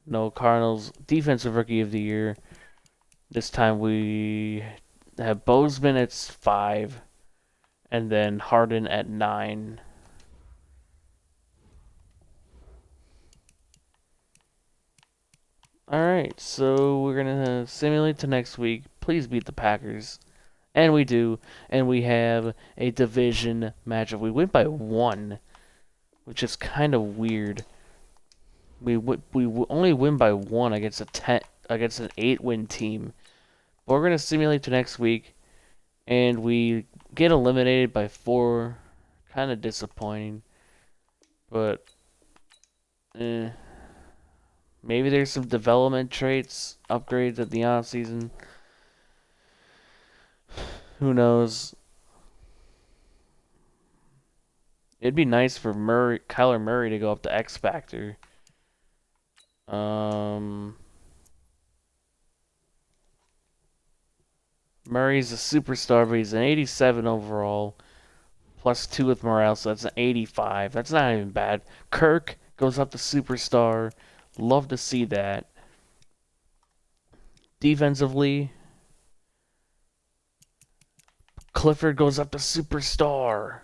No Cardinals Defensive Rookie of the Year. This time we have Bozeman at 5. And then Harden at 9. Alright, so we're going to simulate to next week. Please beat the Packers. And we do. And we have a division matchup. We win by 1, which is kind of weird. We only win by 1 against an 8-win team. But we're going to simulate to next week. And we get eliminated by 4. Kind of disappointing. But, maybe there's some development traits, upgrades at the offseason. Who knows? It'd be nice for Kyler Murray to go up to X Factor. Murray's a superstar, but he's an 87 overall. Plus 2 with morale, so that's an 85. That's not even bad. Kirk goes up to superstar. Love to see that. Defensively, Clifford goes up to superstar.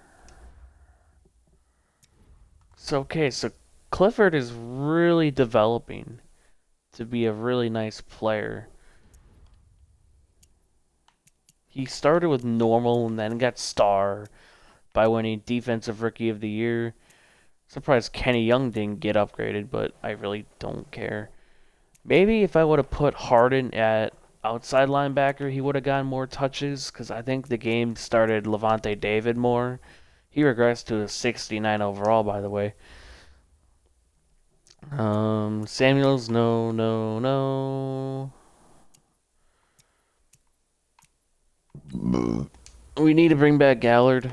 So Clifford is really developing to be a really nice player. He started with normal and then got star by winning Defensive Rookie of the Year. Surprised Kenny Young didn't get upgraded, but I really don't care. Maybe if I would have put Harden at outside linebacker, he would have gotten more touches, because I think the game started Levante David more. He regressed to a 69 overall, by the way. Samuels, no. We need to bring back Gallard.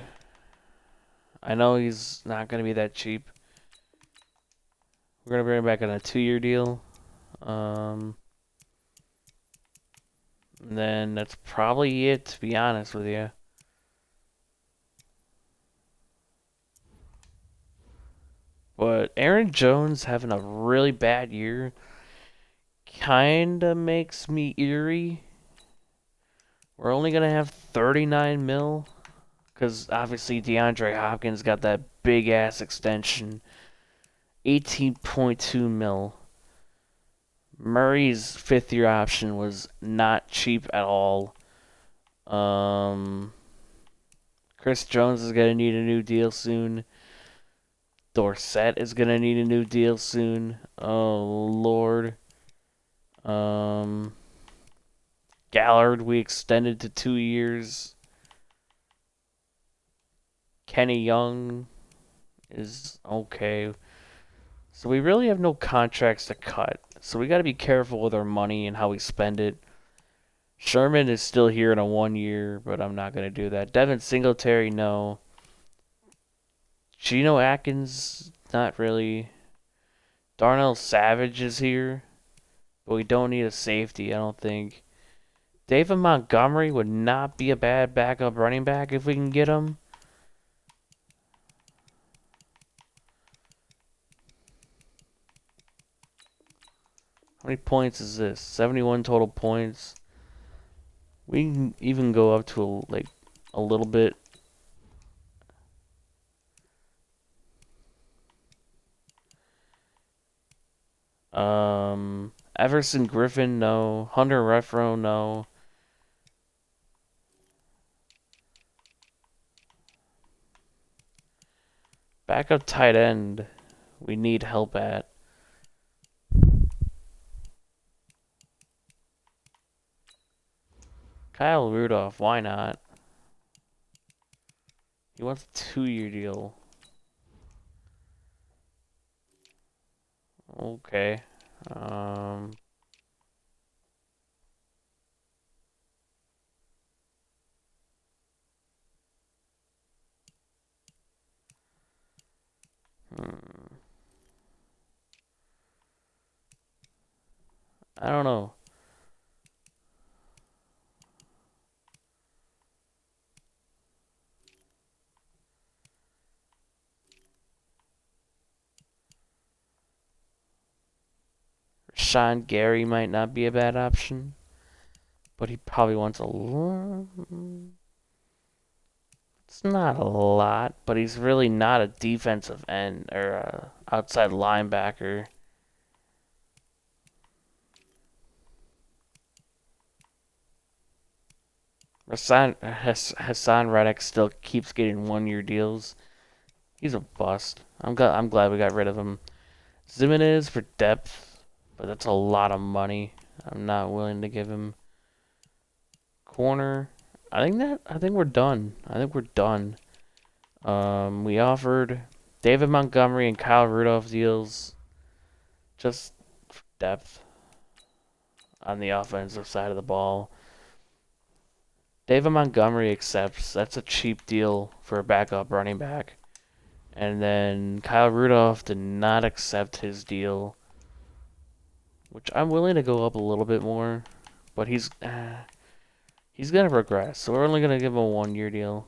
I know he's not going to be that cheap. We're going to bring him back on a 2-year deal. And then that's probably it, to be honest with you. But Aaron Jones having a really bad year kinda makes me eerie. We're only gonna have 39 mil, because obviously DeAndre Hopkins got that big ass extension. 18.2 mil. Murray's 5th-year option was not cheap at all. Chris Jones is gonna need a new deal soon. Dorsett is gonna need a new deal soon. Oh Lord. Gallard we extended to 2 years. Kenny Young is okay. So we really have no contracts to cut. So we got to be careful with our money and how we spend it. Sherman is still here in a 1 year, but I'm not going to do that. Devin Singletary, no. Geno Atkins, not really. Darnell Savage is here, but we don't need a safety, I don't think. David Montgomery would not be a bad backup running back if we can get him. How many points is this? 71 total points. We can even go up to like a little bit. Everson Griffin, no. Hunter Renfrow, no. Backup tight end, we need help at. Kyle Rudolph, why not? He wants a 2-year deal. Okay. I don't know. Sean Gary might not be a bad option, but he probably wants a lot. It's not a lot, but he's really not a defensive end or a outside linebacker. Hassan Reddick still keeps getting 1-year deals. He's a bust. I'm glad we got rid of him. Zimenez for depth, but that's a lot of money. I'm not willing to give him. Corner. I think we're done. We offered David Montgomery and Kyle Rudolph deals, just for depth on the offensive side of the ball. David Montgomery accepts. That's a cheap deal for a backup running back. And then Kyle Rudolph did not accept his deal, which I'm willing to go up a little bit more, but he's gonna regress. So we're only gonna give him a 1-year deal,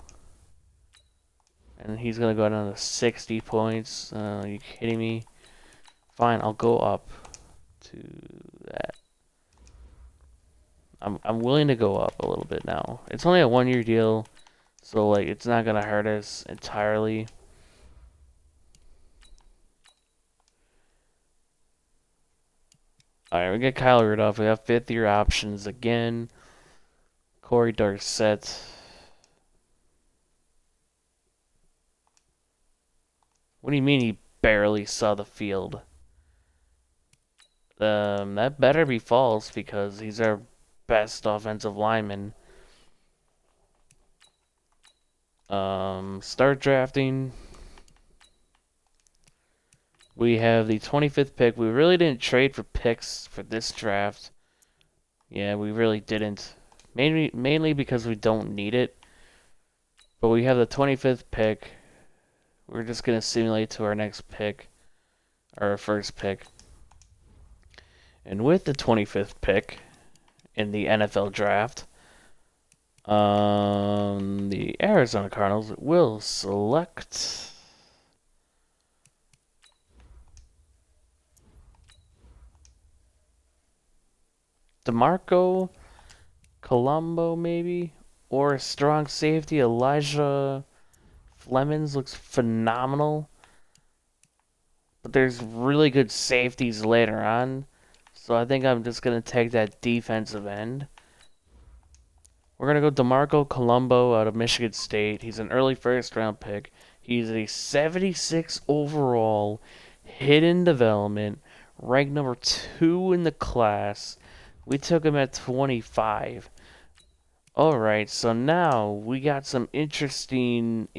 and he's gonna go down to 60 points. Are you kidding me? Fine, I'll go up to that. I'm willing to go up a little bit now. It's only a 1-year deal, so like it's not gonna hurt us entirely. Alright, we get Kyle Rudolph. We have 5th-year options again. Corey Darcett. What do you mean he barely saw the field? That better be false because he's our best offensive lineman. Start drafting. We have the 25th pick. We really didn't trade for picks for this draft. Yeah, we really didn't. Mainly because we don't need it. But we have the 25th pick. We're just going to simulate to our next pick. Our first pick. And with the 25th pick in the NFL draft, the Arizona Cardinals will select DeMarco Colombo, maybe, or a strong safety. Elijah Flemings looks phenomenal, but there's really good safeties later on, so I think I'm just gonna take that defensive end. We're gonna go DeMarco Colombo out of Michigan State. He's an early 1st-round pick. He's a 76 overall, hidden development, ranked number 2 in the class. We took him at 25. Alright, so now we got some interesting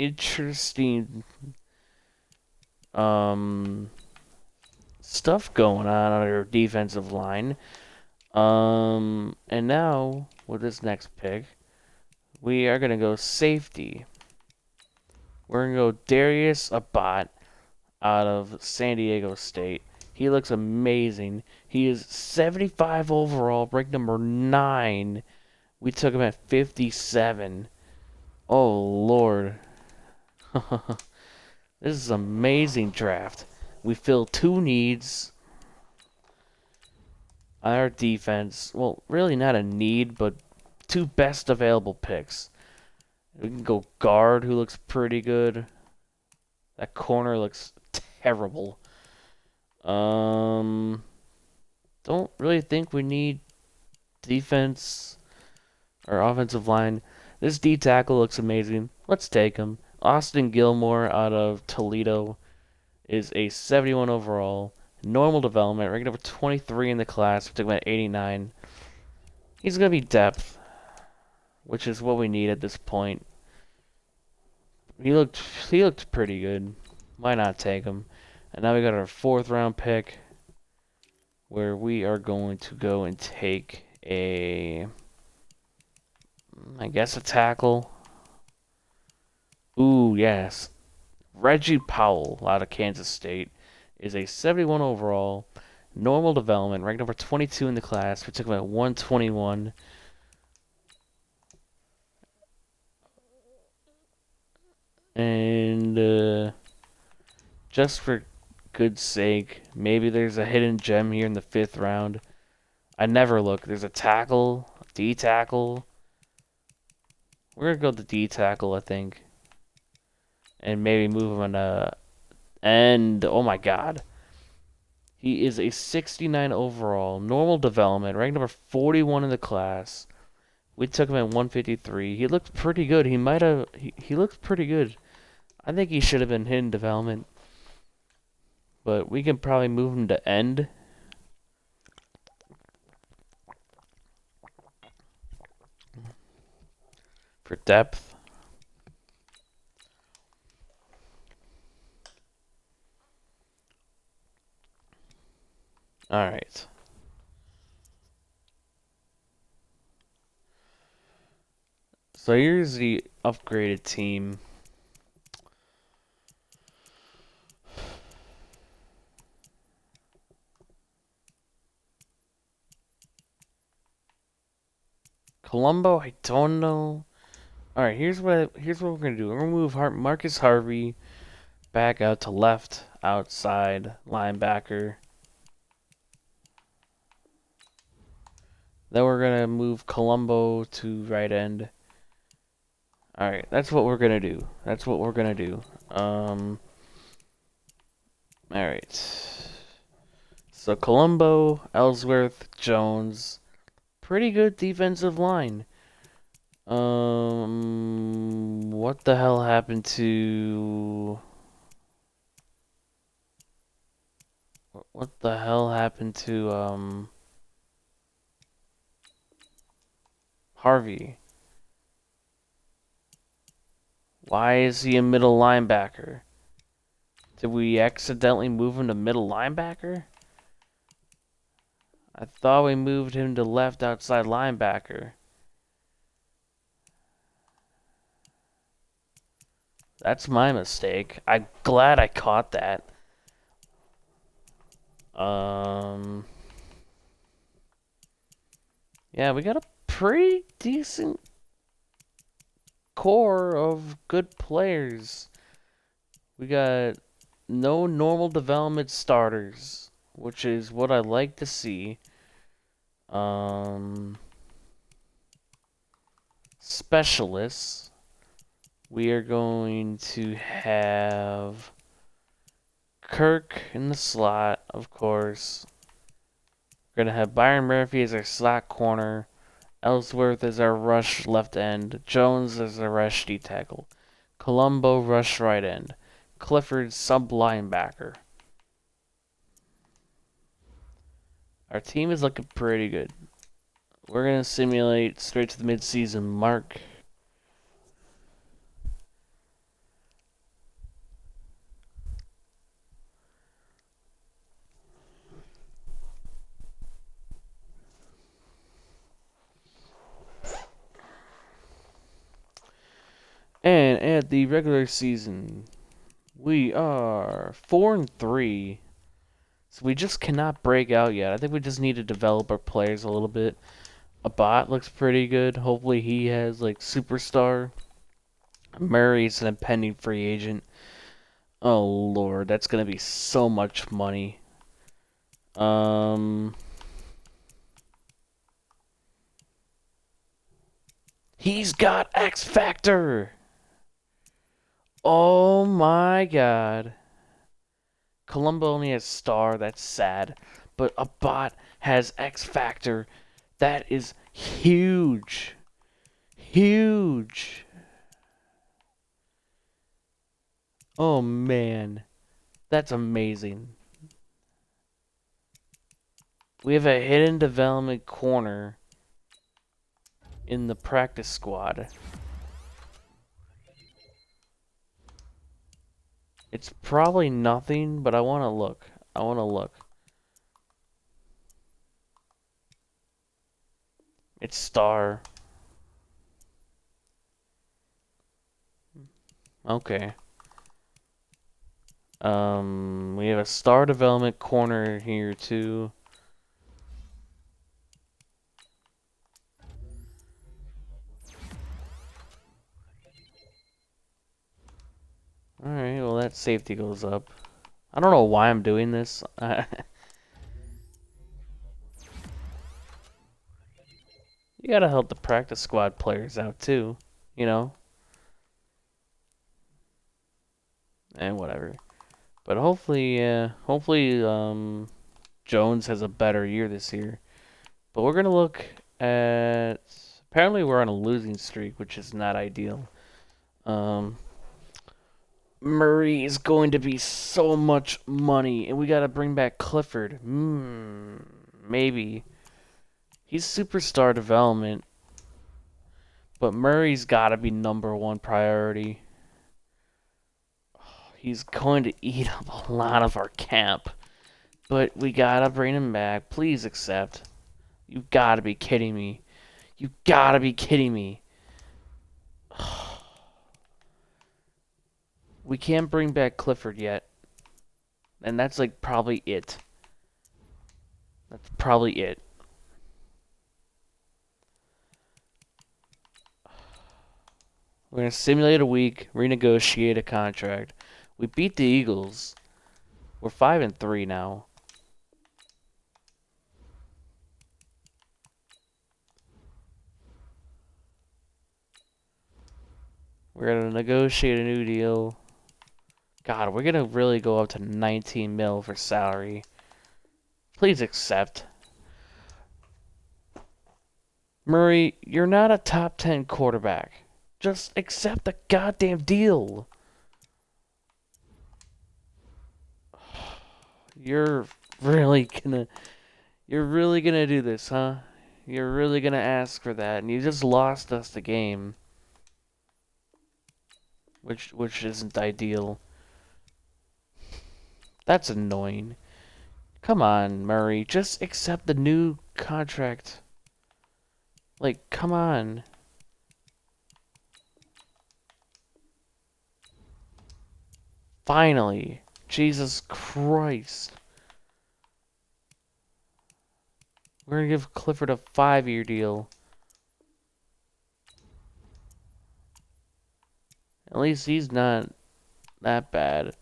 stuff going on our defensive line. And now with this next pick, we are gonna go safety. We're gonna go Darius Abbott out of San Diego State. He looks amazing. He is 75 overall, ranked number 9 We took him at 57. Oh, Lord. This is an amazing draft. We filled two needs on our defense. Well, really not a need, but two best available picks. We can go guard, who looks pretty good. That corner looks terrible. Don't really think we need defense or offensive line. This D tackle looks amazing. Let's take him. Austin Gilmore out of Toledo is a 71 overall. Normal development, ranked number 23 in the class. We took him at 89. He's going to be depth, which is what we need at this point. He looked pretty good. Why not take him? And now we got our 4th round pick, where we are going to go and take I guess a tackle. Ooh, yes. Reggie Powell out of Kansas State is a 71 overall, normal development, ranked number 22 in the class. We took him at 121. And just for good sake, maybe there's a hidden gem here in the 5th round. I never look. There's a tackle, D tackle. We're gonna go with the D tackle, I think, and maybe move him on to end. Oh my God, he is a 69 overall, normal development, ranked number 41 in the class. We took him at 153. He looked pretty good. He looked pretty good. I think he should have been hidden development, but we can probably move him to end. For depth. Alright. So here's the upgraded team. Colombo, I don't know. Alright, here's what we're gonna do. We're gonna move Marcus Harvey back out to left outside linebacker. Then we're gonna move Colombo to right end. Alright, that's what we're gonna do. Alright. So Colombo, Ellsworth, Jones. Pretty good defensive line. What the hell happened to... What the hell happened to, Harvey? Why is he a middle linebacker? Did we accidentally move him to middle linebacker? I thought we moved him to left outside linebacker. That's my mistake. I'm glad I caught that. Yeah, we got a pretty decent core of good players. We got no normal development starters, which is what I like to see. Specialists. We are going to have Kirk in the slot, of course. We're going to have Byron Murphy as our slot corner. Ellsworth as our rush left end. Jones as our rush D tackle. Colombo rush right end. Clifford sub linebacker. Our team is looking pretty good. We're going to simulate straight to the midseason mark. And at the regular season, we are 4-3. So we just cannot break out yet. I think we just need to develop our players a little bit. A bot looks pretty good. Hopefully he has like superstar. Murray's an impending free agent. Oh Lord, that's gonna be so much money. He's got X Factor. Oh my God. Columbo only has star. That's sad. But a bot has X Factor. That is huge. Huge. Oh man. That's amazing. We have a hidden development corner in the practice squad. It's probably nothing, but I want to look. I want to look. It's star. Okay. We have a star development corner here too. Alright, well that safety goes up. I don't know why I'm doing this. You gotta help the practice squad players out too, you know? And whatever. But hopefully, Jones has a better year this year. But we're gonna look at. Apparently, we're on a losing streak, which is not ideal. Murray is going to be so much money, and we gotta bring back Clifford. Maybe. He's superstar development, but Murray's gotta be #1 priority. He's going to eat up a lot of our cap, but we gotta bring him back. Please accept. You gotta be kidding me. You gotta be kidding me. We can't bring back Clifford yet. And that's like probably it. That's probably it. We're going to simulate a week, renegotiate a contract. We beat the Eagles. We're 5-3 now. We're going to negotiate a new deal. God, we're going to really go up to 19 mil for salary. Please accept. Murray, you're not a top 10 quarterback. Just accept the goddamn deal. You're really gonna do this, huh? You're really gonna ask for that, and you just lost us the game. Which isn't ideal. That's annoying. Come on, Murray, just accept the new contract. Like, come on. Finally. Jesus Christ. We're gonna give Clifford a 5-year deal. At least he's not that bad.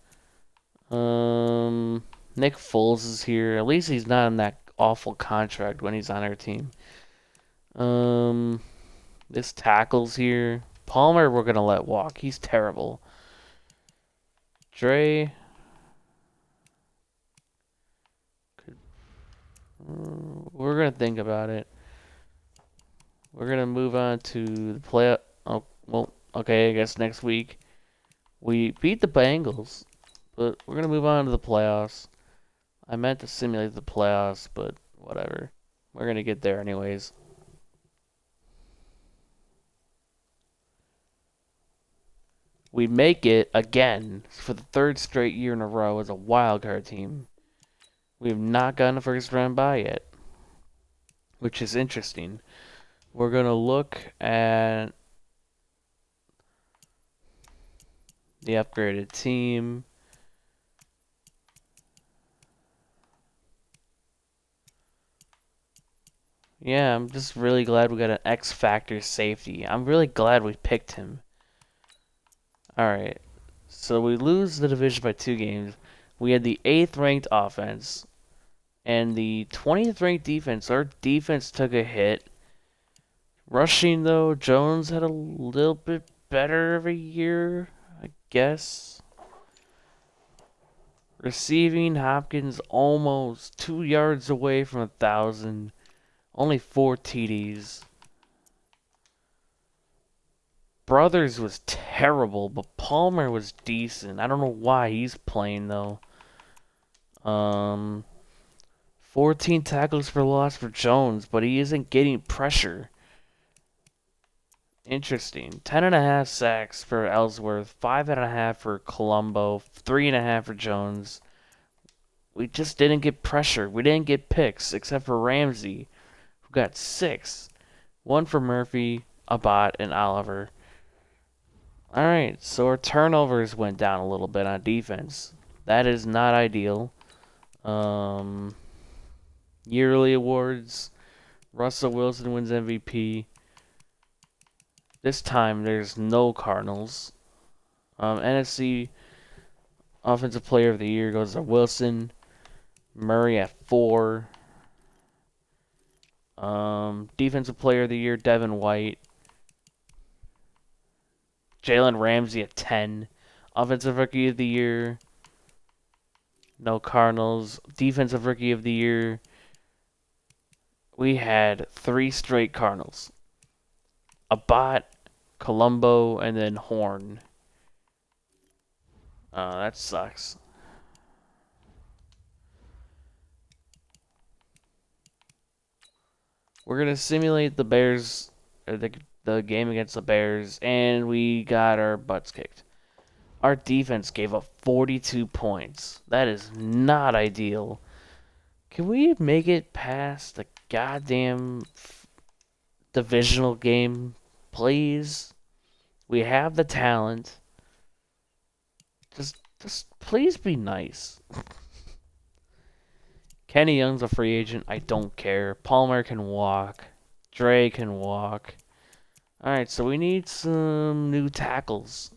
Nick Foles is here. At least he's not in that awful contract when he's on our team. This tackle's here. Palmer we're gonna let walk. He's terrible. Dre. We're gonna think about it. We're gonna move on to the play. Oh, well, okay. I guess next week we beat the Bengals, but we're gonna move on to the playoffs. I meant to simulate the playoffs, but whatever. We're gonna get there anyways. We make it again for the 3rd straight year in a row as a wild card team. We have not gotten a first round bye yet, which is interesting. We're gonna look at the upgraded team. Yeah, I'm just really glad we got an X Factor safety. I'm really glad we picked him. Alright, so we lose the division by 2 games. We had the 8th ranked offense and the 20th ranked defense. Our defense took a hit. Rushing, though, Jones had a little bit better of a year, I guess. Receiving, Hopkins almost 2 yards away from 1,000. Only 4 TDs. Brothers was terrible, but Palmer was decent. I don't know why he's playing, though. 14 tackles for loss for Jones, but he isn't getting pressure. Interesting. 10.5 sacks for Ellsworth, 5.5 for Colombo, 3.5 for Jones. We just didn't get pressure. We didn't get picks, except for Ramsey, who got 6. 1 for Murphy, Abbott, and Oliver. Alright, so our turnovers went down a little bit on defense. That is not ideal. Yearly awards. Russell Wilson wins MVP. This time there's no Cardinals. NFC Offensive Player of the Year goes to Wilson. Murray at 4. Defensive Player of the Year, Devin White. Jalen Ramsey at 10. Offensive Rookie of the Year, no Cardinals. Defensive Rookie of the Year, we had 3 straight Cardinals. Abbott, Colombo, and then Horn. That sucks. We're going to simulate the Bears, or the game against the Bears, and we got our butts kicked. Our defense gave up 42 points. That is not ideal. Can we make it past the goddamn divisional game, please? We have the talent. Just please be nice. Kenny Young's a free agent. I don't care. Palmer can walk. Dre can walk. Alright, so we need some new tackles.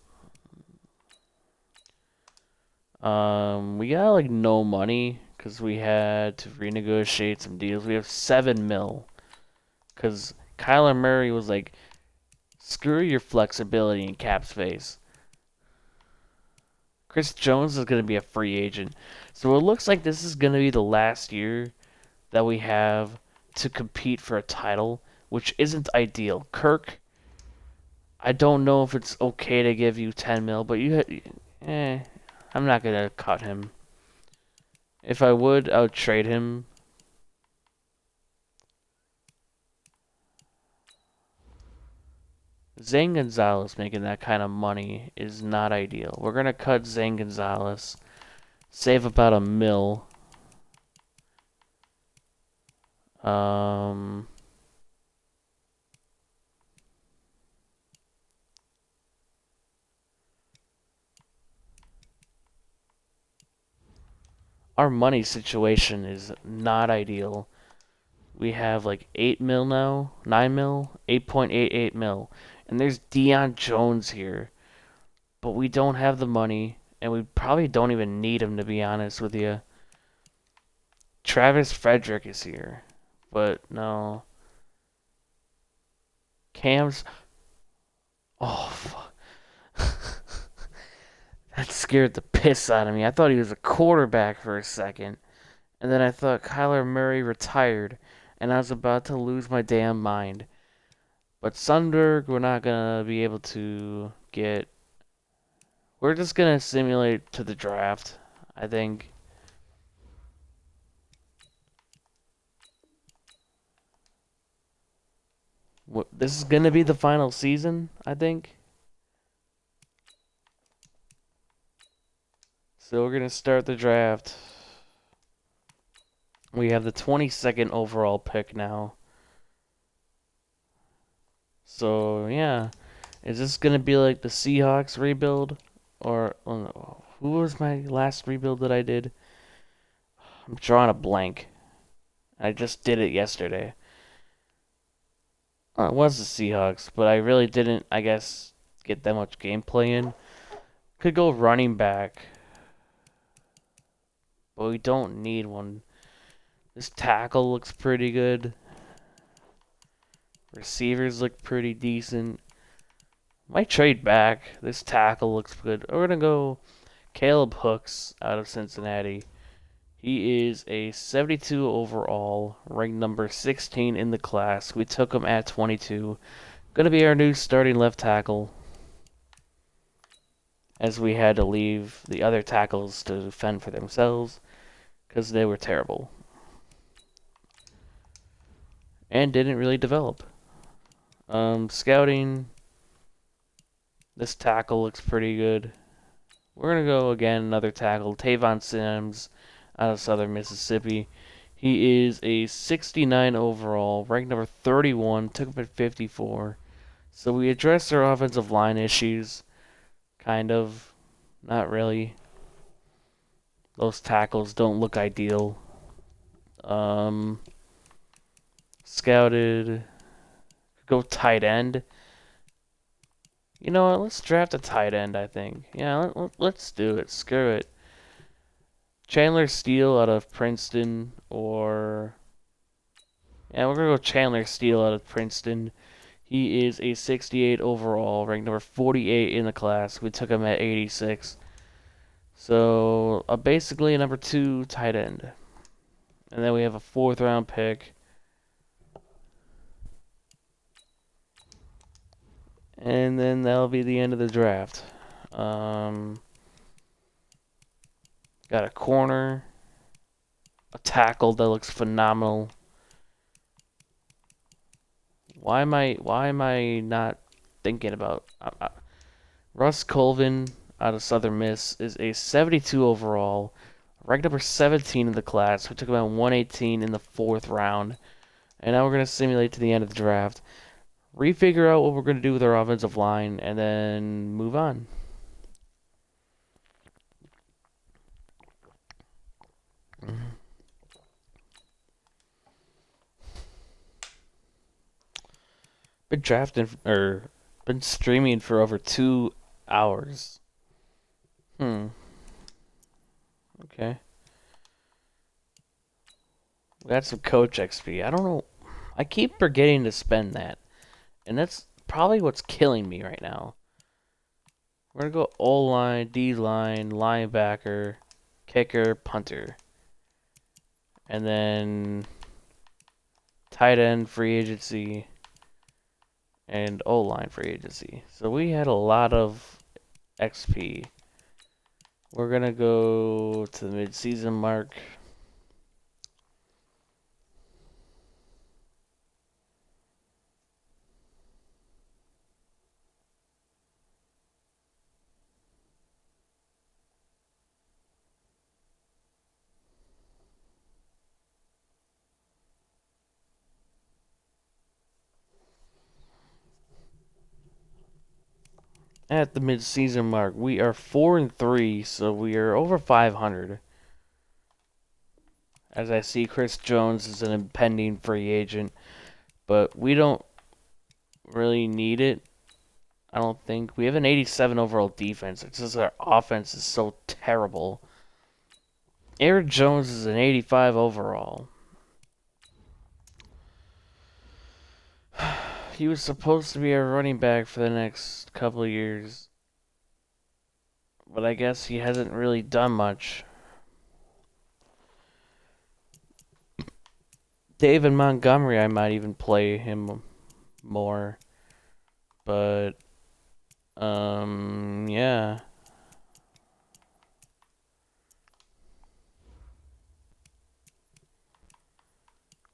We got like no money because we had to renegotiate some deals. We have 7 mil because Kyler Murray was like, screw your flexibility in cap space. Chris Jones is going to be a free agent. So it looks like this is going to be the last year that we have to compete for a title, which isn't ideal. Kirk, I don't know if it's okay to give you 10 mil, but I'm not going to cut him. If I would trade him. Zane Gonzalez making that kind of money is not ideal. We're going to cut Zane Gonzalez. Save about $1 mil. Our money situation is not ideal. We have like 8 mil now, 9 mil, 8.88 mil. And there's Deion Jones here. But we don't have the money, and we probably don't even need him, to be honest with you. Travis Frederick is here. But no. Cam's... Oh, fuck. That scared the piss out of me. I thought he was a quarterback for a second. And then I thought Kyler Murray retired. And I was about to lose my damn mind. But Sundberg, we're not going to be able to get. We're just going to simulate to the draft, I think. This is going to be the final season, I think. So we're going to start the draft. We have the 22nd overall pick now. So, yeah. Is this going to be like the Seahawks rebuild? Or, who was my last rebuild that I did? I'm drawing a blank. I just did it yesterday. It was the Seahawks, but I really didn't, I guess, get that much gameplay in. Could go running back, but we don't need one. This tackle looks pretty good. Receivers look pretty decent. Might trade back. This tackle looks good. We're going to go Caleb Hooks out of Cincinnati. He is a 72 overall, ranked number 16 in the class. We took him at 22. Going to be our new starting left tackle, as we had to leave the other tackles to fend for themselves because they were terrible and didn't really develop. Scouting, this tackle looks pretty good. We're going to go again, another tackle, Tavon Sims out of Southern Mississippi. He is a 69 overall, ranked number 31, took him at 54. So we addressed our offensive line issues, kind of, not really. Those tackles don't look ideal. Scouted, go tight end. You know what? Let's draft a tight end, I think. Yeah, let's do it. Screw it. Chandler Steele out of Princeton, or... Yeah, we're going to go Chandler Steele out of Princeton. He is a 68 overall, ranked number 48 in the class. We took him at 86. So, basically a number 2 tight end. And then we have a 4th round pick. And then that'll be the end of the draft. Got a corner, a tackle that looks phenomenal. Why am I not thinking about Russ Colvin out of Southern Miss is a 72 overall, ranked number 17 in the class. We took him at 118 in the 4th round. And now we're going to simulate to the end of the draft. Refigure out what we're going to do with our offensive line, and then move on. Been drafting, or been streaming for over 2 hours. Okay. We got some coach XP. I don't know. I keep forgetting to spend that. And that's probably what's killing me right now. We're going to go O-line, D-line, linebacker, kicker, punter. And then tight end, free agency, and O-line free agency. So we had a lot of XP. We're going to go to the mid-season mark. At the mid-season mark, we are 4-3, so we are over 500. As I see, Chris Jones is an impending free agent, but we don't really need it. I don't think. We have an 87 overall defense. It's just our offense is so terrible. Aaron Jones is an 85 overall. He was supposed to be a running back for the next couple of years, but I guess he hasn't really done much. David Montgomery, I might even play him more, but yeah.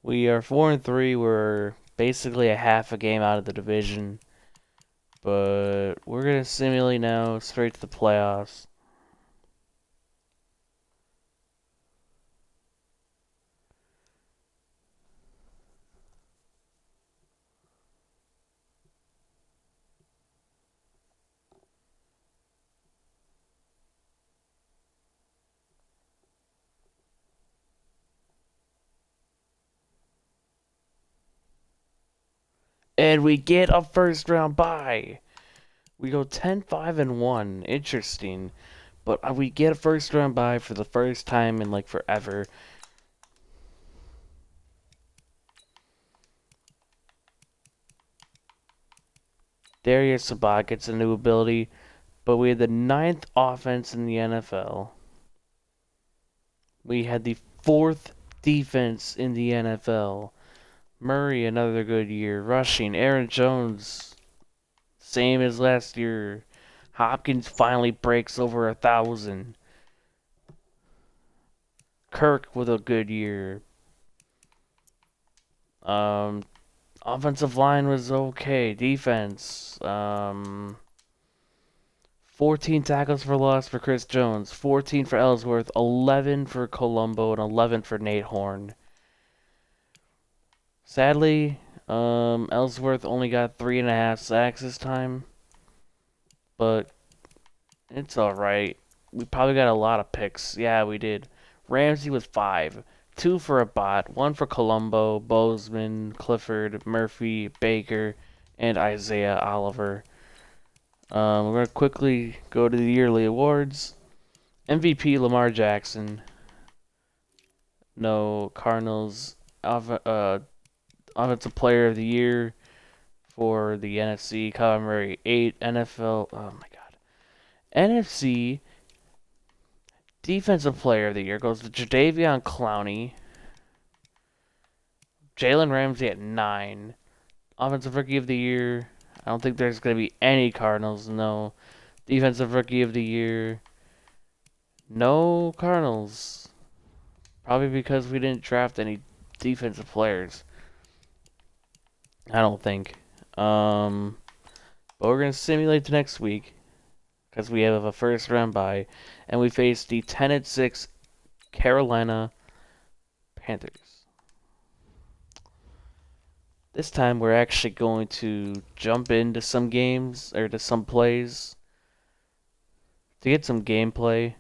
We are 4-3. We're basically a half a game out of the division. But we're going to simulate now straight to the playoffs. And we get a first round bye. We go 10-5-1. Interesting. But we get a first round bye for the first time in like forever. Darius Sabat gets a new ability. But we had the 9th offense in the NFL. We had the 4th defense in the NFL. Murray, another good year. Rushing. Aaron Jones, same as last year. Hopkins finally breaks over 1,000. Kirk with a good year. Offensive line was okay. Defense. 14 tackles for loss for Chris Jones. 14 for Ellsworth. 11 for Colombo. And 11 for Nate Horn. Sadly, Ellsworth only got 3.5 sacks this time. But it's alright. We probably got a lot of picks. Yeah, we did. Ramsey with 5. 2 for Abbott, 1 for Colombo, Bozeman, Clifford, Murphy, Baker, and Isaiah Oliver. We're going to quickly go to the yearly awards. MVP, Lamar Jackson. No, Cardinals. Offensive Player of the Year for the NFC, Kyler Murray. 8 NFL. Oh my God. NFC Defensive Player of the Year goes to Jadeveon Clowney. Jalen Ramsey at 9. Offensive Rookie of the Year. I don't think there's going to be any Cardinals. No. Defensive Rookie of the Year. No Cardinals. Probably because we didn't draft any defensive players. I don't think. But we're going to simulate the next week. Because we have a first round bye. And we face the 10-6 Carolina Panthers. This time we're actually going to jump into some games, or to some plays, to get some gameplay.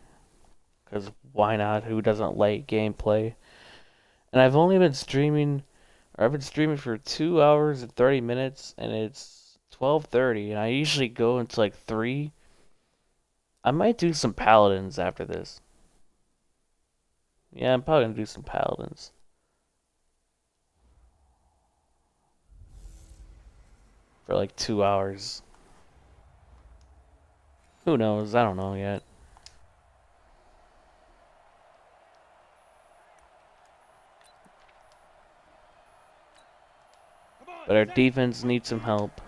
Because why not? Who doesn't like gameplay? And I've been streaming for 2 hours and 30 minutes, and it's 12:30, and I usually go until like 3. I might do some Paladins after this. Yeah, I'm probably going to do some Paladins. For like 2 hours. Who knows? I don't know yet. But our defense needs some help.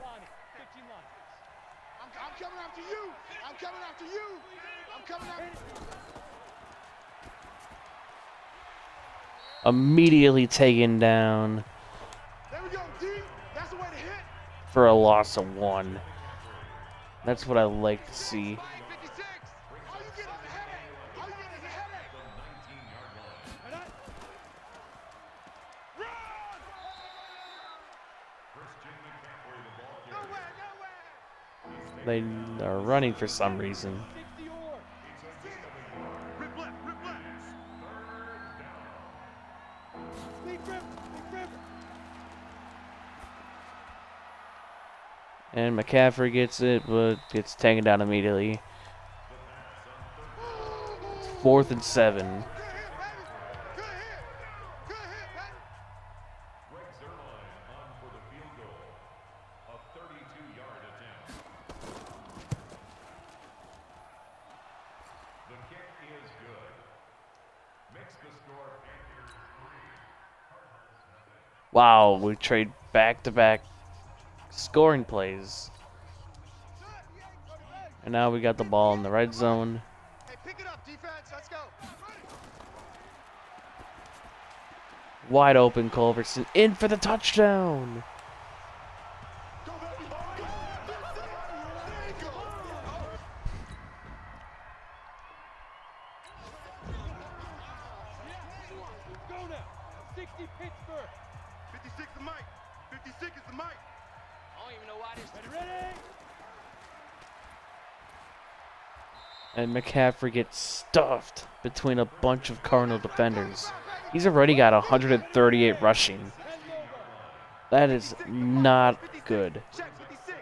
I'm coming after you. I'm coming after you. I'm coming after you. Immediately taken down. There we go, D. That's the way to hit. For a loss of 1. That's what I like to see. 56. All you get is a headache. All you get is a headache. Run! They are running for some reason. Rip left, rip left. And McCaffrey gets it, but gets taken down immediately. It's 4th and 7. Good hit, baby. Good hit, baby. Wow, we trade back-to-back scoring plays. And now we got the ball in the red zone. Hey, pick it up, defense. Let's go. Wide open, Culverson in for the touchdown. Go, baby. Go. There you go. Go now. 60 Pittsburgh. 56 the mic. 56 is the mic. I don't even know why this. Ready? And McCaffrey gets stuffed between a bunch of Cardinal defenders. He's already got 138 rushing. That is not good. Check 56.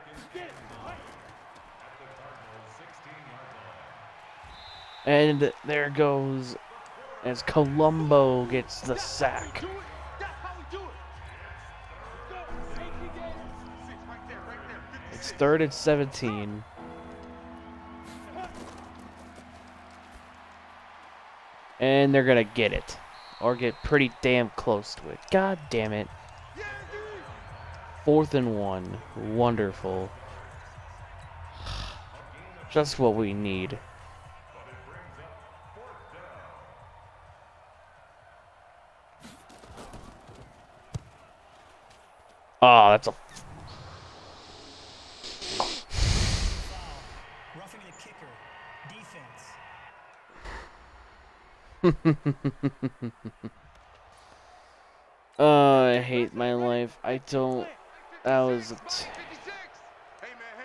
And there goes as Colombo gets the sack. That's how we do it. Six, right there, 56. It's 3rd and 17. And they're going to get it. Or get pretty damn close to it. God damn it. 4th and 1. Wonderful. Just what we need. Oh, that's a... Roughing the kicker. Defense. I hate my life. I don't... That was... 56. Hey man,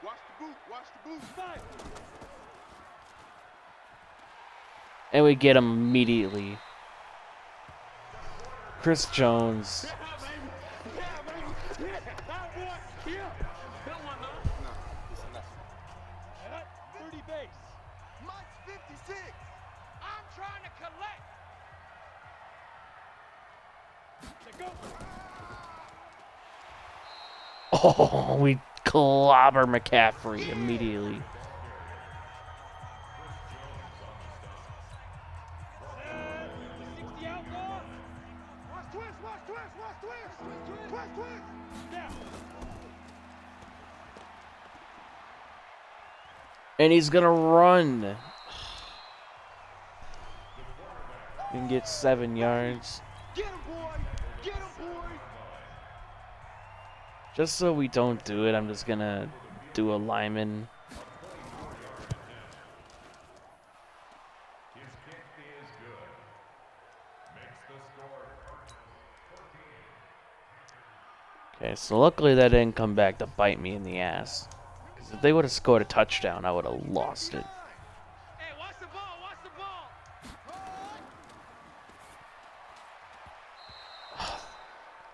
watch the boot, watch the boot. And we get him immediately. Chris Jones. Mike's 56. I'm trying to collect. Oh, we clobber McCaffrey immediately. Twist. And he's gonna run. And get 7 yards. Get him, boy. Just so we don't do it, I'm just gonna do a lineman. Okay, so luckily that didn't come back to bite me in the ass. Because if they would have scored a touchdown, I would have lost it. Hey, watch the ball.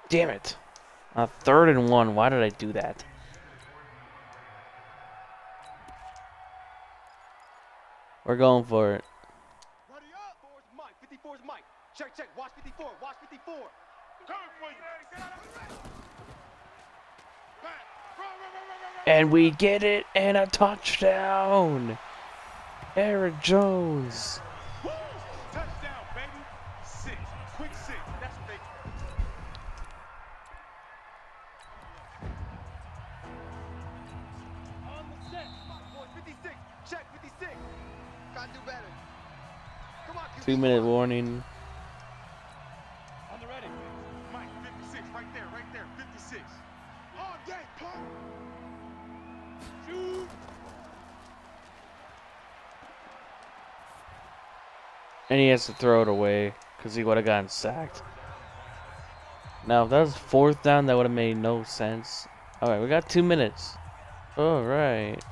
Damn it. 3rd and 1. Why did I do that? We're going for it. Ready up. 54's Mike. 54's Mike. Check. Watch 54. Watch 54. Coming for you. Run. And we get it, and a touchdown. Aaron Jones. Woo! Touchdown, baby. 6. Quick 6. That's what they... On the set. Boy, 56. Check 56. Gotta do better. Come on, 2-minute warning. On the ready. Mike, 56. Right there. 56. On deck, pump. Shoot. And he has to throw it away because he would have gotten sacked. Now, if that was 4th down, that would have made no sense. Alright, we got 2 minutes. Alright.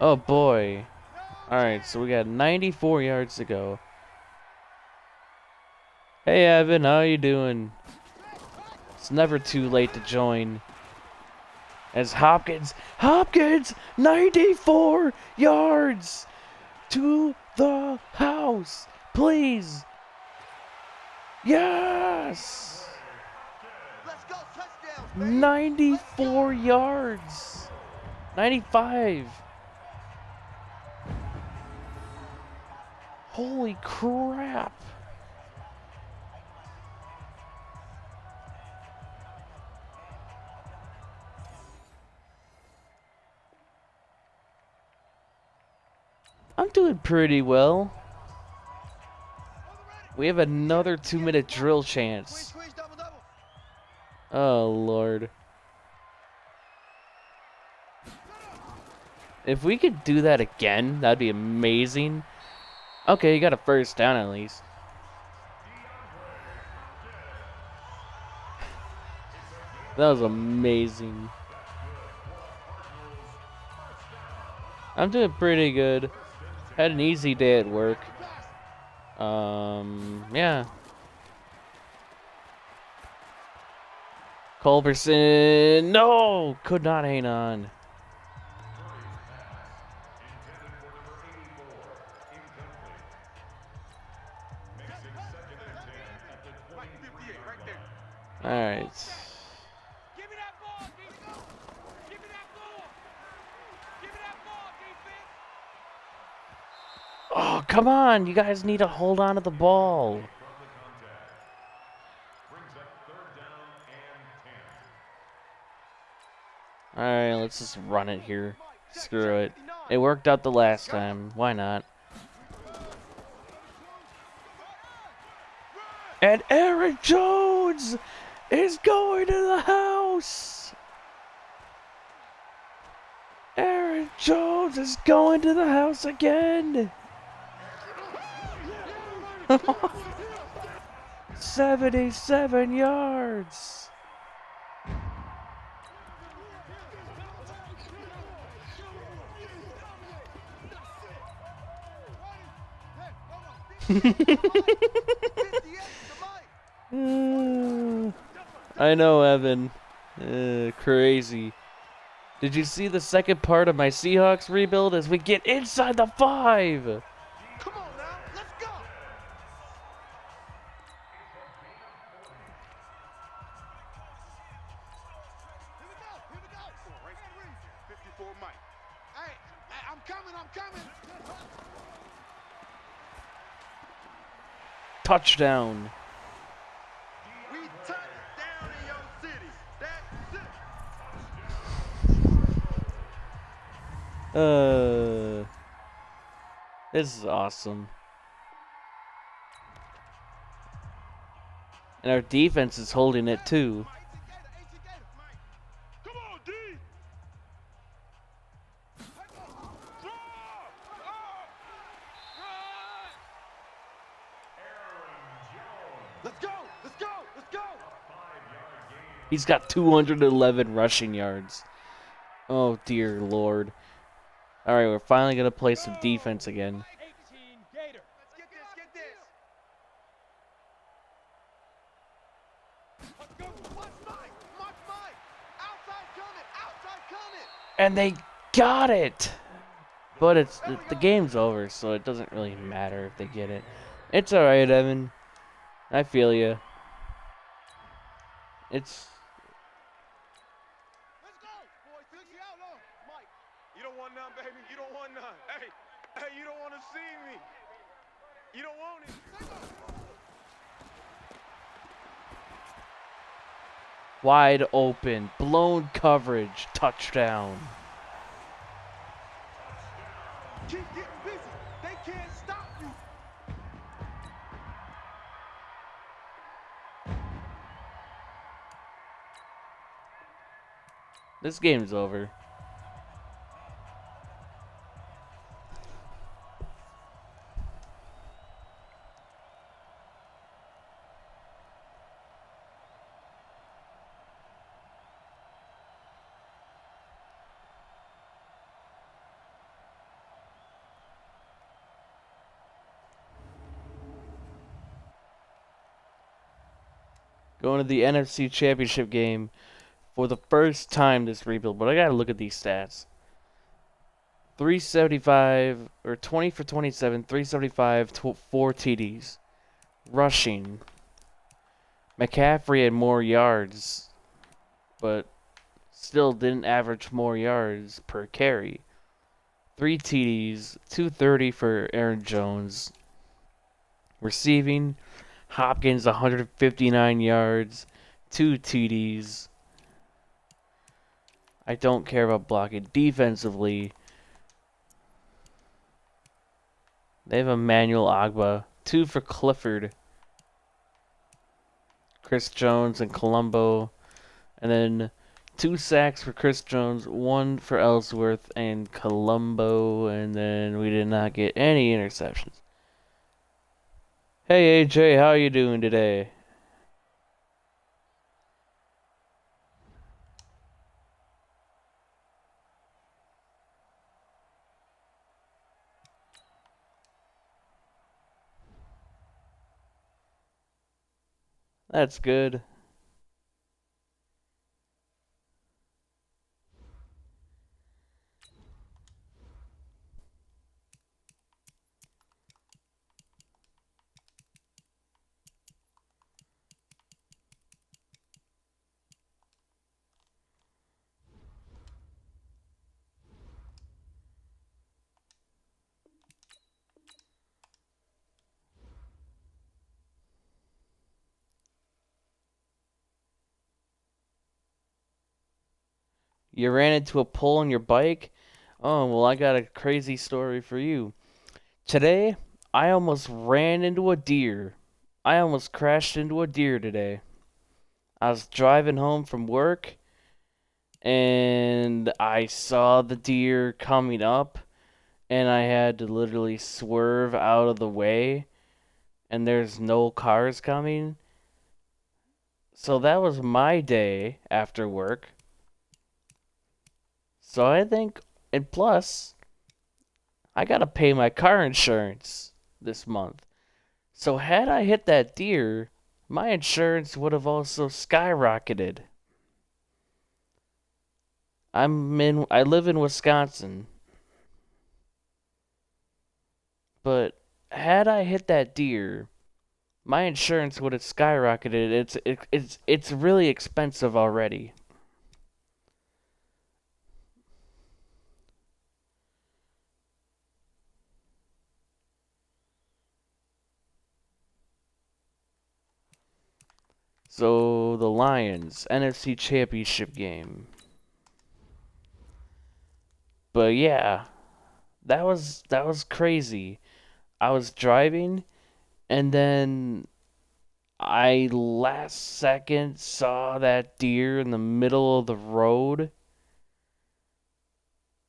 Oh boy. Alright, so we got 94 yards to go. Hey Evan, how you doing? It's never too late to join. As Hopkins, 94 yards to the house, please. Yes. Let's go, touchdown, baby. 94 yards. 95. Holy crap. I'm doing pretty well. We have another 2-minute drill chance. Double. Oh, Lord. If we could do that again, that'd be amazing. Okay, you got a 1st down at least. That was amazing. I'm doing pretty good. Had an easy day at work. Yeah. Culberson, no, could not hang on. Mike, 58, right there. All right. Give me that ball, defense. Give me that ball. Give me that ball, defense. Oh, come on. You guys need to hold on to the ball. All right, let's just run it here. Screw it. It worked out the last time. Why not? And Aaron Jones is going to the house. Aaron Jones is going to the house again. 77 yards. I know, Evan. Crazy. Did you see the second part of my Seahawks rebuild as we get inside the 5? Come on now, let's go. Here we go. Right. 54 Mike. Hey, I'm coming. Touchdown. We touched down in your city. That's it. This is awesome. And our defense is holding it too. Come on, D. Let's go. He's got 211 rushing yards. Oh, dear Lord. All right, we're finally going to play some defense again. 18 Gator. Let's get this. Let's go. Watch Mike. Outside coming. And they got it. But the game's over, so it doesn't really matter if they get it. It's all right, Evan. I feel you. It's... Let's go. Boy, fix it out, though. Mike. You don't want none, baby. You don't want none. Hey, you don't want to see me. You don't want it. Wide open, blown coverage, touchdown. Keep getting busy. They can't stop you. This game's over. Going to the NFC Championship game for the first time this rebuild, but I gotta look at these stats. 375 or 20 for 27, 375, 4 TDs. Rushing. McCaffrey had more yards, but still didn't average more yards per carry. 3 TDs, 230 for Aaron Jones. Receiving, Hopkins 159 yards, 2 TDs. I don't care about blocking. Defensively, they have Emmanuel Agba, 2 for Clifford, Chris Jones and Colombo, and then 2 sacks for Chris Jones, 1 for Ellsworth and Colombo, and then we did not get any interceptions. Hey AJ, how are you doing today? That's good. You ran into a pole on your bike? Oh, well, I got a crazy story for you. Today, I almost ran into a deer. I almost crashed into a deer today. I was driving home from work, and I saw the deer coming up, and I had to literally swerve out of the way, and there's no cars coming. So that was my day after work. So I think, and plus, I gotta pay my car insurance this month. So had I hit that deer, my insurance would have also skyrocketed. I live in Wisconsin. But had I hit that deer, my insurance would have skyrocketed. It's really expensive already. So the Lions NFC Championship game. But yeah, that was crazy. I was driving and then I last second saw that deer in the middle of the road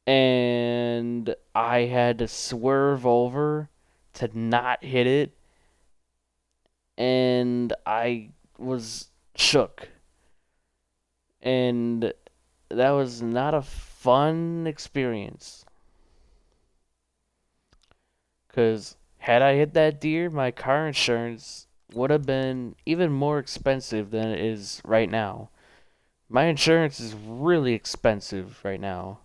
and I had to swerve over to not hit it and I was shook. And that was not a fun experience. Because had I hit that deer, my car insurance would have been even more expensive than it is right now. My insurance is really expensive right now.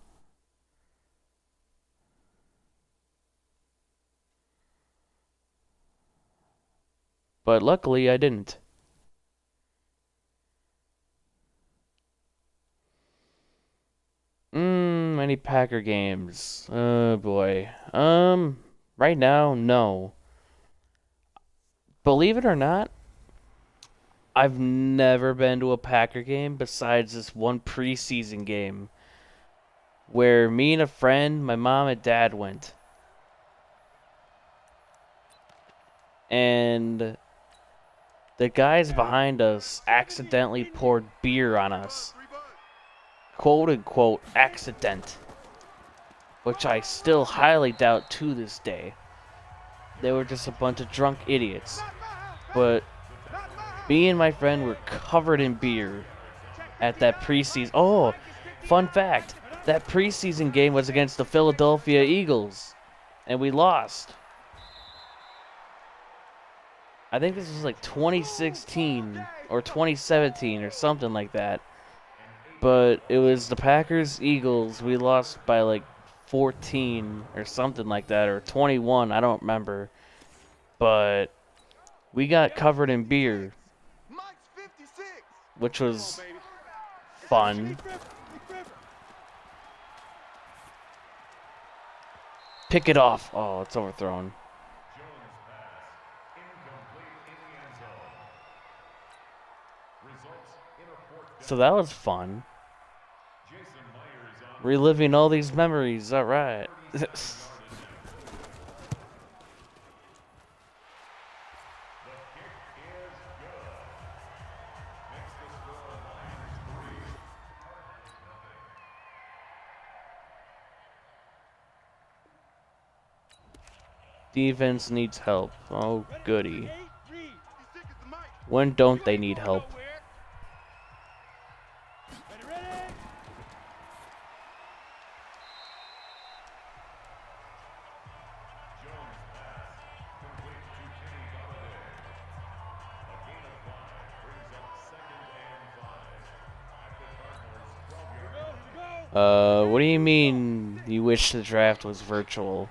But luckily, I didn't. Any Packer games? Oh boy. Right now, no. Believe it or not, I've never been to a Packer game besides this one preseason game where me and a friend, my mom and dad went. And the guys behind us accidentally poured beer on us. Quote unquote accident. Which I still highly doubt to this day. They were just a bunch of drunk idiots. But me and my friend were covered in beer at that preseason. Oh, fun fact. That preseason game was against the Philadelphia Eagles. And we lost. I think this was like 2016 or 2017 or something like that. But it was the Packers Eagles. We lost by like 14 or something like that, or 21. I don't remember. But we got covered in beer, which was fun. Pick it off. Oh, it's overthrown. So that was fun. Reliving all these memories. All right. Defense needs help. Oh, goody. When don't they need help? What do you mean you wish the draft was virtual?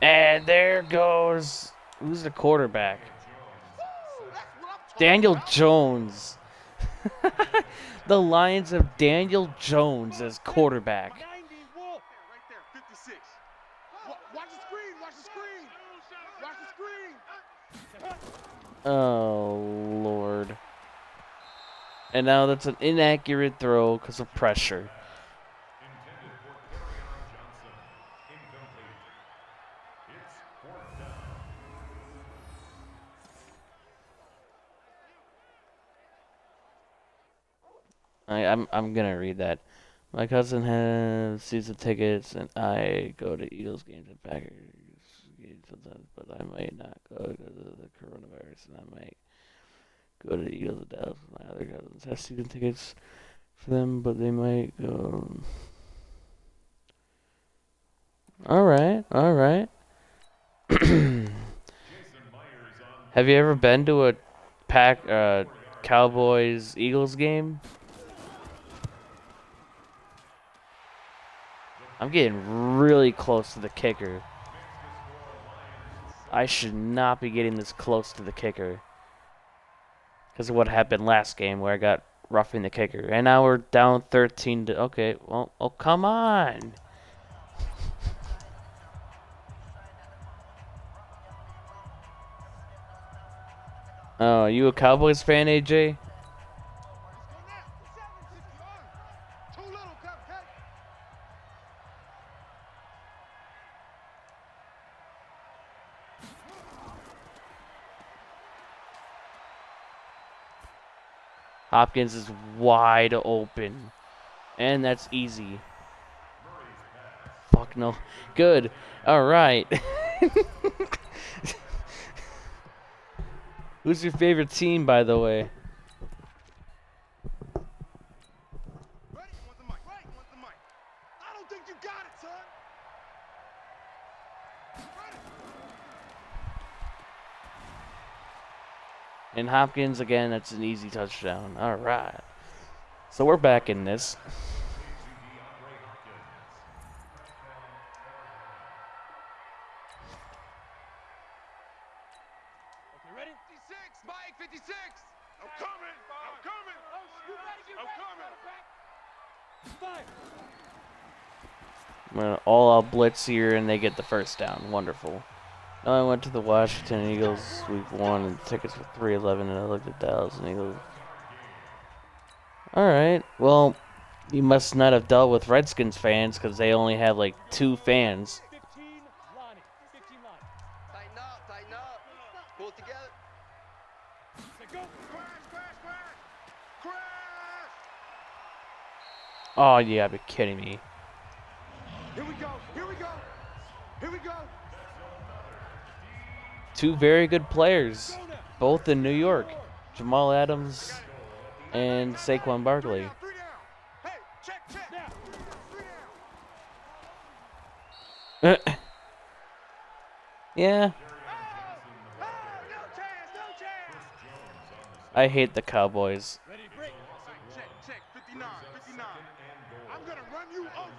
And there goes... Who's the quarterback? Daniel Jones. The Lions have Daniel Jones as quarterback. Right there, 56. Watch the screen, watch the screen. Watch the screen. Oh, Lord. And now that's an inaccurate throw because of pressure. I'm gonna read that. My cousin has season tickets, and I go to Eagles games and Packers games sometimes, but I might not go because of the coronavirus, and I might go to the Eagles and Dallas. My other cousins have season tickets for them, but they might go. All right, all right. Have you ever been to a Cowboys Eagles game? I'm getting really close to the kicker. I should not be getting this close to the kicker. Because of what happened last game where I got roughing the kicker. And now we're down 13 to... Okay, well, oh, come on. Oh, are you a Cowboys fan, AJ? Hopkins is wide open. And that's easy. Fuck no. Good. Alright. Who's your favorite team, by the way? I don't think you got it, son. And Hopkins, again, that's an easy touchdown. Alright. So we're back in this. Okay, ready? 56, Mike, 56. I'm coming. I'm coming. You better get ready. I'm gonna all-out blitz here, and they get the first down. Wonderful. Now I went to the Washington Eagles week 1, and tickets were $3.11, and I looked at Dallas and Eagles. Alright, well, you must not have dealt with Redskins fans, because they only have, like, 2 fans. 15, Lonnie. 15, Lonnie. Tighten up, tighten up. Pull it together. Go. Crash. Oh, you gotta be kidding me. Here we go. Here we go. Here we go. 2 very good players, both in New York. Jamal Adams and Saquon Barkley. 3 down. Hey, check. 3 down. Yeah, No chance. I hate the Cowboys. Ready, break. Check. 59. I'm gonna run you over.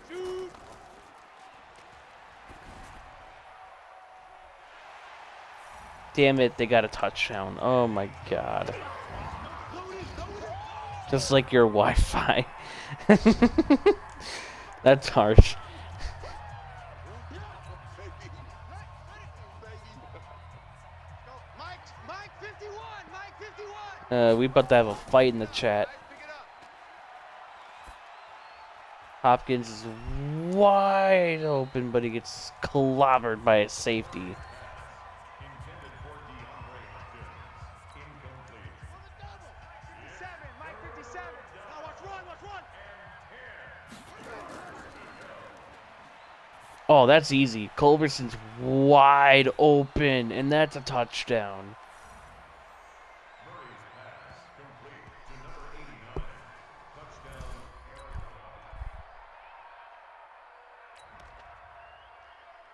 Dude. Damn it, they got a touchdown. Oh my god. Just like your Wi-Fi. That's harsh. Mike 51. We about to have a fight in the chat. Pick it up. Hopkins is wide open, but he gets clobbered by a safety. Mike 57. Now watch run. Oh, that's easy. Culberson's wide open, and that's a touchdown.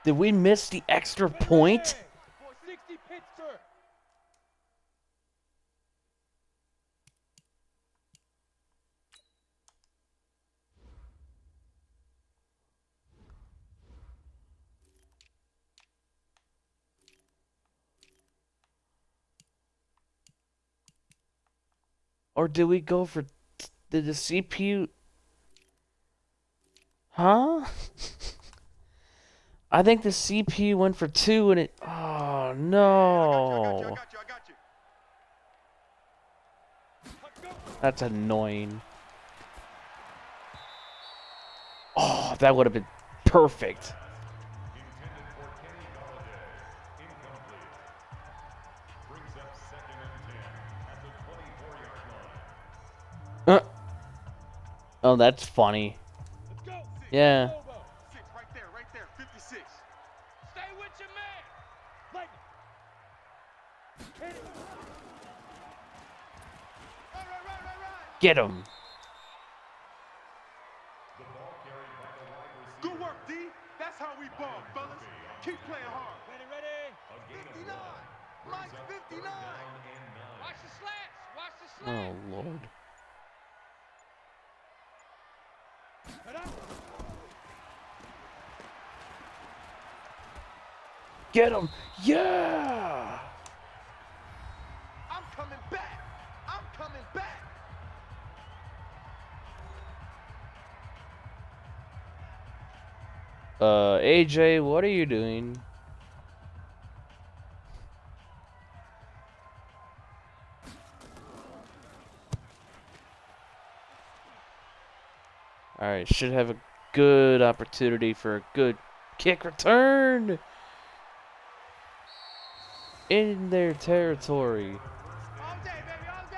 Did we miss the extra point? 460 Pittsburgh. Or did we go for... Did the CPU... Huh? I think the CPU went for 2 and it... Oh, no. I got you. That's annoying. Oh, that would have been perfect. Oh, that's funny. Let's go. Yeah. Six, right there, 56. Stay with your man. Lightning. Hit it. Right. Get him. Good work, D. That's how we ball, fellas. Keep playing hard. Ready. 59. Mike's 59. Watch the slats. Watch the Oh, slats. Lord. Head up. Get him. Yeah. I'm coming back. I'm coming back. AJ, what are you doing? Alright, should have a good opportunity for a good kick return in their territory. All day, baby, all day.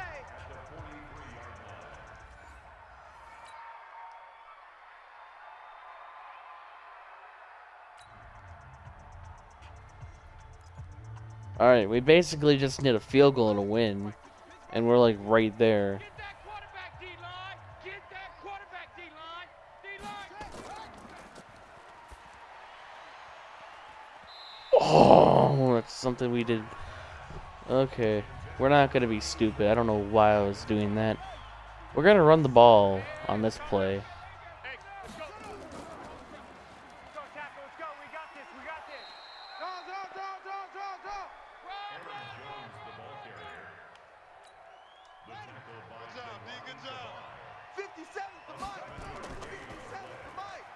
Alright, we basically just need a field goal to win, and we're like right there. Get that quarterback D-line. Get that quarterback D-line. D-line. Oh, that's something we did. Okay, we're not gonna be stupid. I don't know why I was doing that. We're gonna run the ball on this play. Hey, let's go. Let's go, tackle. Let's go. We got this. We got this. Draw. Good job, D. Good job. 57 to Mike. 57 to Mike.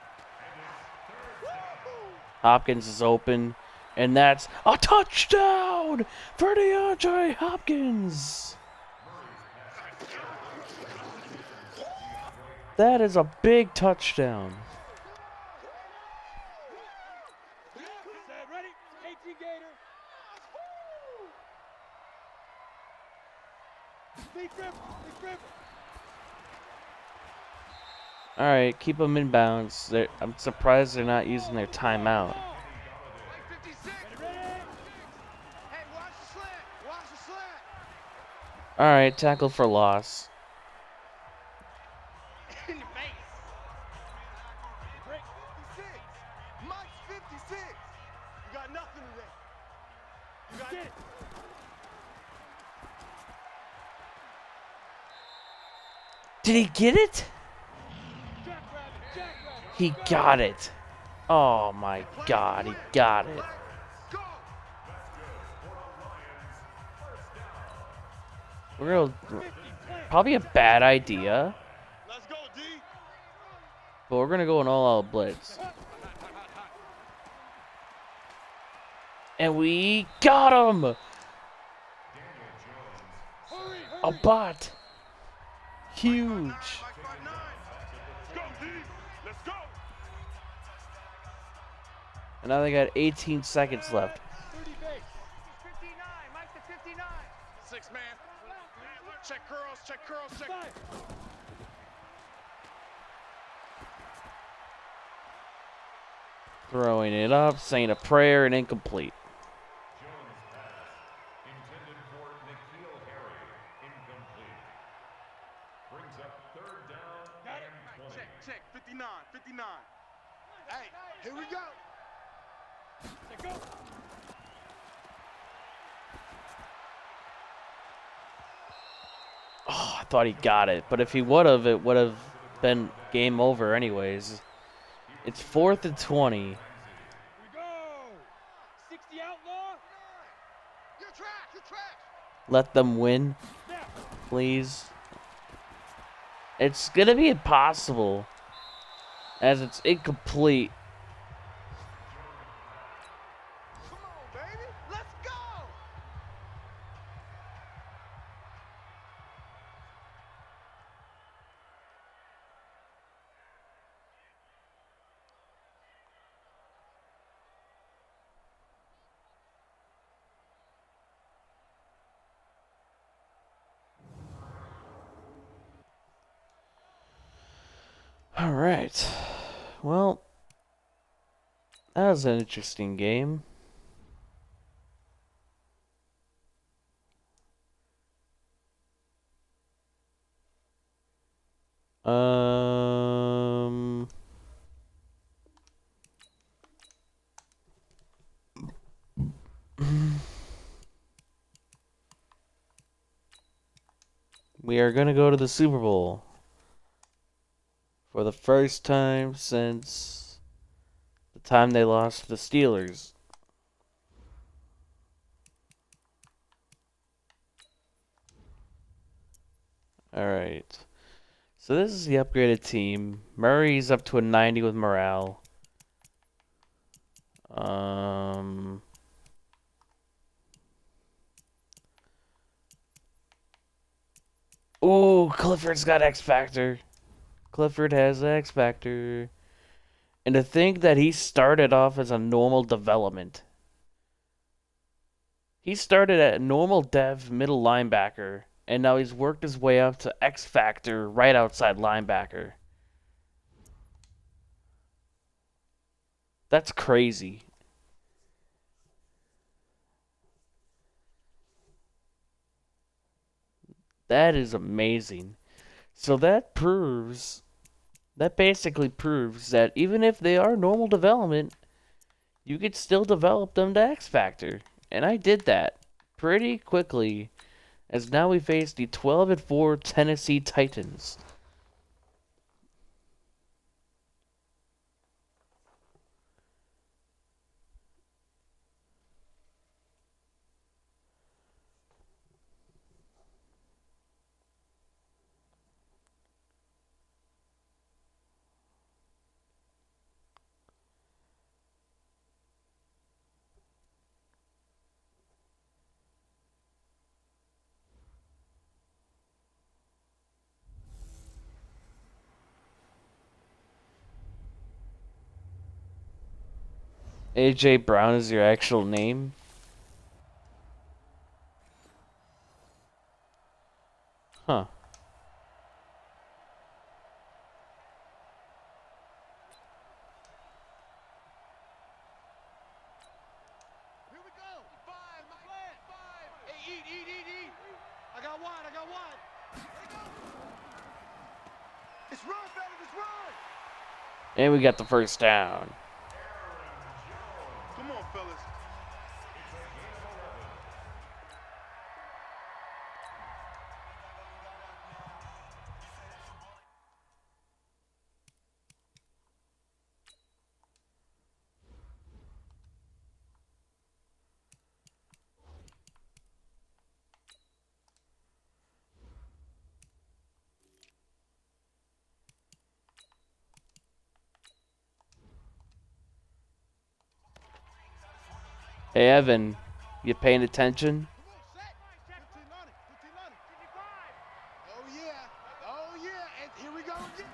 Woo-hoo. Hopkins is open, and that's a touchdown for Deandre Hopkins. That is a big touchdown. Set. Ready. 18 Gator. Big grip. All right, keep them in bounds. I'm surprised they're not using their timeout. Like 56. Ready. Hey, watch the slant. Watch the slant. All right, tackle for loss. In your face. Break. 56. Mike's 56. You got nothing today. You got Get it. Did he get it? Jackrabbit. He got it. Oh my God, he got it. Go. We're gonna 50. Plant. probably a bad idea, Let's go, D. but we're gonna go an all-out blitz. And we got him! Hurry. A bot! Huge! Mike 59. Let's go, D. Let's go. And now they got 18 seconds left. 30 base. 59. Mike's the 59. 6 man. Check curls. 5. Throwing it up, saying a prayer, and incomplete. Check. 59. Hey, here we go. Set. Go. Oh, I thought he got it, but if he would have, it would have been game over anyways. It's 4th and 20. Here we go. 60 outlaw. You're trash. Let them win, Snap. please. It's gonna be impossible, as it's incomplete. Come on, baby. Let's go. All right. Well, that was an interesting game. Um, we are gonna go to the Super Bowl for the first time since the time they lost to the Steelers. All right. So this is the upgraded team. Murray's up to a 90 with morale. Ooh, Clifford's got X Factor. Clifford has X Factor. And to think that he started off as a normal development. He started at normal dev middle linebacker, and now he's worked his way up to X Factor right outside linebacker. That's crazy. That is amazing. So that basically proves that even if they are normal development, you could still develop them to X Factor. And I did that pretty quickly, as now we face the 12-4 Tennessee Titans. AJ Brown is your actual name? Huh. Here we go. Five, my plan. Five. Hey, eat. I got one. Here we go. It's run, fellas. It's run. And we got the first down. Come on, fellas. Hey, Evan, you paying attention? Come on, set. 15 on it. 15 on it. 55. Oh, yeah. Oh, yeah. And here we go again.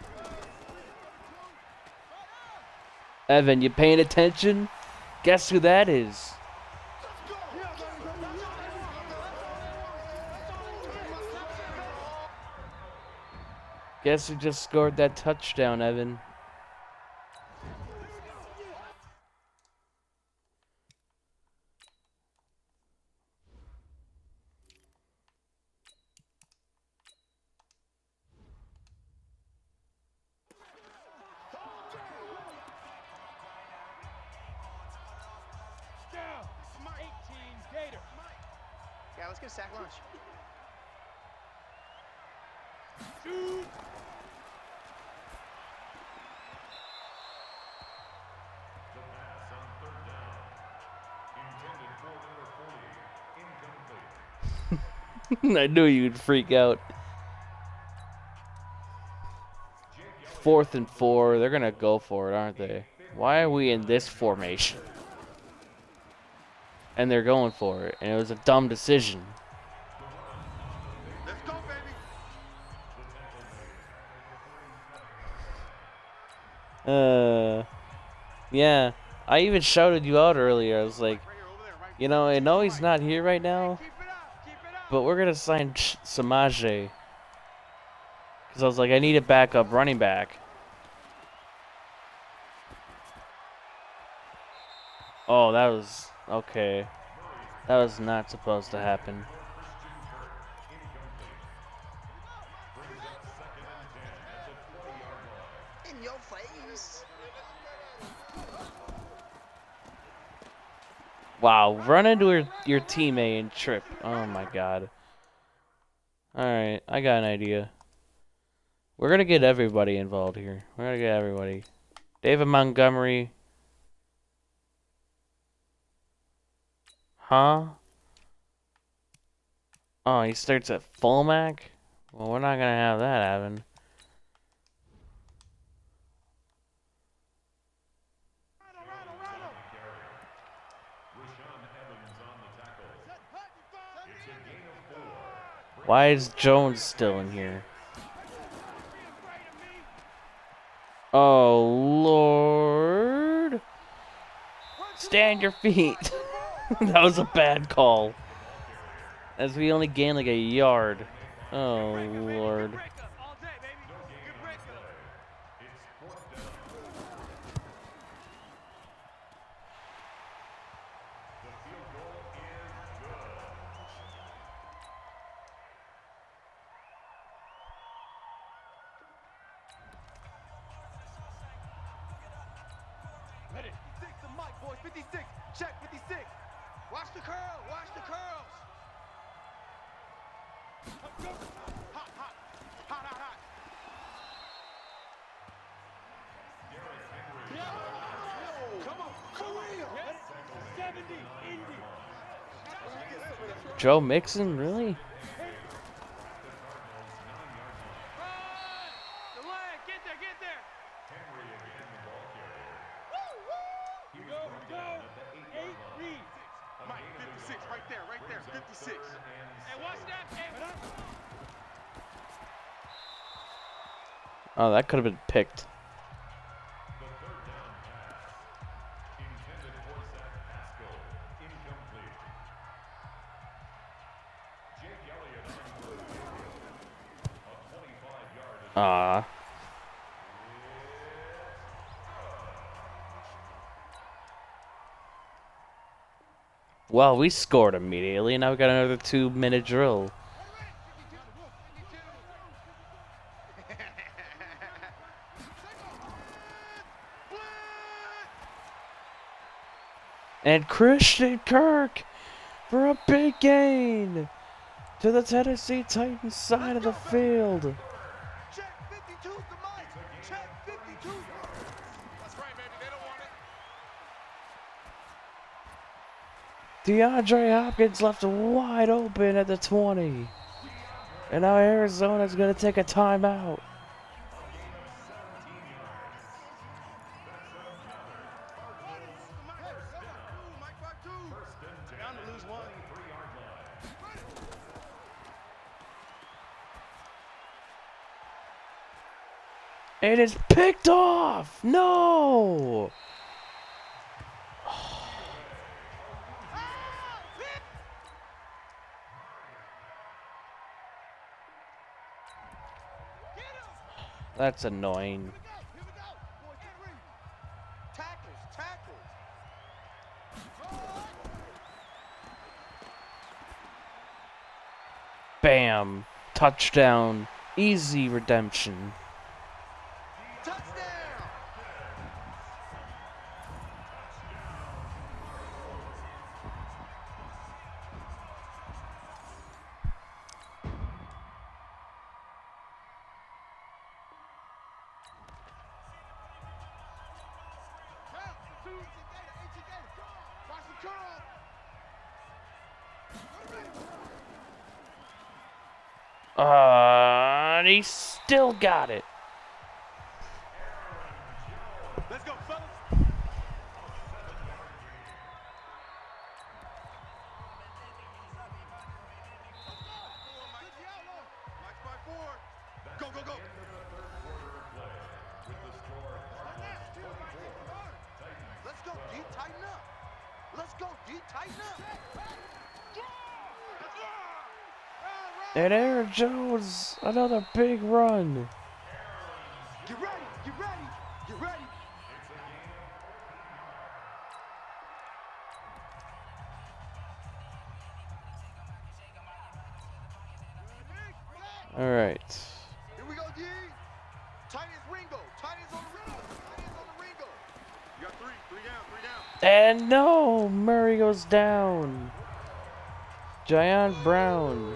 Evan, you paying attention? Guess who that is? Guess who just scored that touchdown, Evan? Down. 18 Gator. Yeah, let's get a sack lunch. Shoot. I knew you'd freak out. 4th and 4. They're going to go for it, aren't they? Why are we in this formation? And they're going for it. And it was a dumb decision. Let's go, baby. Yeah. I even shouted you out earlier. I was like, you know, I know he's not here right now, Keep it up. Keep it up. but we're going to sign Samaje. Because I was like, I need a backup running back. Oh, that was okay. That was not supposed to happen. In your face. Wow, run into your teammate and trip. Oh my god. Alright, I got an idea. We're gonna get everybody involved here. We're gonna get everybody. David Montgomery. Huh? Oh, he starts at fullback? Well, we're not gonna have that happen. Why is Jones still in here? Oh, Lord. Stand your feet. That was a bad call. As we only gained like a yard. Oh, Lord. Ready. 56 the mic, boys. 56. Check 56. Watch the curl. Watch the curls. Hot, hot. Hot, hot, hot. Come on. For real. 70. Indy. Joe Mixon, really? Mike, 56, right there, 56. Hey, watch that. Hey, Oh, that could have been picked. Ah. Well, we scored immediately, and now we got another 2-minute drill. And Christian Kirk for a big gain to the Tennessee Titans side of the field. Check 52's the mic. Check 52. That's right, baby. They don't want it. Deandre Hopkins left wide open at the 20. And now Arizona's going to take a timeout. It is picked off! No! That's annoying. Here we go. Boys, get ready. Tackles, tackles. Bam! Touchdown. Easy redemption. Touchdown. Watch the curl. And he still got it. Let's go, fellas. Mike's by 4. Go, go, go. Let's go, D. Tighten up. Let's go, D. Tighten up. And Aaron Jones, another big run. Get ready. Get ready. Get ready. And no! Murray goes down. Giant Brown.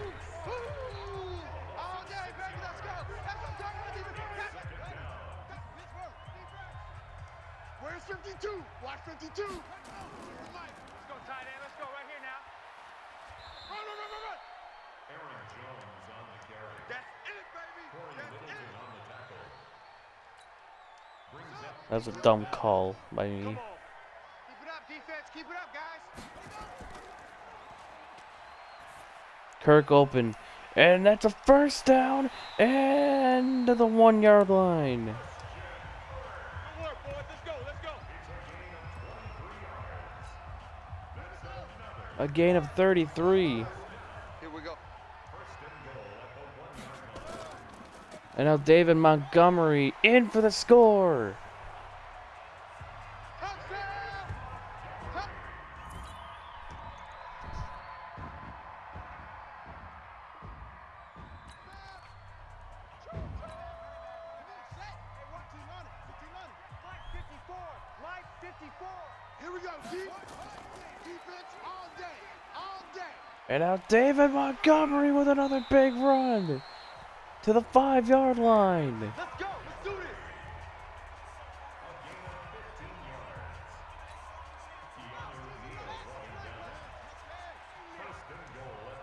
All day, baby, let's go. That's what I'm talking about, defense. Where's 52? Watch 52. Mike. Let's go, tight end. Let's go right here now. Run, run, run, run, run. Aaron Jones on the carry. That's it, baby. Corey That's Littleton it. on the tackle. Brings up That was a dumb call by me. Come on. Keep it up, defense. Keep it up, guys. Kirk open. And that's a first down. And to the 1 yard line. Good work, boys. Let's go. Let's go. A gain of 33. Here we go. And now David Montgomery in for the score. Touchdown. Life 54. Here we go, defense all day. All day. And now David Montgomery with another big run to the 5 yard line. Let's go. Let's do this.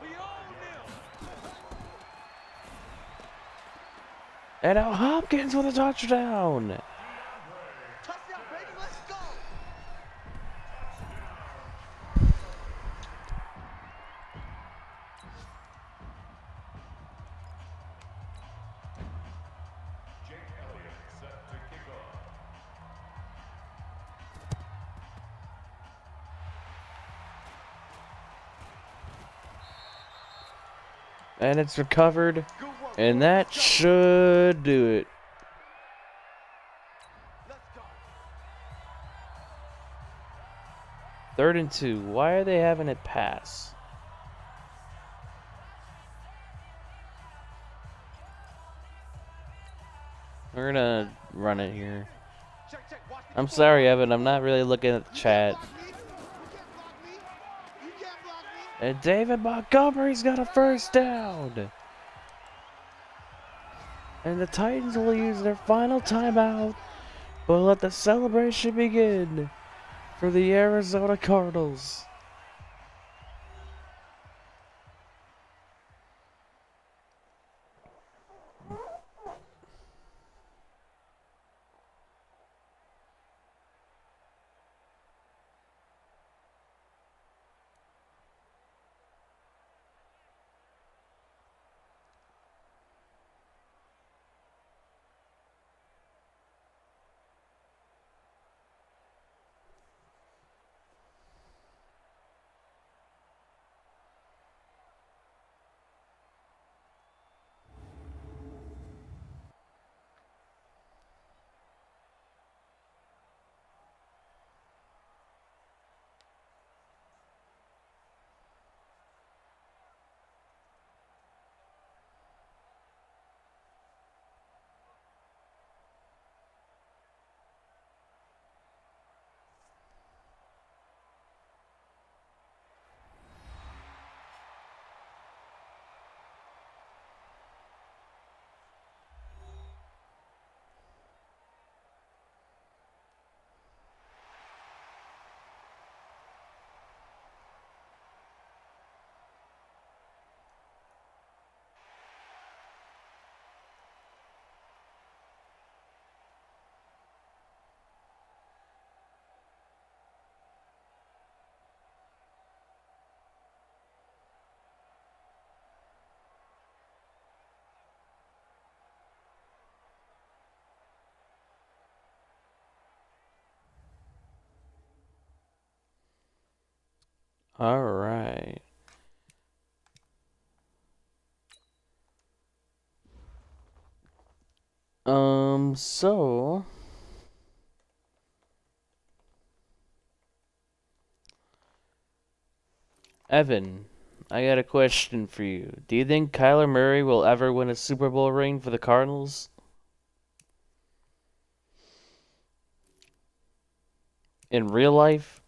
We own them. And now Hopkins with a touchdown. Touchdown, baby. Let's go. Jake Elliott set to kick off. And it's recovered. Good work. And that should do it. Let's go. 3rd and 2. Why are they having it pass? We're gonna run it here. Check, check. Watch I'm sorry, Evan. I'm not really looking at the chat. block me. You can't block me. You can't block me. And David Montgomery's got a first down. And the Titans will use their final timeout, but let the celebration begin for the Arizona Cardinals. All right. So Evan, I got a question for you. Do you think Kyler Murray will ever win a Super Bowl ring for the Cardinals? In real life?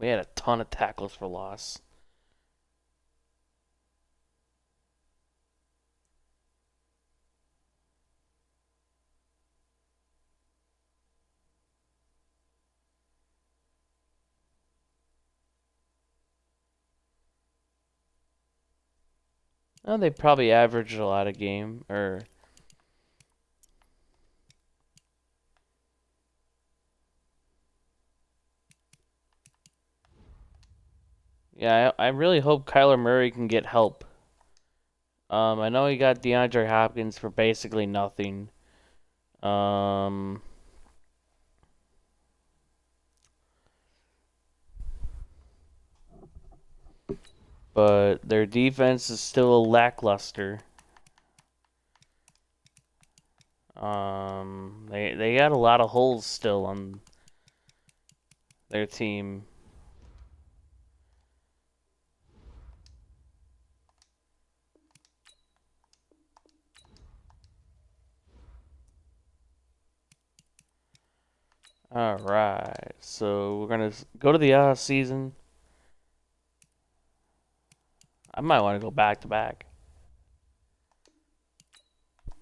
We had a ton of tackles for loss. Oh, they probably averaged a lot of game, or yeah, I really hope Kyler Murray can get help. I know he got Deandre Hopkins for basically nothing. But their defense is still lackluster. They got a lot of holes still on their team. All right, so we're gonna go to the off season. I might want to go back to back.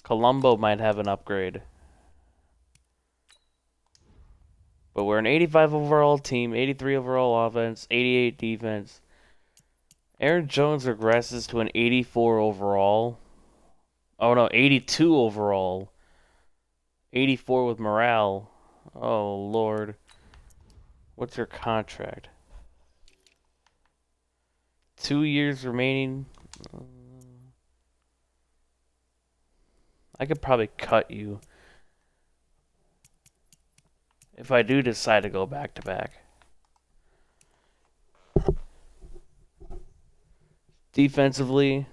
Colombo might have an upgrade. But we're an 85 overall team, 83 overall offense, 88 defense. Aaron Jones regresses to an 84 overall. Oh no, 82 overall. 84 with morale. Oh Lord. What's your contract? 2 years remaining. I could probably cut you if I do decide to go back to back. Defensively,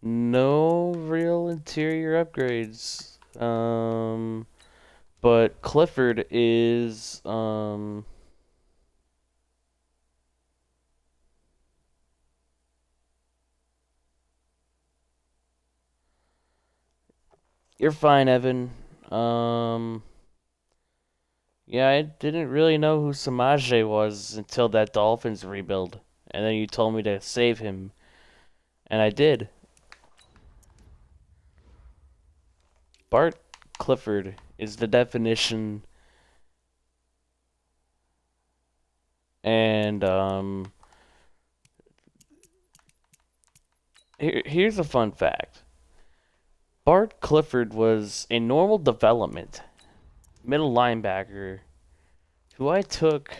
no real interior upgrades. But Clifford is you're fine, Evan. Yeah, I didn't really know who Samaje was until that Dolphins rebuild. And then you told me to save him. And I did. Bart Clifford is the definition. And here's a fun fact. Bart Clifford was a normal development middle linebacker who I took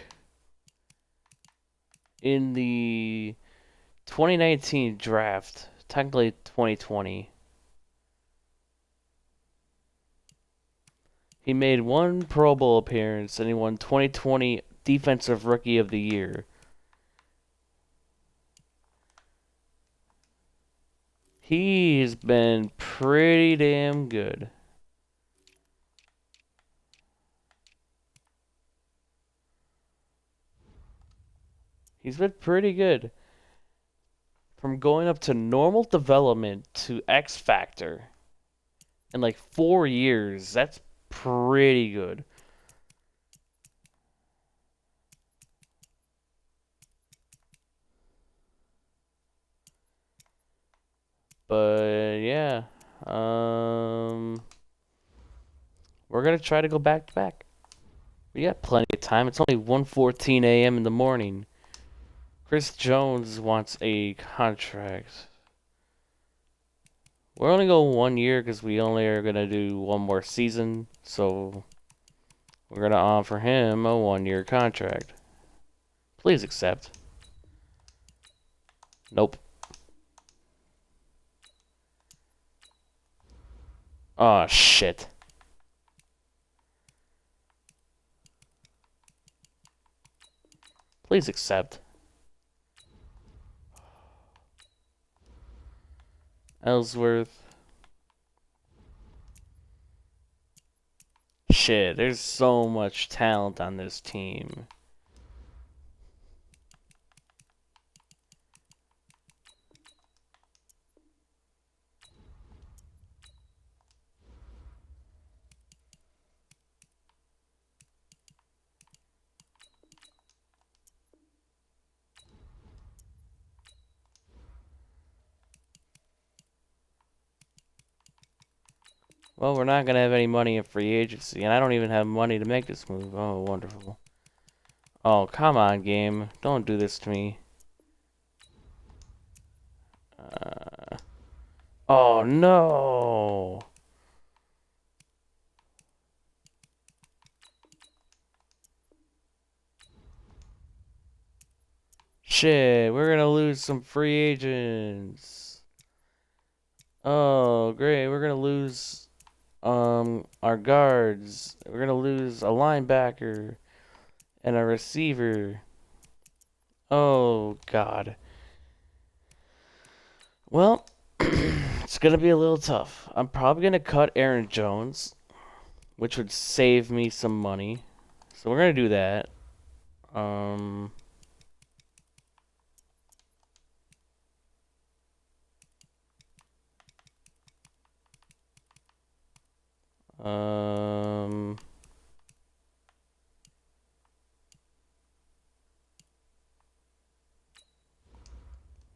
in the 2019 draft, technically 2020. He made one Pro Bowl appearance and he won 2020 Defensive Rookie of the Year. He's been pretty damn good. He's been pretty good. From going up to normal development to X Factor in like 4 years, that's pretty good. But yeah, we're gonna try to go back to back. We got plenty of time. It's only 1:14 a.m. in the morning. Chris Jones wants a contract. We're only going 1 year because we only are gonna do one more season. So we're gonna offer him a 1-year contract. Please accept. Nope. Oh shit. Please accept. Ellsworth. Shit, there's so much talent on this team. Well, we're not going to have any money in free agency, and I don't even have money to make this move. Oh, wonderful. Oh, come on, game. Don't do this to me. Oh, no. Shit, we're going to lose some free agents. Oh, great. We're going to lose our guards. We're going to lose a linebacker and a receiver. Oh, God. Well, it's going to be a little tough. I'm probably going to cut Aaron Jones, which would save me some money. So we're going to do that. Um, um,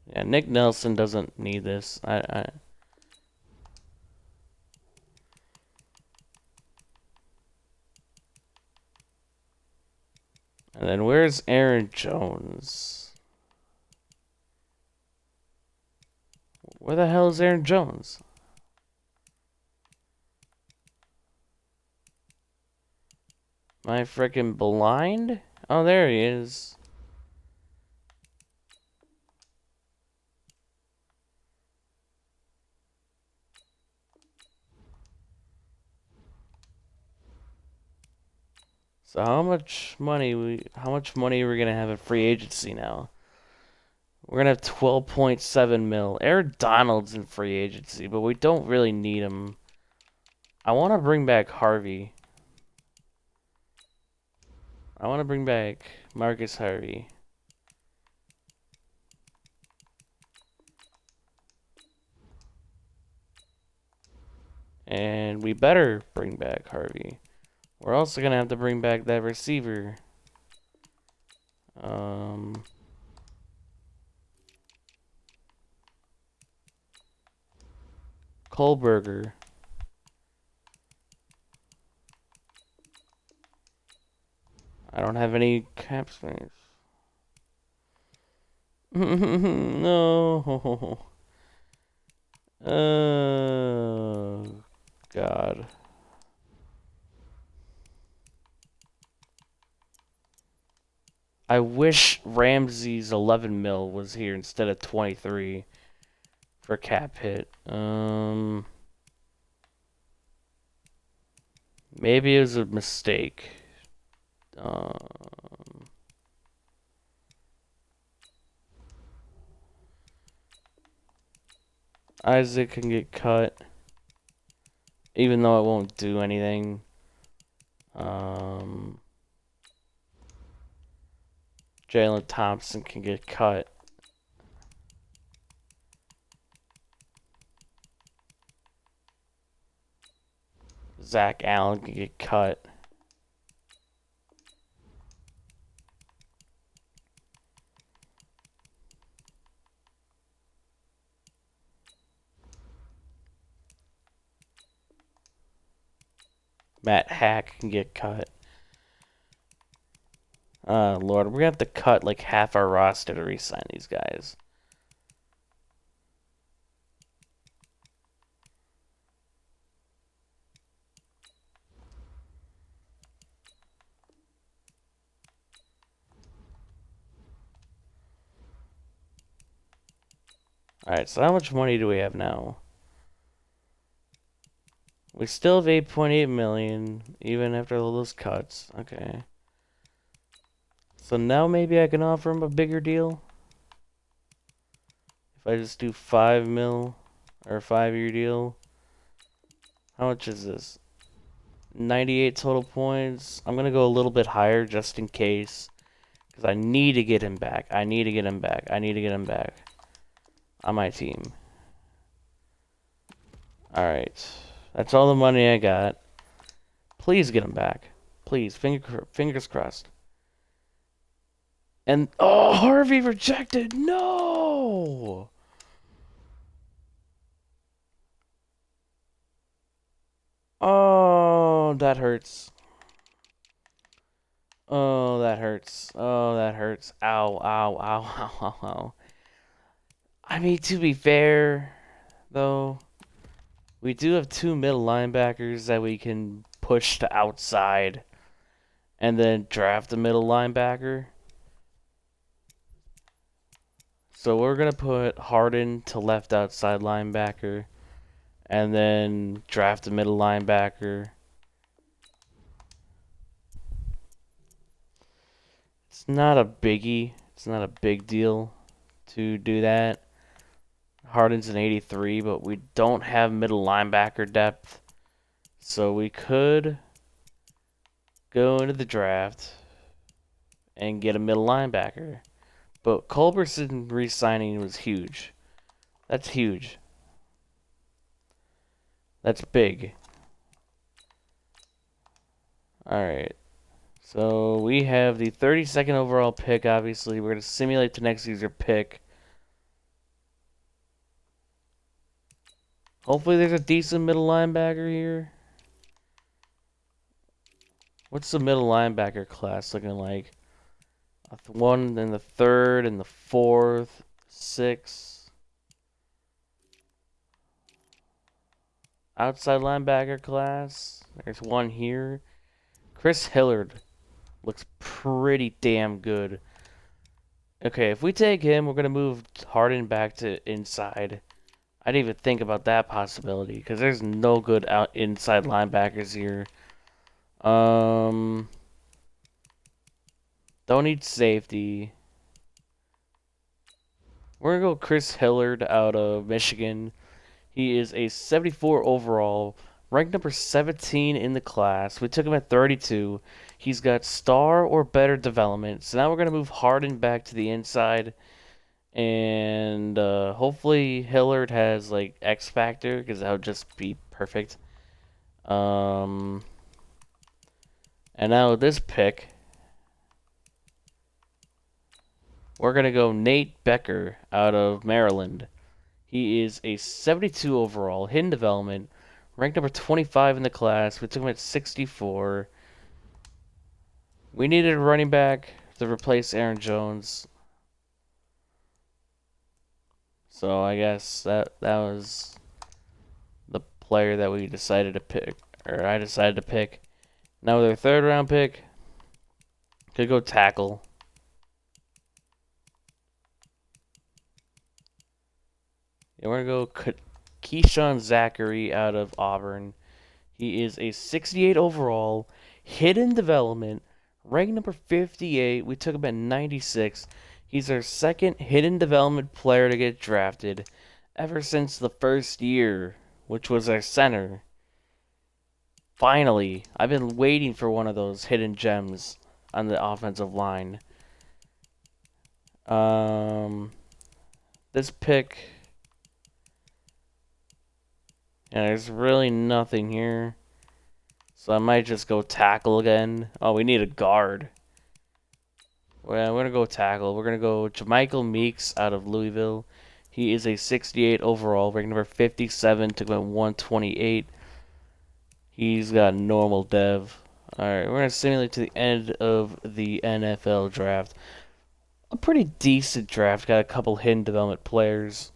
yeah, Nick Nelson doesn't need this. And then where's Aaron Jones? Where the hell is Aaron Jones? Am I freaking blind? Oh, there he is. So how much money are we gonna have in free agency now? We're gonna have 12.7 mil. Aaron Donald's in free agency, but we don't really need him. I want to bring back Harvey. I want to bring back Marcus Harvey. And we better bring back Harvey. We're also gonna have to bring back that receiver. Kohlberger. I don't have any cap space. No. Oh, God. I wish Ramsey's 11 mil was here instead of 23 for cap hit. Maybe it was a mistake. Isaac can get cut, even though it won't do anything. Jalen Thompson can get cut. Zach Allen can get cut. Matt Hack can get cut. Lord, we're gonna have to cut like half our roster to re-sign these guys. Alright, so how much money do we have now? We still have 8.8 million, even after all those cuts. Okay. So now maybe I can offer him a bigger deal? If I just do 5 mil, or a 5-year deal. How much is this? 98 total points. I'm gonna go a little bit higher just in case. Because I need to get him back. I need to get him back. I need to get him back. On my team. Alright. That's all the money I got. Please get him back. Please. Fingers crossed. And, oh, Harvey rejected. No! that hurts. Oh, that hurts. Oh, that hurts. Ow, ow, ow, ow, ow, ow. I mean, to be fair, though, we do have 2 middle linebackers that we can push to outside and then draft a middle linebacker. So we're going to put Harden to left outside linebacker and then draft a middle linebacker. It's not a biggie. It's not a big deal to do that. Harden's an 83, but we don't have middle linebacker depth. So we could go into the draft and get a middle linebacker. But Culberson re-signing was huge. That's huge. That's big. Alright. So we have the 32nd overall pick, obviously. We're going to simulate the next user pick. Hopefully there's a decent middle linebacker here. What's the middle linebacker class looking like? One in the 3rd and the 4th, 6th. Outside linebacker class. There's one here. Chris Hillard looks pretty damn good. Okay, if we take him, we're going to move Harden back to inside. I didn't even think about that possibility because there's no good inside linebackers here. Don't need safety. We're going to go Chris Hillard out of Michigan. He is a 74 overall, ranked number 17 in the class. We took him at 32. He's got star or better development. So now we're going to move Harden back to the inside. And hopefully Hillard has like X Factor because that would just be perfect. And now with this pick, we're going to go Nate Becker out of Maryland. He is a 72 overall, hidden development, ranked number 25 in the class. We took him at 64. We needed a running back to replace Aaron Jones. So I guess that was the player that we decided to pick, or I decided to pick. Now with our 3rd round pick, could go tackle. And we're going to go Keyshawn Zachary out of Auburn. He is a 68 overall, hidden development, ranked number 58. We took him at 96. He's our 2nd hidden development player to get drafted ever since the 1st year, which was our center. Finally, I've been waiting for one of those hidden gems on the offensive line. This pick, yeah, there's really nothing here. So I might just go tackle again. Oh, we need a guard. Well, we're going to go tackle. We're going to go Jermichael Meeks out of Louisville. He is a 68 overall, ranked number 57, took him at 128. He's got normal dev. Alright, we're going to simulate to the end of the NFL draft. A pretty decent draft. Got a couple hidden development players.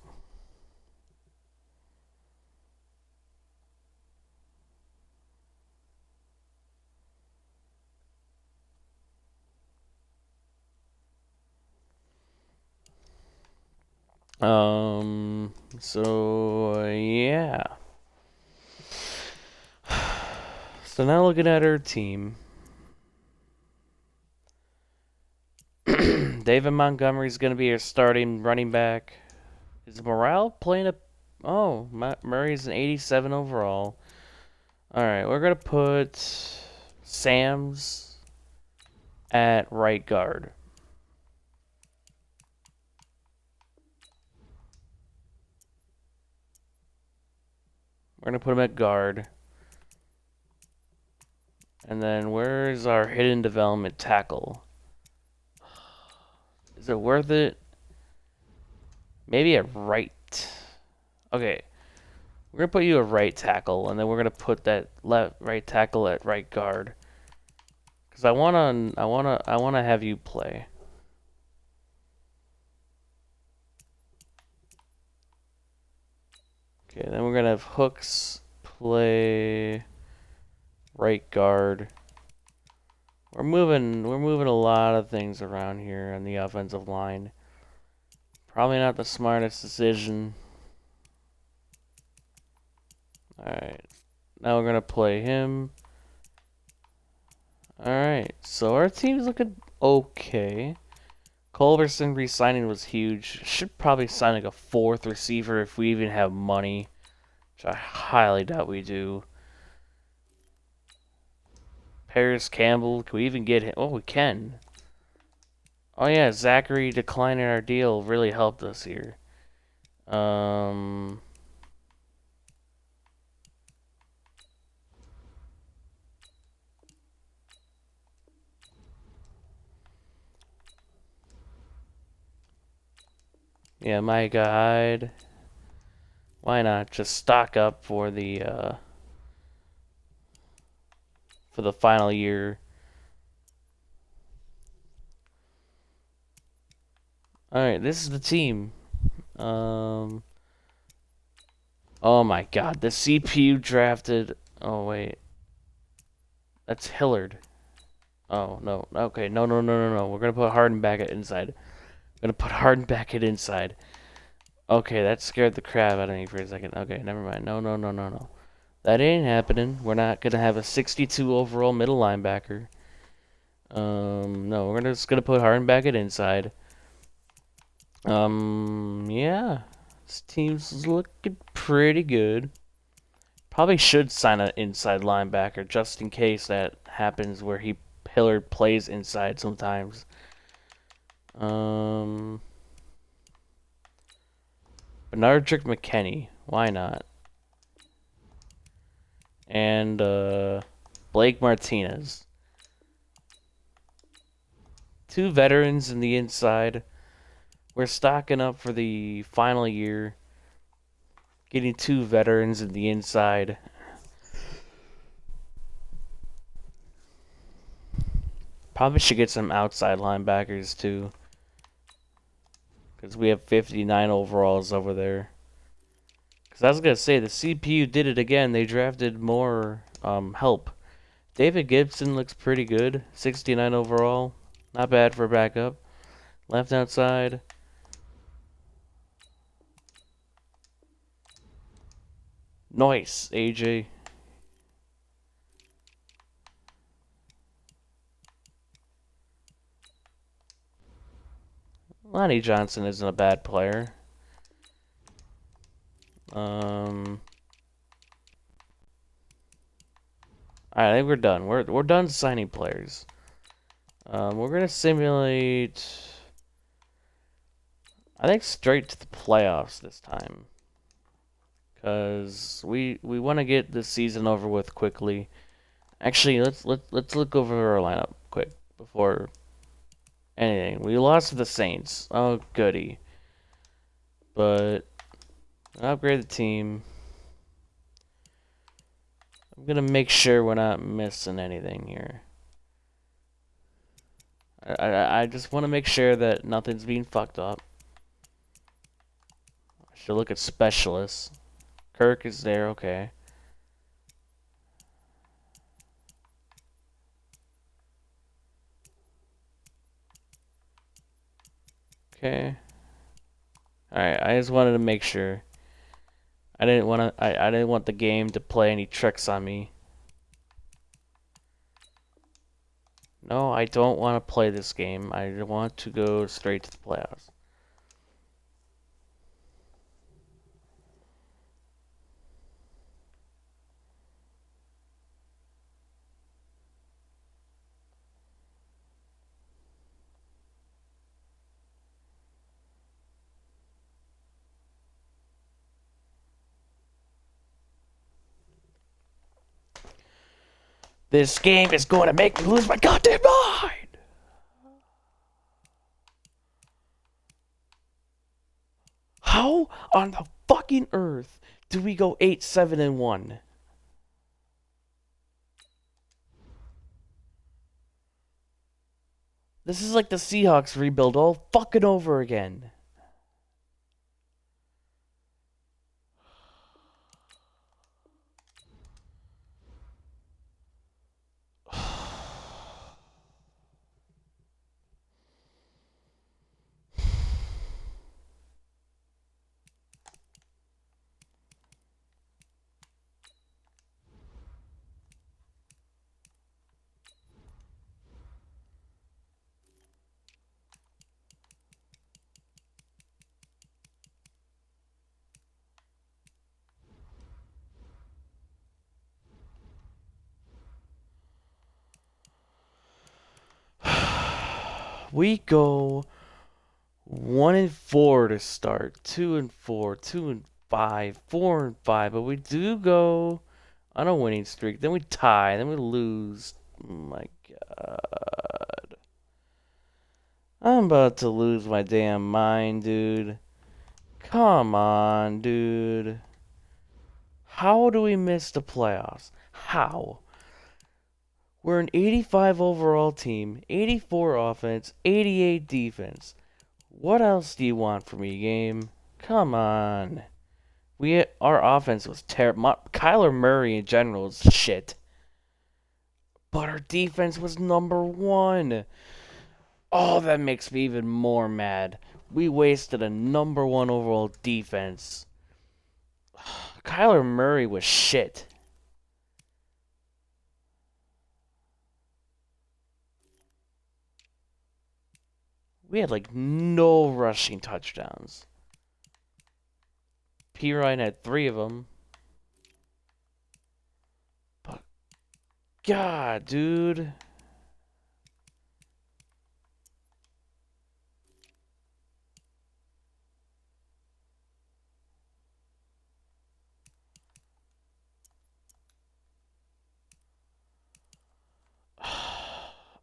So yeah. So now looking at our team. David Montgomery's going to be our starting running back. Is Morale playing a... Oh, Murray's an 87 overall. Alright, we're going to put Sam's at right guard. We're going to put him at guard. And then where's our hidden development tackle? Is it worth it? Maybe at right. Okay. We're gonna put you at right tackle, and then we're gonna put that right tackle at right guard. Cause I wanna have you play. Okay, then we're gonna have Hooks play right guard. We're moving a lot of things around here on the offensive line. Probably not the smartest decision. Alright. Now we're gonna play him. Alright, so our team's looking okay. Culberson re-signing was huge. Should probably sign like a fourth receiver if we even have money. Which I highly doubt we do. Paris Campbell, can we even get him? Oh, we can. Oh yeah, Zachary declining our deal really helped us here. Yeah, Micah Hyde. Why not just stock up for the final year? Alright, this is the team. Oh my god, the CPU drafted. Oh wait. That's Hillard. Oh no. Okay, no. We're gonna put Harden back at inside. We're gonna put Harden back at inside. Okay, that scared the crap out of me for a second. Okay, never mind. No. That ain't happening. We're not gonna have a 62 overall middle linebacker. No, we're just gonna put Harden back at inside. Yeah. This team's looking pretty good. Probably should sign an inside linebacker just in case that happens where Hillard plays inside sometimes. Benardrick McKinney, why not? And Blake Martinez. Two veterans in the inside. We're stocking up for the final year. Getting two veterans in the inside. Probably should get some outside linebackers too. Because we have 59 overalls over there. Because I was going to say, the CPU did it again. They drafted more help. David Gibson looks pretty good. 69 overall. Not bad for a backup. Left outside. Nice, AJ. Lonnie Johnson isn't a bad player. Alright, I think we're done. We're done signing players. We're gonna simulate, I think, straight to the playoffs this time. Cause we want to get this season over with quickly. Actually, let's look over our lineup quick before anything. We lost to the Saints. Oh goody. But upgrade the team. I'm gonna make sure we're not missing anything here. I just want to make sure that nothing's being fucked up. I should look at specialists. Kirk is there, okay. Okay. Alright, I just wanted to make sure. I didn't want the game to play any tricks on me. No, I don't want to play this game. I want to go straight to the playoffs. This game is going to make me lose my goddamn mind! How on the fucking earth do we go 8-7-1? This is like the Seahawks rebuild all fucking over again. We go 1-4 to start, 2-4, 2-5, 4-5, but we do go on a winning streak. Then we tie, then we lose. Oh my god. I'm about to lose my damn mind, dude. Come on, dude. How do we miss the playoffs? How? We're an 85 overall team, 84 offense, 88 defense. What else do you want from me, game? Come on. Our offense was terrible. Kyler Murray in general is shit. But our defense was number 1. Oh, that makes me even more mad. We wasted a number 1 overall defense. Kyler Murray was shit. We had like no rushing touchdowns. P. Ryan had 3 of them. But God, dude.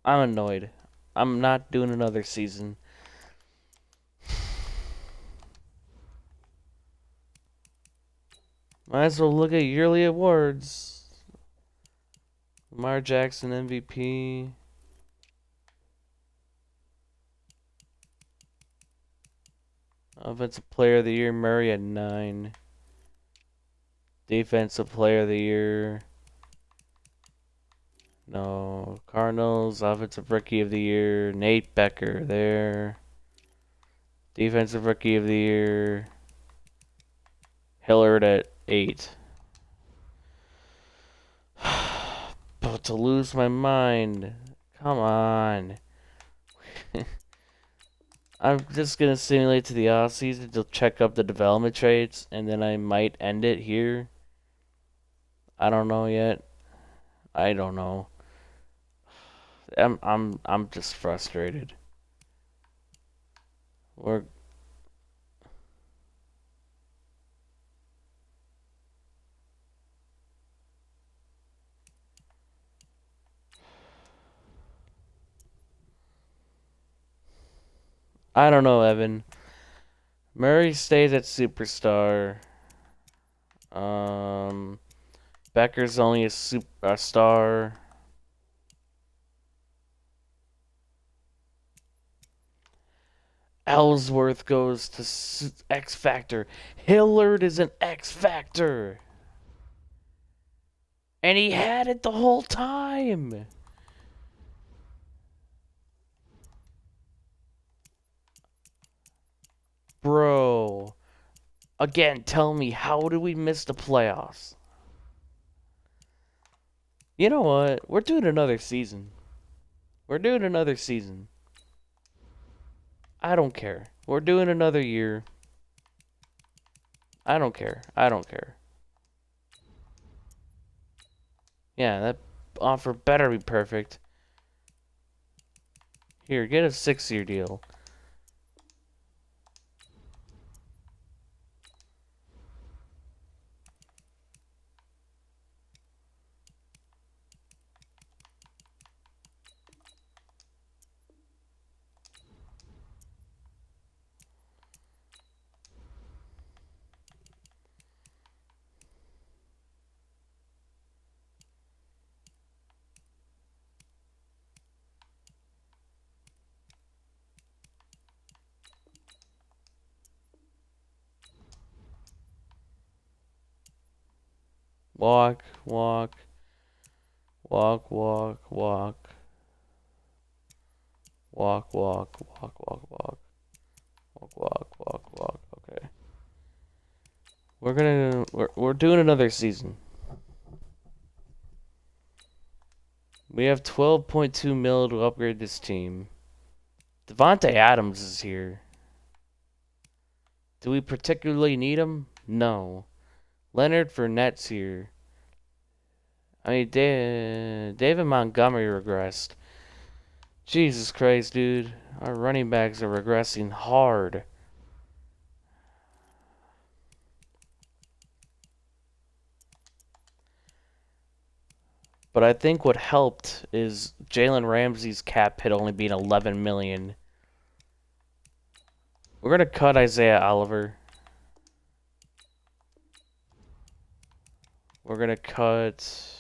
I'm annoyed. I'm not doing another season. Might as well look at yearly awards. Lamar Jackson MVP. Offensive Player of the Year, Murray at 9. Defensive Player of the Year. No. Cardinals, Offensive Rookie of the Year, Nate Becker there. Defensive Rookie of the Year, Hillard at 8. About to lose my mind. Come on. I'm just going to simulate to the offseason to check up the development traits, and then I might end it here. I don't know yet. I don't know. I'm just frustrated. I don't know, Evan. Murray stays at superstar. Becker's only a star. Ellsworth goes to X Factor. Hillard is an X Factor. And he had it the whole time. Bro. Again, tell me, how do we miss the playoffs? You know what? We're doing another season. We're doing another season. I don't care. We're doing another year. I don't care. I don't care. Yeah, that offer better be perfect. Here, get a 6-year deal. Walk, walk. Walk, walk, walk. Walk, walk, walk, walk, walk. Walk, walk, walk, walk. Okay. We're doing another season. We have 12.2 mil to upgrade this team. Devontae Adams is here. Do we particularly need him? No. Leonard Fournette's here. I mean, David Montgomery regressed. Jesus Christ, dude. Our running backs are regressing hard. But I think what helped is Jalen Ramsey's cap hit only being 11 million. We're going to cut Isaiah Oliver. We're going to cut...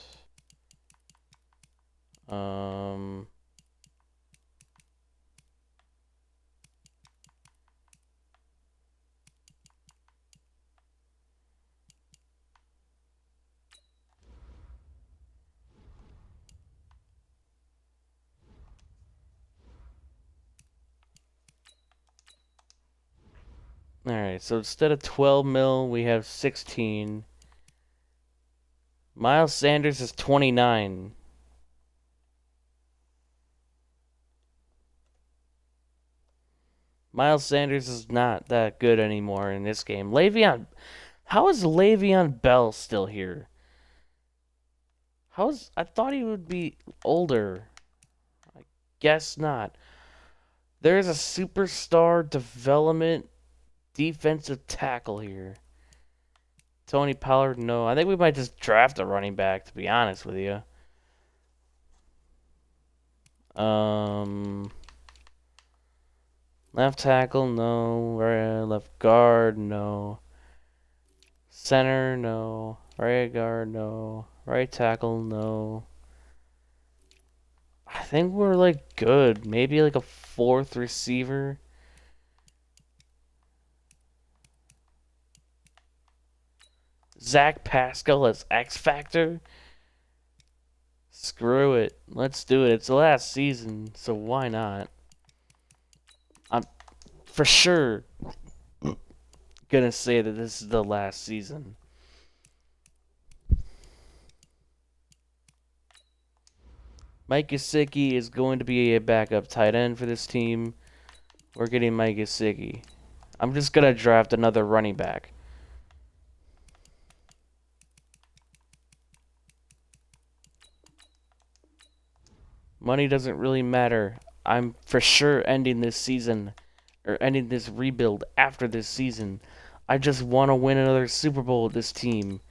Alright, so instead of 12 mil, we have 16. Miles Sanders is 29. Miles Sanders is not that good anymore in this game. How is Le'Veon Bell still here? I thought he would be older. I guess not. There is a superstar development defensive tackle here. Tony Pollard, no. I think we might just draft a running back, to be honest with you. Left tackle, no. Left guard, no. Center, no. Right guard, no. Right tackle, no. I think we're like good. Maybe like a fourth receiver. Zach Pascal as X Factor. Screw it. Let's do it. It's the last season, so why not? I'm for sure gonna say that this is the last season. Mike Gesicki is going to be a backup tight end for this team. We're getting Mike Gesicki. I'm just gonna draft another running back. Money doesn't really matter. I'm for sure ending this season, or ending this rebuild after this season. I just want to win another Super Bowl with this team.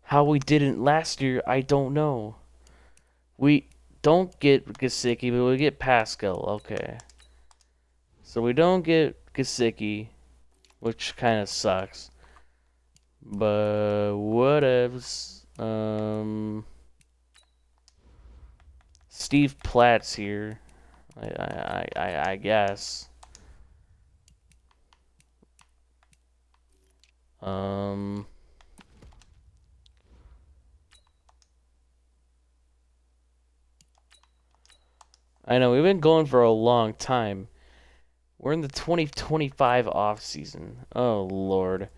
How we didn't last year, I don't know. We don't get Gesicki, but we get Pascal. Okay. So we don't get Gesicki, which kind of sucks. But whatevs. Steve Platt's here. I guess. I know we've been going for a long time. We're in the 2025 off season. Oh Lord.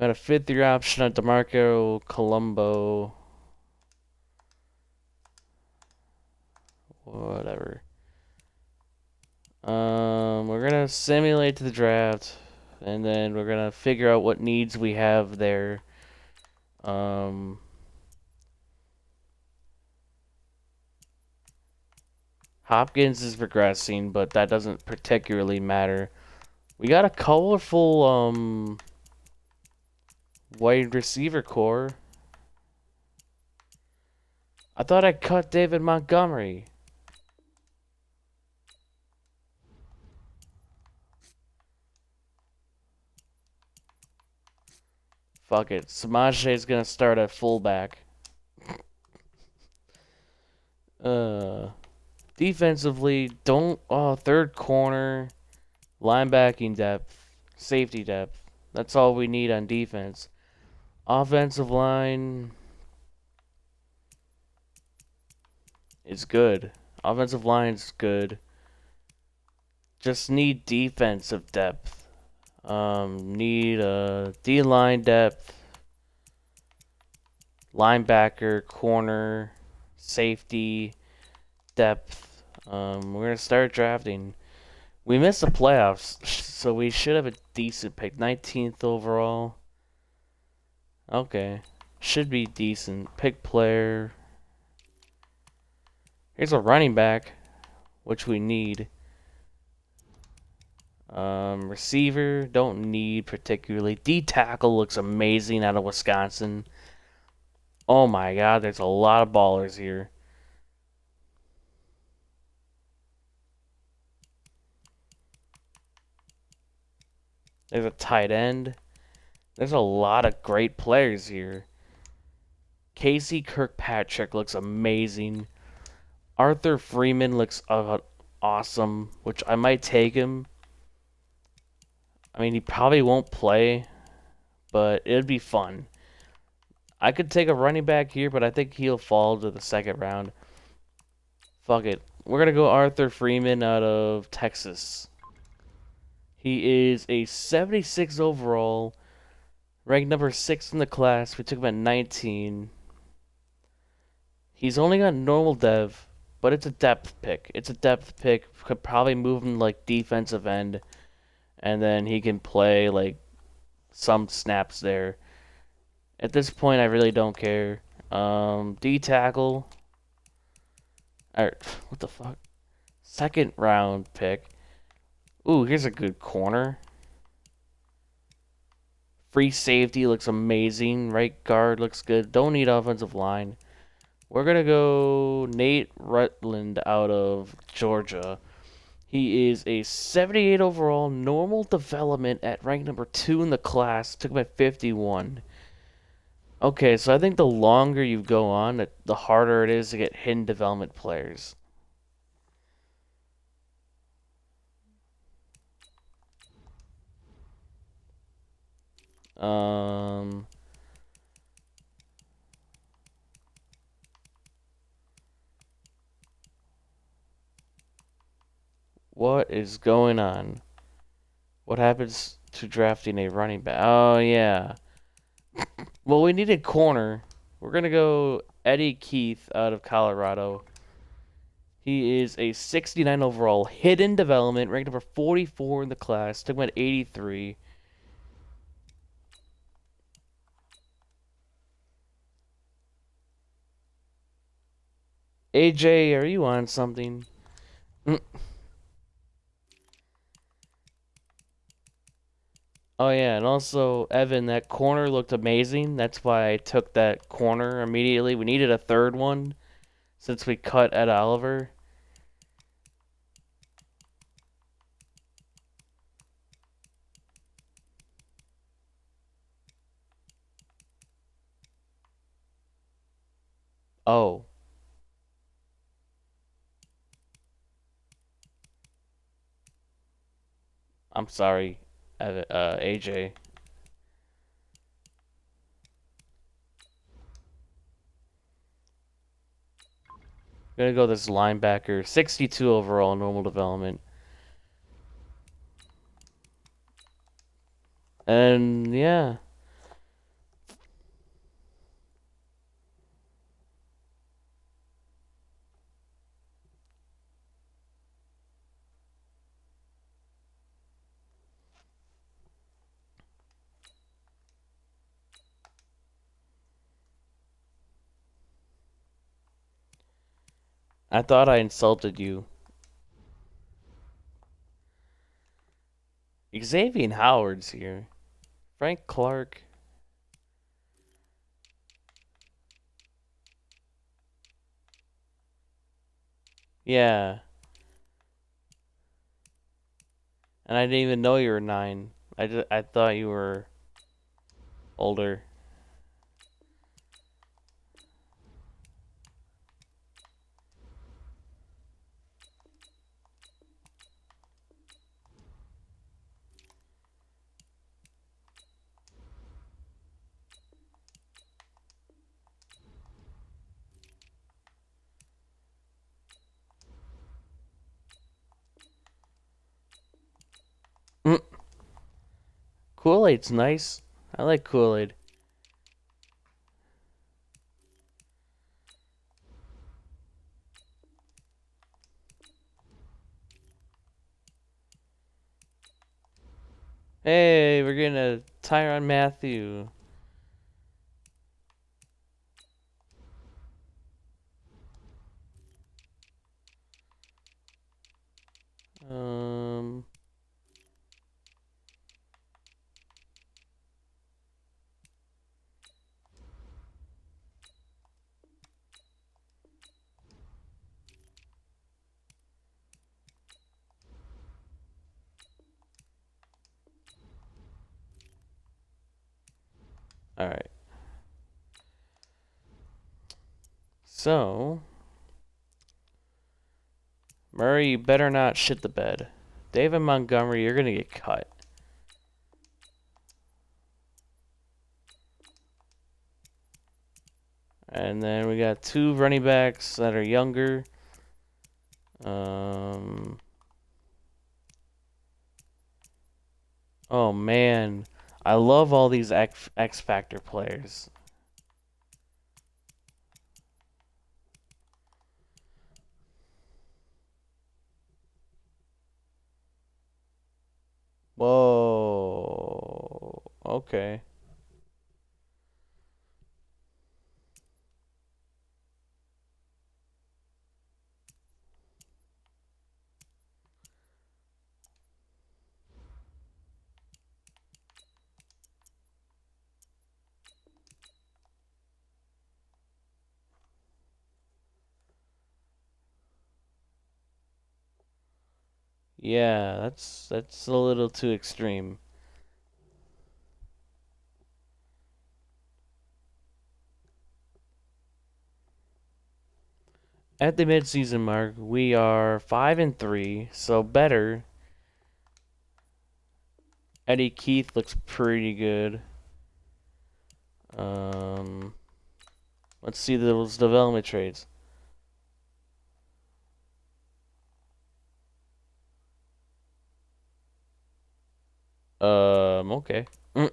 Got a fifth-year option on DeMarco Colombo. Whatever. We're gonna simulate the draft, and then we're gonna figure out what needs we have there. Hopkins is regressing, but that doesn't particularly matter. We got a colorful wide receiver core. I thought I cut David Montgomery. Fuck it. Samaje's gonna start at fullback. Defensively, third corner, linebacking depth, safety depth. That's all we need on defense. Offensive line, is good. Offensive line's good. Just need defensive depth. Need D-line depth, linebacker, corner, safety depth. We're gonna start drafting. We missed the playoffs, so we should have a decent pick. 19th overall. Okay. Should be decent. Pick player. Here's a running back, which we need. Receiver, don't need particularly. D-tackle looks amazing out of Wisconsin. Oh my god, there's a lot of ballers here. There's a tight end. There's a lot of great players here. Casey Kirkpatrick looks amazing. Arthur Freeman looks awesome, which I might take him. I mean, he probably won't play, but it'd be fun. I could take a running back here, but I think he'll fall to the second round. Fuck it. We're going to go Arthur Freeman out of Texas. He is a 76 overall, ranked number 6 in the class. We took him at 19. He's only got normal dev, but it's a depth pick. It's a depth pick. Could probably move him like defensive end, and then he can play like some snaps there. At this point, I really don't care. D tackle. Alright, what the fuck? Second round pick. Ooh, here's a good corner. Free safety looks amazing. Right guard looks good. Don't need offensive line. We're going to go Nate Rutland out of Georgia. He is a 78 overall, normal development at rank number 2 in the class. Took him at 51. Okay, so I think the longer you go on, the harder it is to get hidden development players. What is going on? What happens to drafting a running back? Oh, yeah. Well, we need a corner. We're going to go Eddie Keith out of Colorado. He is a 69 overall, hidden development, ranked number 44 in the class. Took him at 83. AJ, are you on something? Oh yeah, and also Evan, that corner looked amazing. That's why I took that corner immediately. We needed a third one since we cut Ed Oliver. Oh. I'm sorry, AJ. Gonna go this linebacker, 62 overall, normal development. And yeah. I thought I insulted you. Xavier Howard's here. Frank Clark. Yeah. And I didn't even know you were 9. I thought you were older. Kool-Aid's nice. I like Kool-Aid. Hey, we're getting a Tyrann Mathieu. All right. So, Murray, you better not shit the bed. David Montgomery, you're gonna get cut. And then we got 2 running backs that are younger. Oh man, I love all these X Factor players. Whoa. Okay. Yeah, that's a little too extreme. At the midseason mark, we are 5-3, so better. Eddie Keith looks pretty good. Let's see those development trades. Okay. All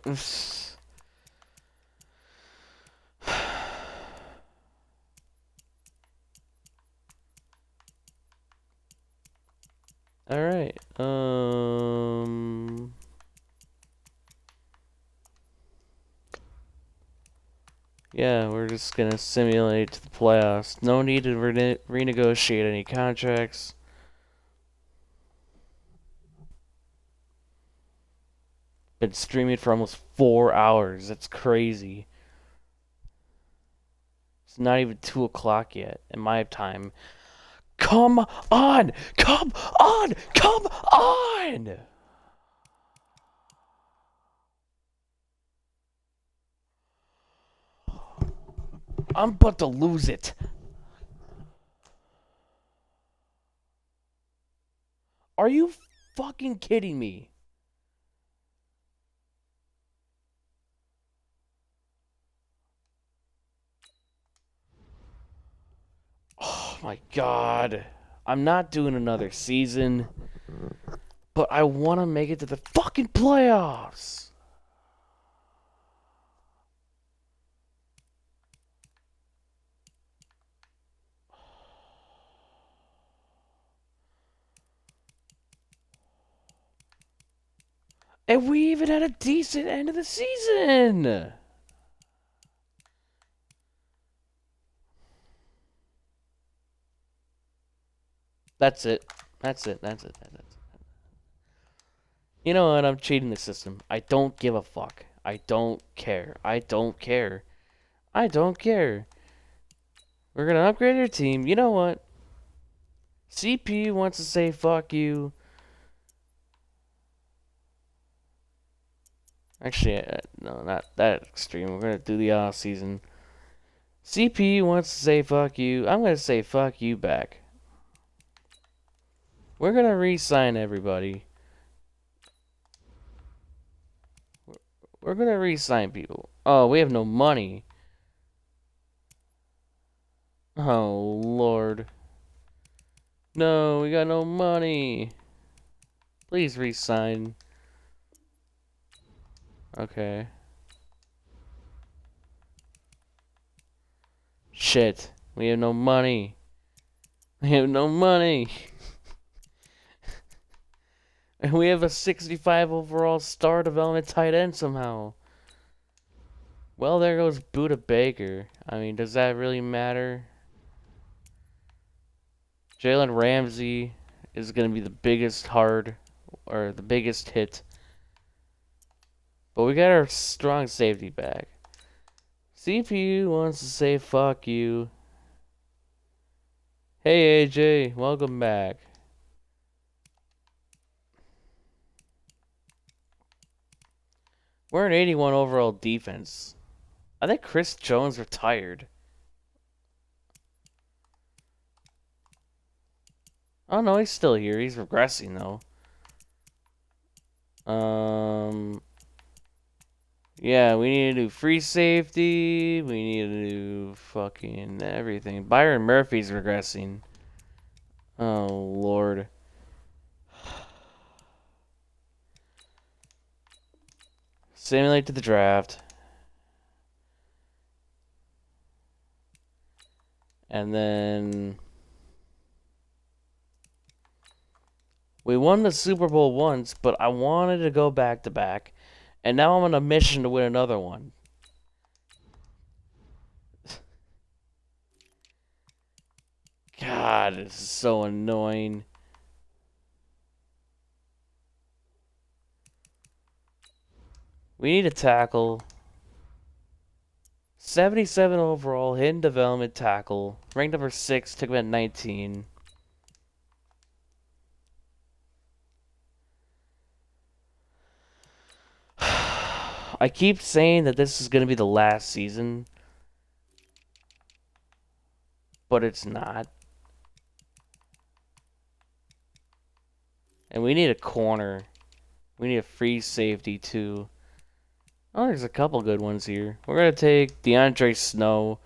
right. Yeah, we're just gonna simulate the playoffs. No need to renegotiate any contracts. Been streaming for almost 4 hours. That's crazy. It's not even 2 o'clock yet in my time. Come on! Come on! Come on! I'm about to lose it. Are you fucking kidding me? Oh my god. I'm not doing another season, but I want to make it to the fucking playoffs. And we even had a decent end of the season. That's it. That's it. That's it. That's it. You know what? I'm cheating the system. I don't give a fuck. I don't care. I don't care. I don't care. We're gonna upgrade your team. You know what? CP wants to say fuck you. Actually, no, not that extreme. We're gonna do the off season. CP wants to say fuck you. I'm gonna say fuck you back. We're gonna re-sign everybody. We're gonna re-sign people. Oh, we have no money. Oh, Lord. No, we got no money. Please re-sign. Okay. Shit. We have no money. We have no money. And we have a 65 overall star development tight end somehow. Well, there goes Buda Baker. I mean, does that really matter? Jalen Ramsey is going to be the biggest the biggest hit. But we got our strong safety back. CPU wants to say fuck you. Hey AJ, welcome back. We're an 81 overall defense. I think Chris Jones retired. Oh no, he's still here. He's regressing though. Yeah, we need to do free safety. We need to do fucking everything. Byron Murphy's regressing. Oh Lord. Simulate to the draft. And then we won the Super Bowl once, but I wanted to go back to back. And now I'm on a mission to win another one. God, this is so annoying. We need a tackle. 77 overall, hidden development tackle. Ranked number 6, took him at 19. I keep saying that this is going to be the last season, but it's not. And we need a corner. We need a free safety too. Oh, there's a couple good ones here. We're going to take Deandre Snow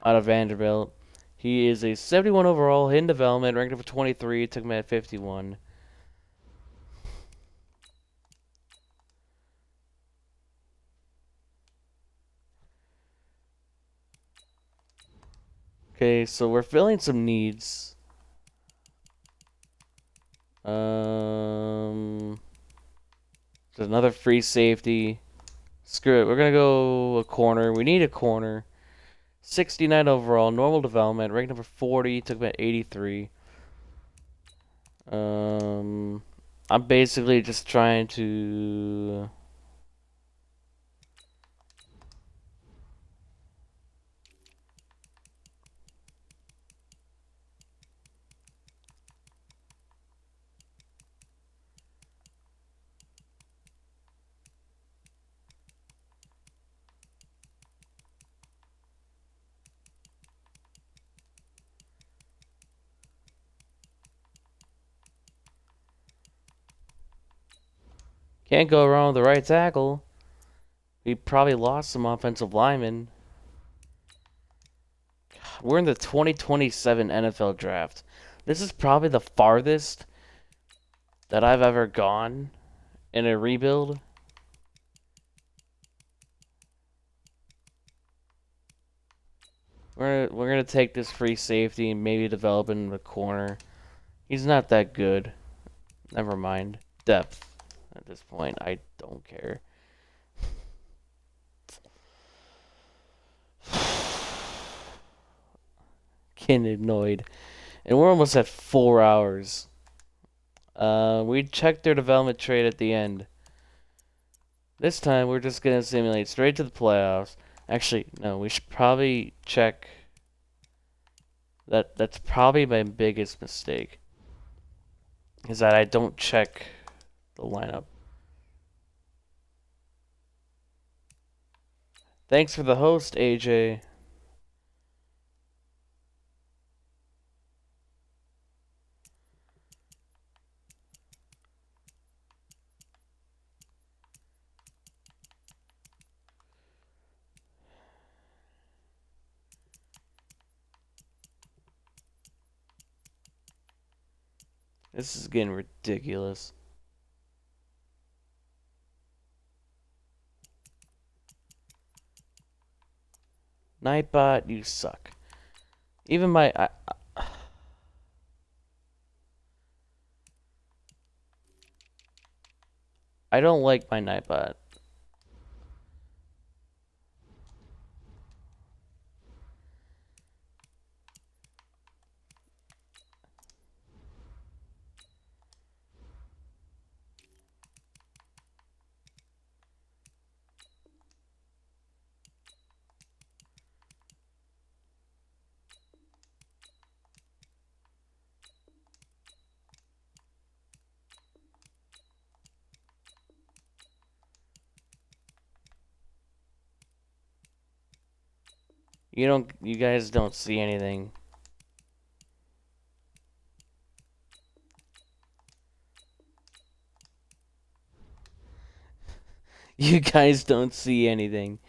out of Vanderbilt. He is a 71 overall, hidden development, ranked number 23, took him at 51. Okay, so we're filling some needs. There's another free safety. Screw it. We're gonna go a corner. We need a corner. 69 overall, normal development, ranked number 40, took about 83. I'm basically just trying to can't go wrong with the right tackle. We probably lost some offensive linemen. We're in the 2027 NFL draft. This is probably the farthest that I've ever gone in a rebuild. We're gonna take this free safety and maybe develop in the corner. He's not that good. Never mind. Depth. At this point, I don't care. Getting annoyed. And we're almost at 4 hours. We checked their development trade at the end. This time, we're just going to simulate straight to the playoffs. Actually, no, we should probably check. That's probably my biggest mistake. Is that I don't check the lineup. Thanks for the host, AJ. This is getting ridiculous. Nightbot, you suck. Even my... I don't like my Nightbot. You guys don't see anything. You guys don't see anything.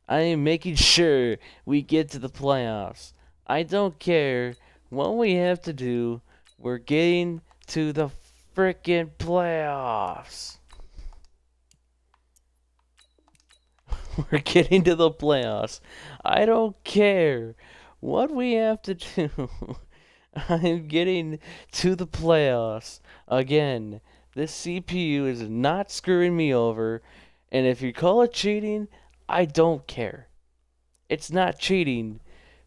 I am making sure we get to the playoffs. I don't care what we have to do. We're getting to the frickin' playoffs. We're getting to the playoffs. I don't care what we have to do. I'm getting to the playoffs. Again, this CPU is not screwing me over. And if you call it cheating, I don't care. It's not cheating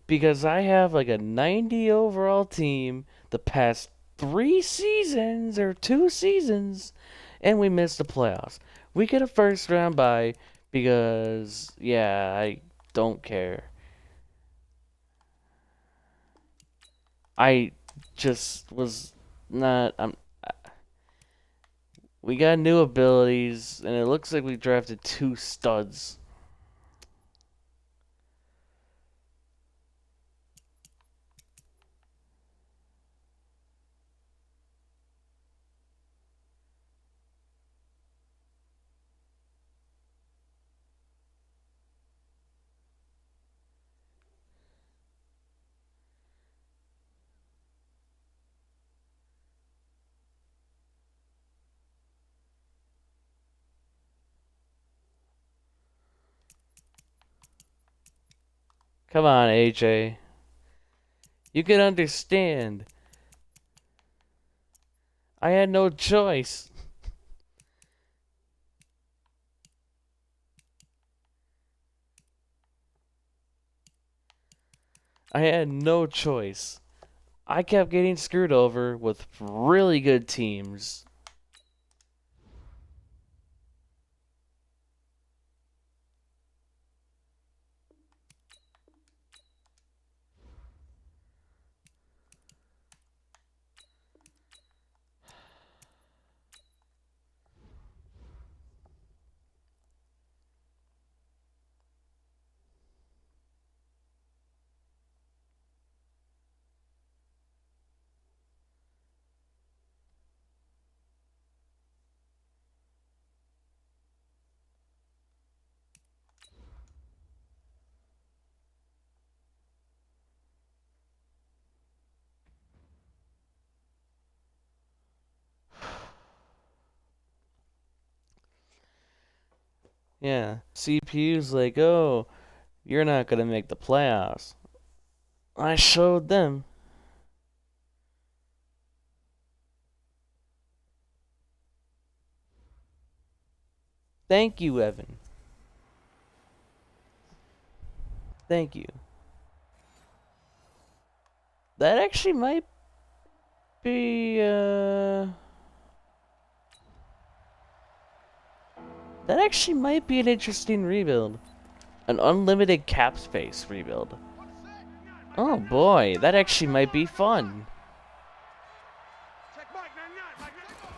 because I have like a 90 overall team the past 3 seasons or 2 seasons, and we missed the playoffs. We get a first round bye because, yeah, I don't care. I just was not. We got new abilities, and it looks like we drafted 2 studs. Come on, AJ. You can understand. I had no choice. I had no choice. I kept getting screwed over with really good teams. Yeah, CPU's like, oh, you're not gonna make the playoffs. I showed them. Thank you, Evan. Thank you. That actually might be, That actually might be an interesting rebuild. An unlimited cap space rebuild. Oh boy, that actually might be fun.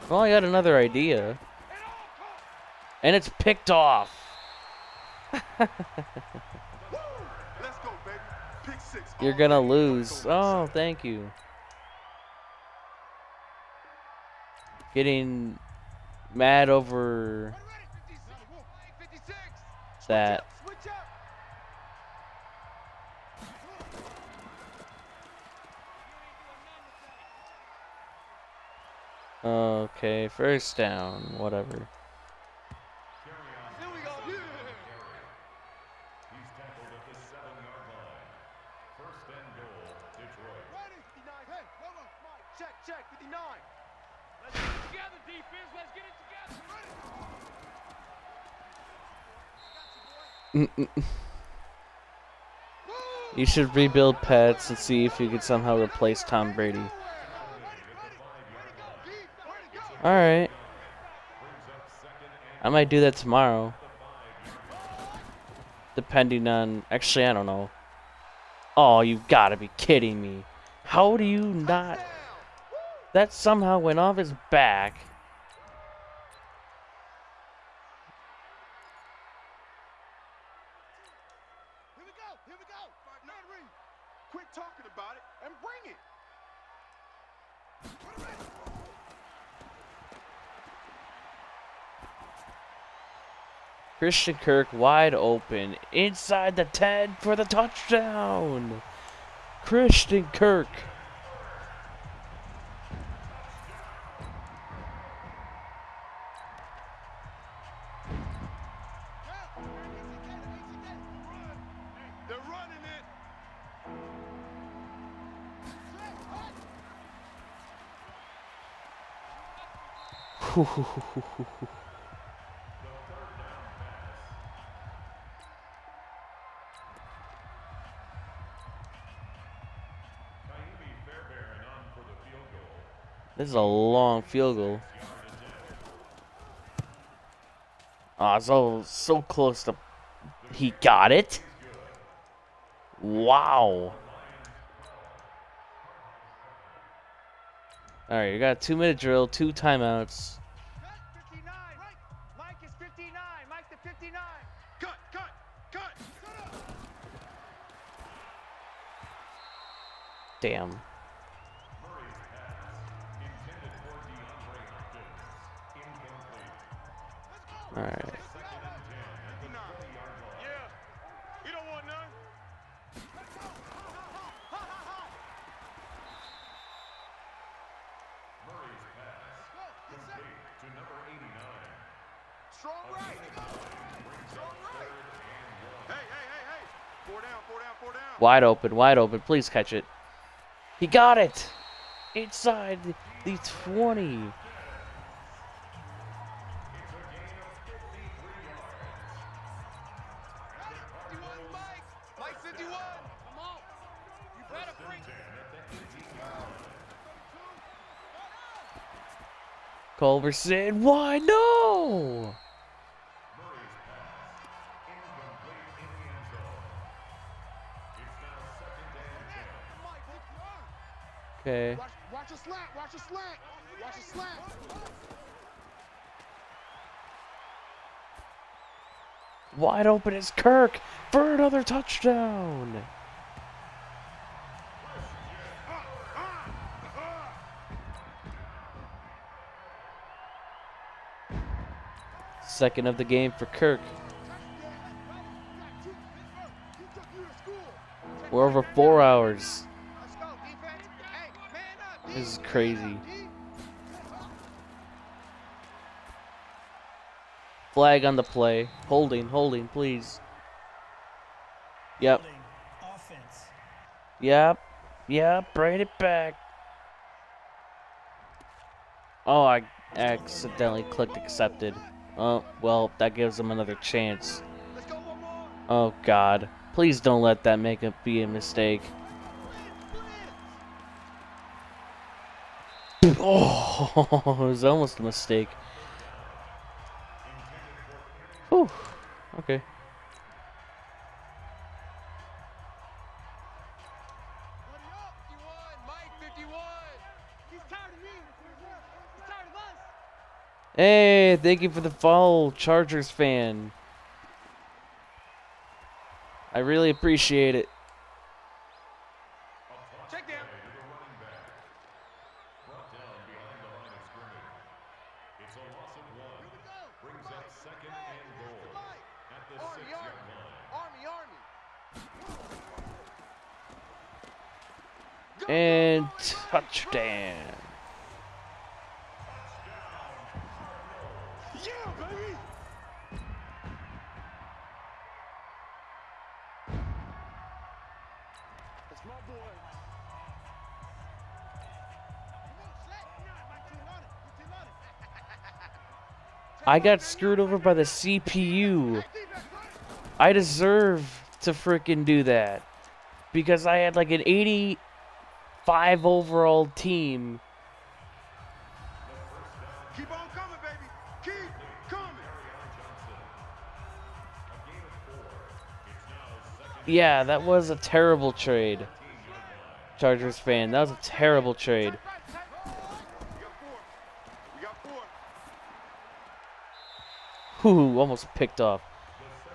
Well, I got another idea. And it's picked off. You're gonna lose. Oh, thank you. Getting mad over that. Okay, first down, whatever. He's tackled at the 7-yard 59. Let's get it together, defense. Let's get it together. You should rebuild Pets and see if you could somehow replace Tom Brady. Alright. I might do that tomorrow. Depending on... Actually, I don't know. Oh, you gotta be kidding me. How do you not... That somehow went off his back. Here we go. Here we go. Man, read. Quit talking about it and bring it. Christian Kirk wide open. Inside the 10 for the touchdown. Christian Kirk. They're running it. This is a long field goal. Oh, so close to... He got it? Wow. Alright, you got a 2-minute drill, 2 timeouts. 59. Mike is 59. Mike the 59. Cut. Damn. Murray's pass intended for Deandre Hopkins. Incomplete. Alright. Second and 10 at the 20-yard line. Yeah. We don't want none. Murray's pass complete to number 89. Strong right. Strong right. Hey. Four down. Wide open. Please catch it. He got it! Inside the 20. Mike 51. Come on. You better bring Culverson, why no? Murray's pass incomplete in the end zone. It's now second and 10. Okay. Watch a slant. Wide open is Kirk for another touchdown. Second of the game for Kirk. We're over 4 hours. Let's go, defense. Hey, man up. This is crazy. Flag on the play. Holding, please. Yep. Offense. Yep, bring it back. Oh, I accidentally clicked accepted. Oh, well, that gives them another chance. Let's go one more. Oh, God. Please don't let that be a mistake. Oh, it was almost a mistake. Whew. Okay. Mike 51. He's tired of me. He's tired of us. Hey, thank you for the follow, Chargers fan. I really appreciate it. Check down. To the running back. Brought down behind the line of scrimmage. It's a loss of 1. Brings up second and goal at the 6-yard line. Army. And touchdown. Yeah, baby. That's my boy. I got screwed over by the CPU. I deserve to freaking do that. Because I had like an 85 overall team. Keep on coming, baby. Keep coming. Yeah, that was a terrible trade. Chargers fan, that was a terrible trade. We got four. Whew, almost picked off.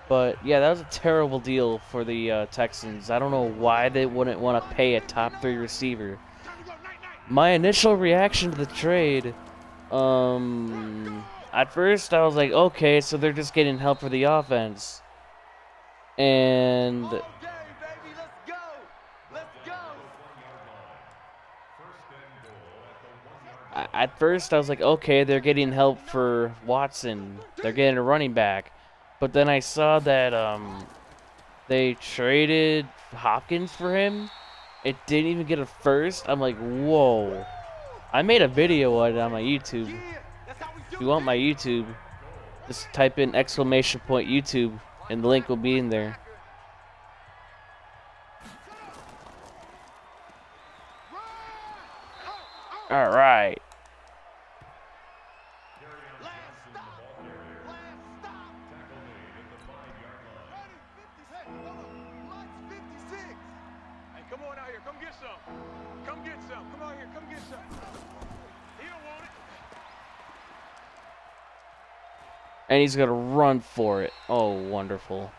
But yeah, that was a terrible deal for the Texans. I don't know why they wouldn't want to pay a top 3 receiver. My initial reaction to the trade, at first I was like, okay, so they're just getting help for the offense. And Okay, baby, let's go. Let's go. at first I was like, okay, they're getting help for Watson. They're getting a running back. But then I saw that they traded Hopkins for him. It didn't even get a first. I'm like, whoa. I made a video on it on my YouTube. If you want my YouTube, just type in !YouTube and the link will be in there. All right. Come on out here. Come get some. Come get some. Come on here. Come get some. He don't want it. And he's going to run for it. Oh, wonderful.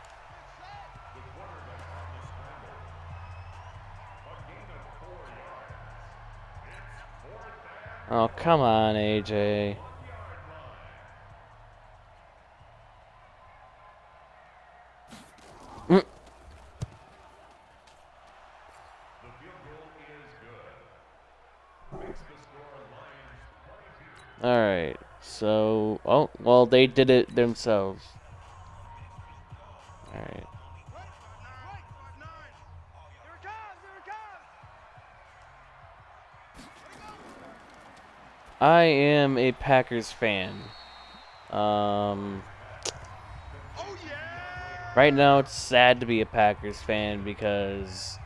Oh, come on, AJ. Alright, so... Oh, well, they did it themselves. Alright. Here it comes. Here it comes. I am a Packers fan. Oh, yeah. Right now it's sad to be a Packers fan because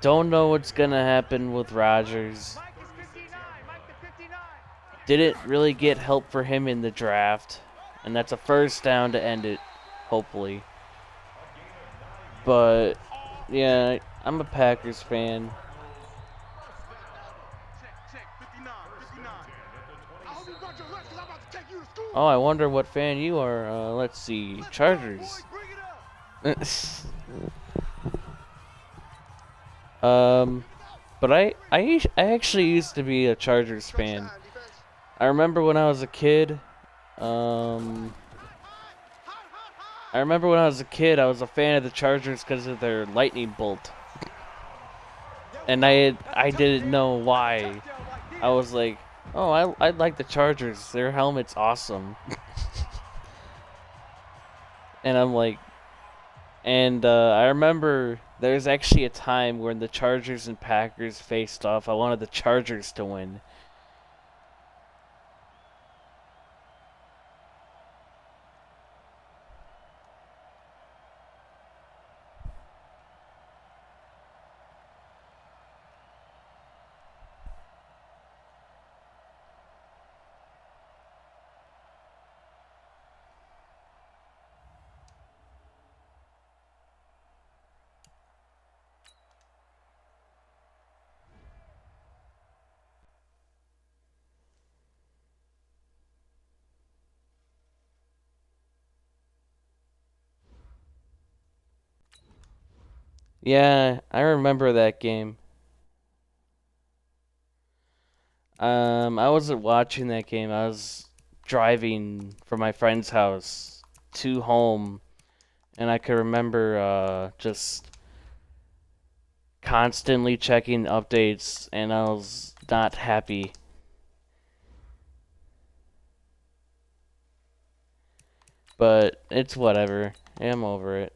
don't know what's gonna happen with Rodgers. Mike is 59. Mike the 59. Didn't really get help for him in the draft, and that's a first down to end it, hopefully. But yeah, I'm a Packers fan. Check. 59. 59. I hope you got your lunch because I'm about to take you to school. Oh, I wonder what fan you are. Let's see, Chargers. Boys, bring it up. But I actually used to be a Chargers fan. I remember when I was a kid. I remember when I was a kid, I was a fan of the Chargers because of their lightning bolt, and I didn't know why. I was like, oh, I like the Chargers. Their helmet's awesome. And I'm like, and I remember there's actually a time when the Chargers and Packers faced off. I wanted the Chargers to win. Yeah, I remember that game. I wasn't watching that game. I was driving from my friend's house to home, and I could remember just constantly checking updates, and I was not happy. But it's whatever. I'm over it.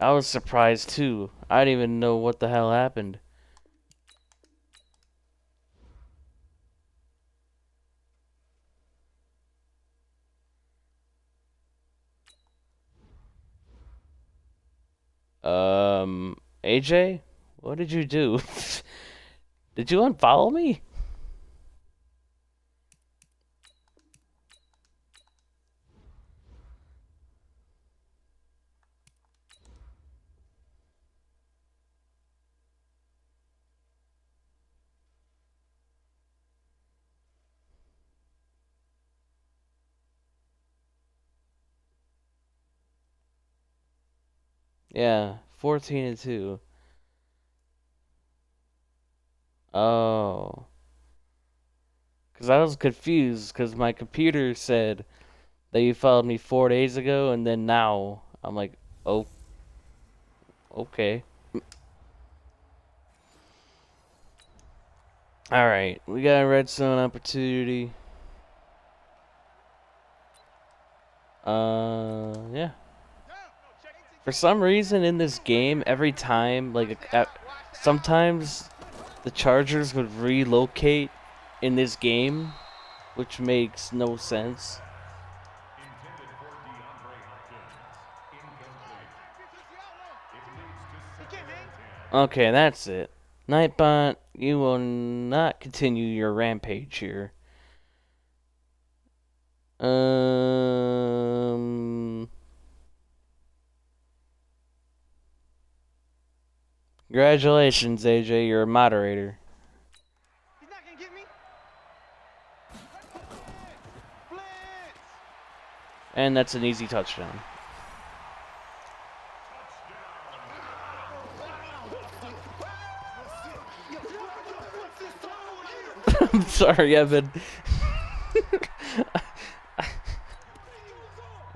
I was surprised too. I didn't even know what the hell happened. AJ, what did you do? Did you unfollow me? Yeah, 14-2. Oh. Because I was confused because my computer said that you followed me 4 days ago and then now. I'm like, oh, okay. Alright, we got a red zone opportunity. Yeah. For some reason in this game, every time, like, sometimes the Chargers would relocate in this game, which makes no sense. Intended for Deandre Hopkins. Incomplete. It leads to 2nd and 10. Okay, that's it. Nightbot, you will not continue your rampage here. Congratulations, AJ, you're a moderator. He's not gonna get me. Blitz. And that's an easy touchdown. I'm sorry, Evan.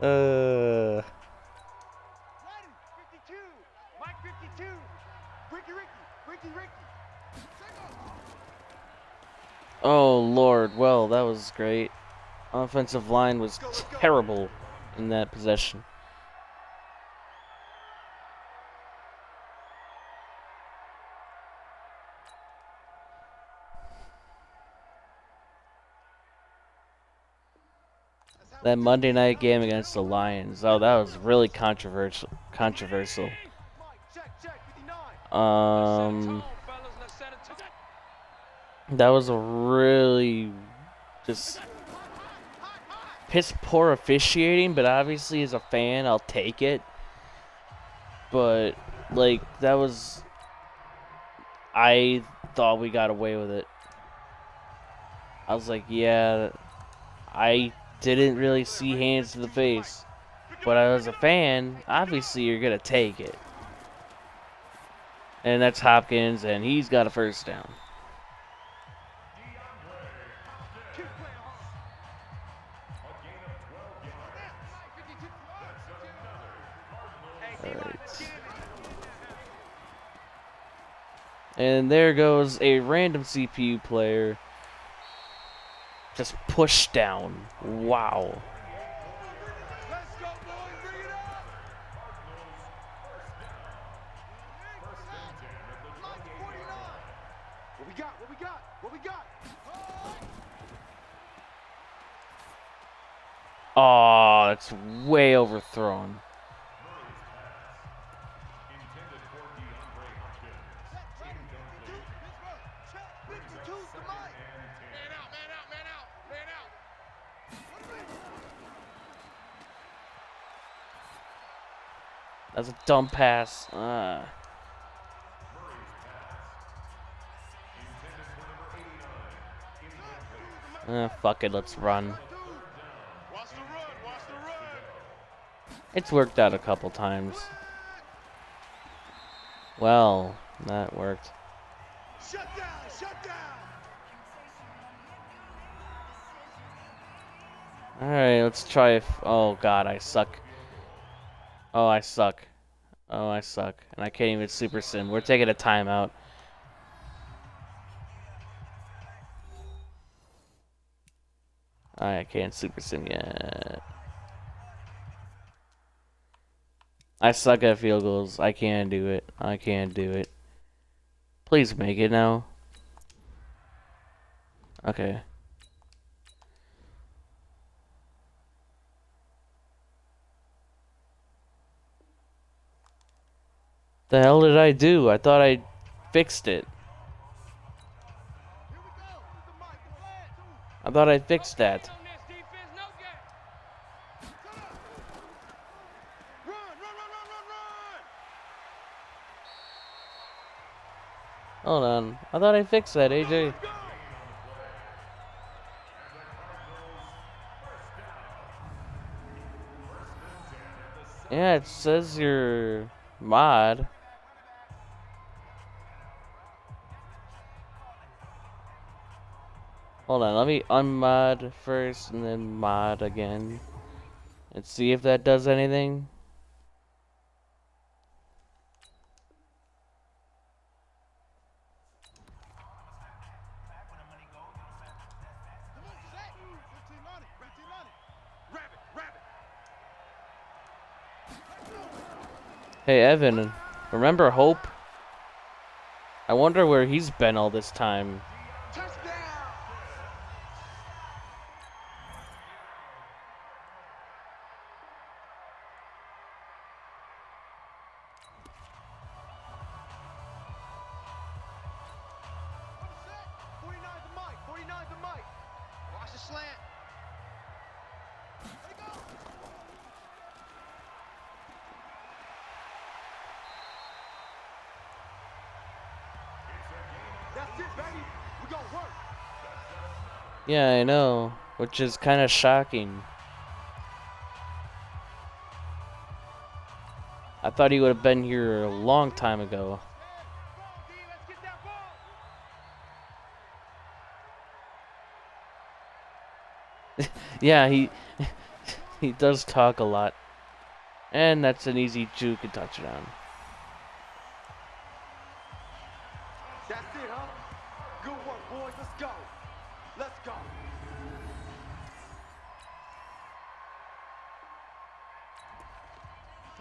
Madden, 52. Mike 52. Ricky. Oh, Lord. Well, that was great. Offensive line was terrible in that possession. That Monday night game against the Lions. Oh, that was really controversial. Mike, check, 59. That was a really just piss poor officiating, but obviously as a fan, I'll take it. But like that was, I thought we got away with it. I was like, yeah, I didn't really see hands to the face, but as a fan, obviously you're gonna take it. And that's Hopkins, and he's got a first down. Alright. And there goes a random CPU player. Just pushed down. Wow. Let's go, boys. Bring it up. What we got? Oh, that's way overthrown. Intended for Deandre Hopkins. Incomplete. Brings up 2nd and 10. Man out. That's a dumb pass. Murray's pass. Intended for number 89. Incomplete. Fuck it, let's run. Watch the run. It's worked out a couple times. Well, that worked. Shut down. Alright, let's try if... Oh god, I suck. Oh, I suck. And I can't even super sim. We're taking a timeout. I can't super sim yet. I suck at field goals. I can't do it. Please make it now. Okay. The hell did I do? I thought I fixed it. Here we go. The mic, the flag. I thought I fixed that. On this defense, no gap. Run, run, run, run, run, run. Hold on. I thought I fixed that, AJ. Let's go. Yeah, it says your mod. Hold on, let me unmod first and then mod again. And see if that does anything. Come on, set. 15 on it. 15 on it. Rabbit, rabbit. Hey, Evan, remember Hope? I wonder where he's been all this time. Touchdown. Set. 49 the mic. 49 the mic. Watch the slant. Let it go. That's it, baby. We gonna work. Yeah, I know, which is kind of shocking. I thought he would have been here a long time ago. Ball, D, let's get that ball. Yeah, he does talk a lot. And that's an easy juke and touchdown. That's it, huh? Good work, boys. Let's go. Let's go.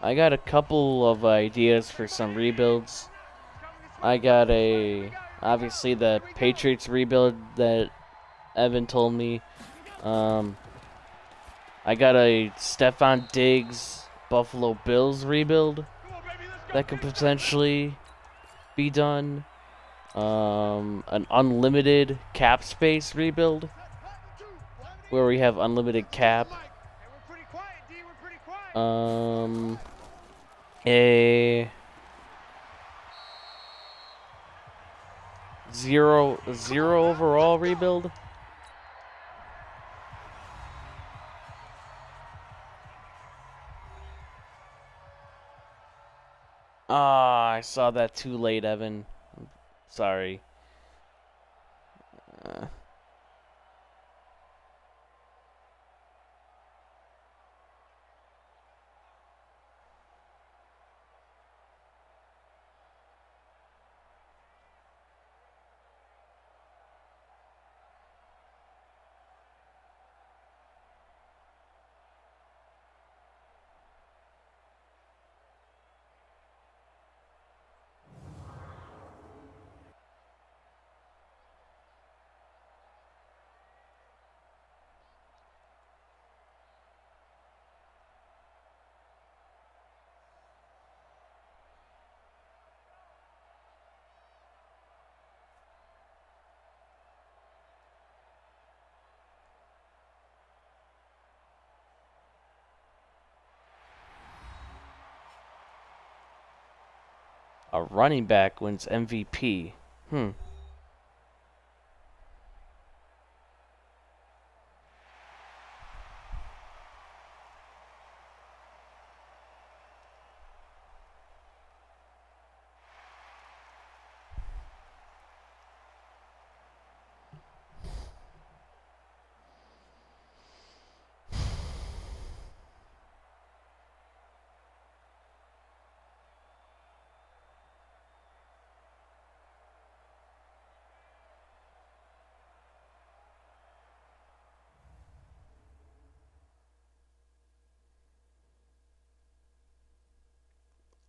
I got a couple of ideas for some rebuilds. I got obviously the Patriots rebuild that Evan told me. I got a Stephon Diggs Buffalo Bills rebuild Come on, baby. Let's go. that could potentially be done. An unlimited cap space rebuild where we have unlimited cap. Hey, we're pretty quiet, D. We're pretty quiet. A zero overall rebuild. Ah, I saw that too late, Evan. Sorry. A running back wins MVP.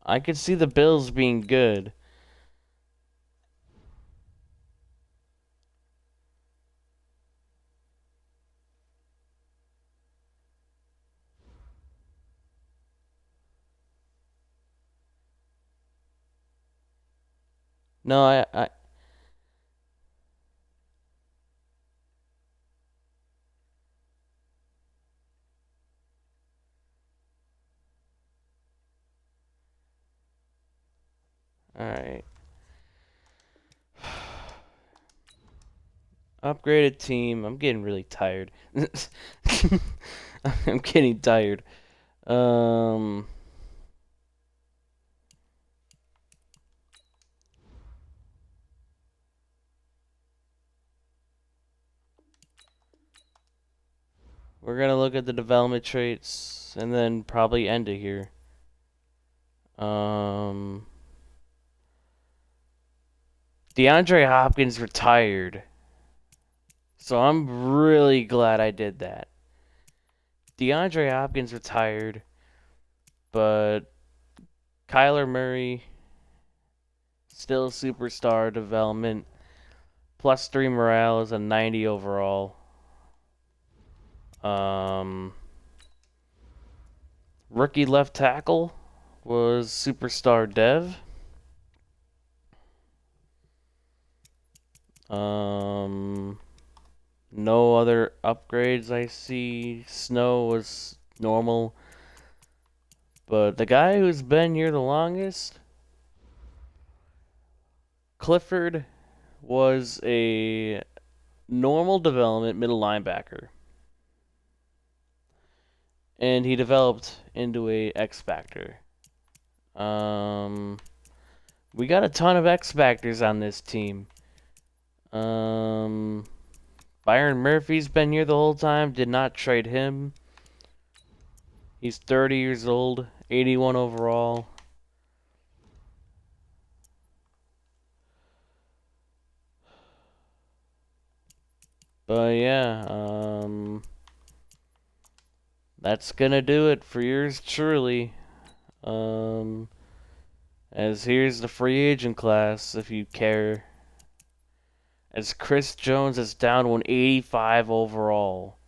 I could see the Bills being good. No, I all right. Upgraded team. I'm getting really tired. I'm getting tired. Um, we're gonna look at the development traits and then probably end it here. DeAndre Hopkins retired. So I'm really glad I did that. DeAndre Hopkins retired, but Kyler Murray still superstar development. +3 morale is a 90 overall. Rookie left tackle was superstar dev. No other upgrades I see. Snow was normal. But the guy who's been here the longest, Clifford, was a normal development middle linebacker. And he developed into a X Factor. We got a ton of X Factors on this team. Byron Murphy's been here the whole time. Did not trade him. He's 30 years old, 81 overall. But yeah, that's gonna do it for yours truly. As here's the free agent class, if you care. As Chris Jones is down 185 overall.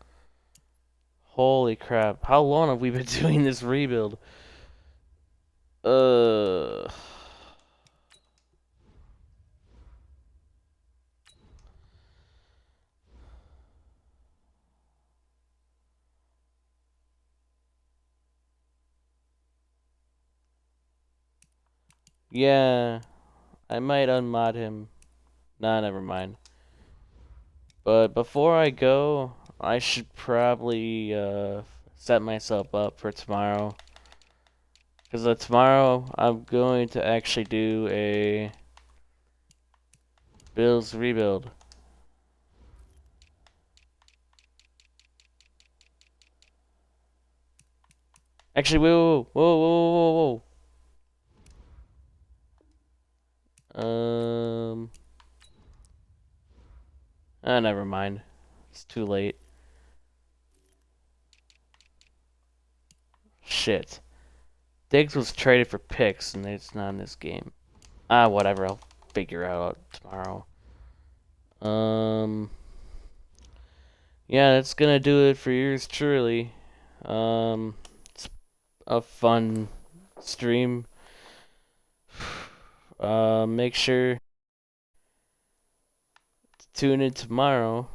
Holy crap. How long have we been doing this rebuild? Yeah, I might unmod him. Nah, never mind. But before I go, I should probably set myself up for tomorrow. Because tomorrow I'm going to actually do a Bills rebuild. Actually, whoa, whoa, whoa, whoa, whoa, whoa. Never mind. It's too late. Shit. Diggs was traded for picks, and it's not in this game. Whatever. I'll figure out tomorrow. Yeah, that's gonna do it for yours truly. It's a fun stream. Make sure to tune in tomorrow.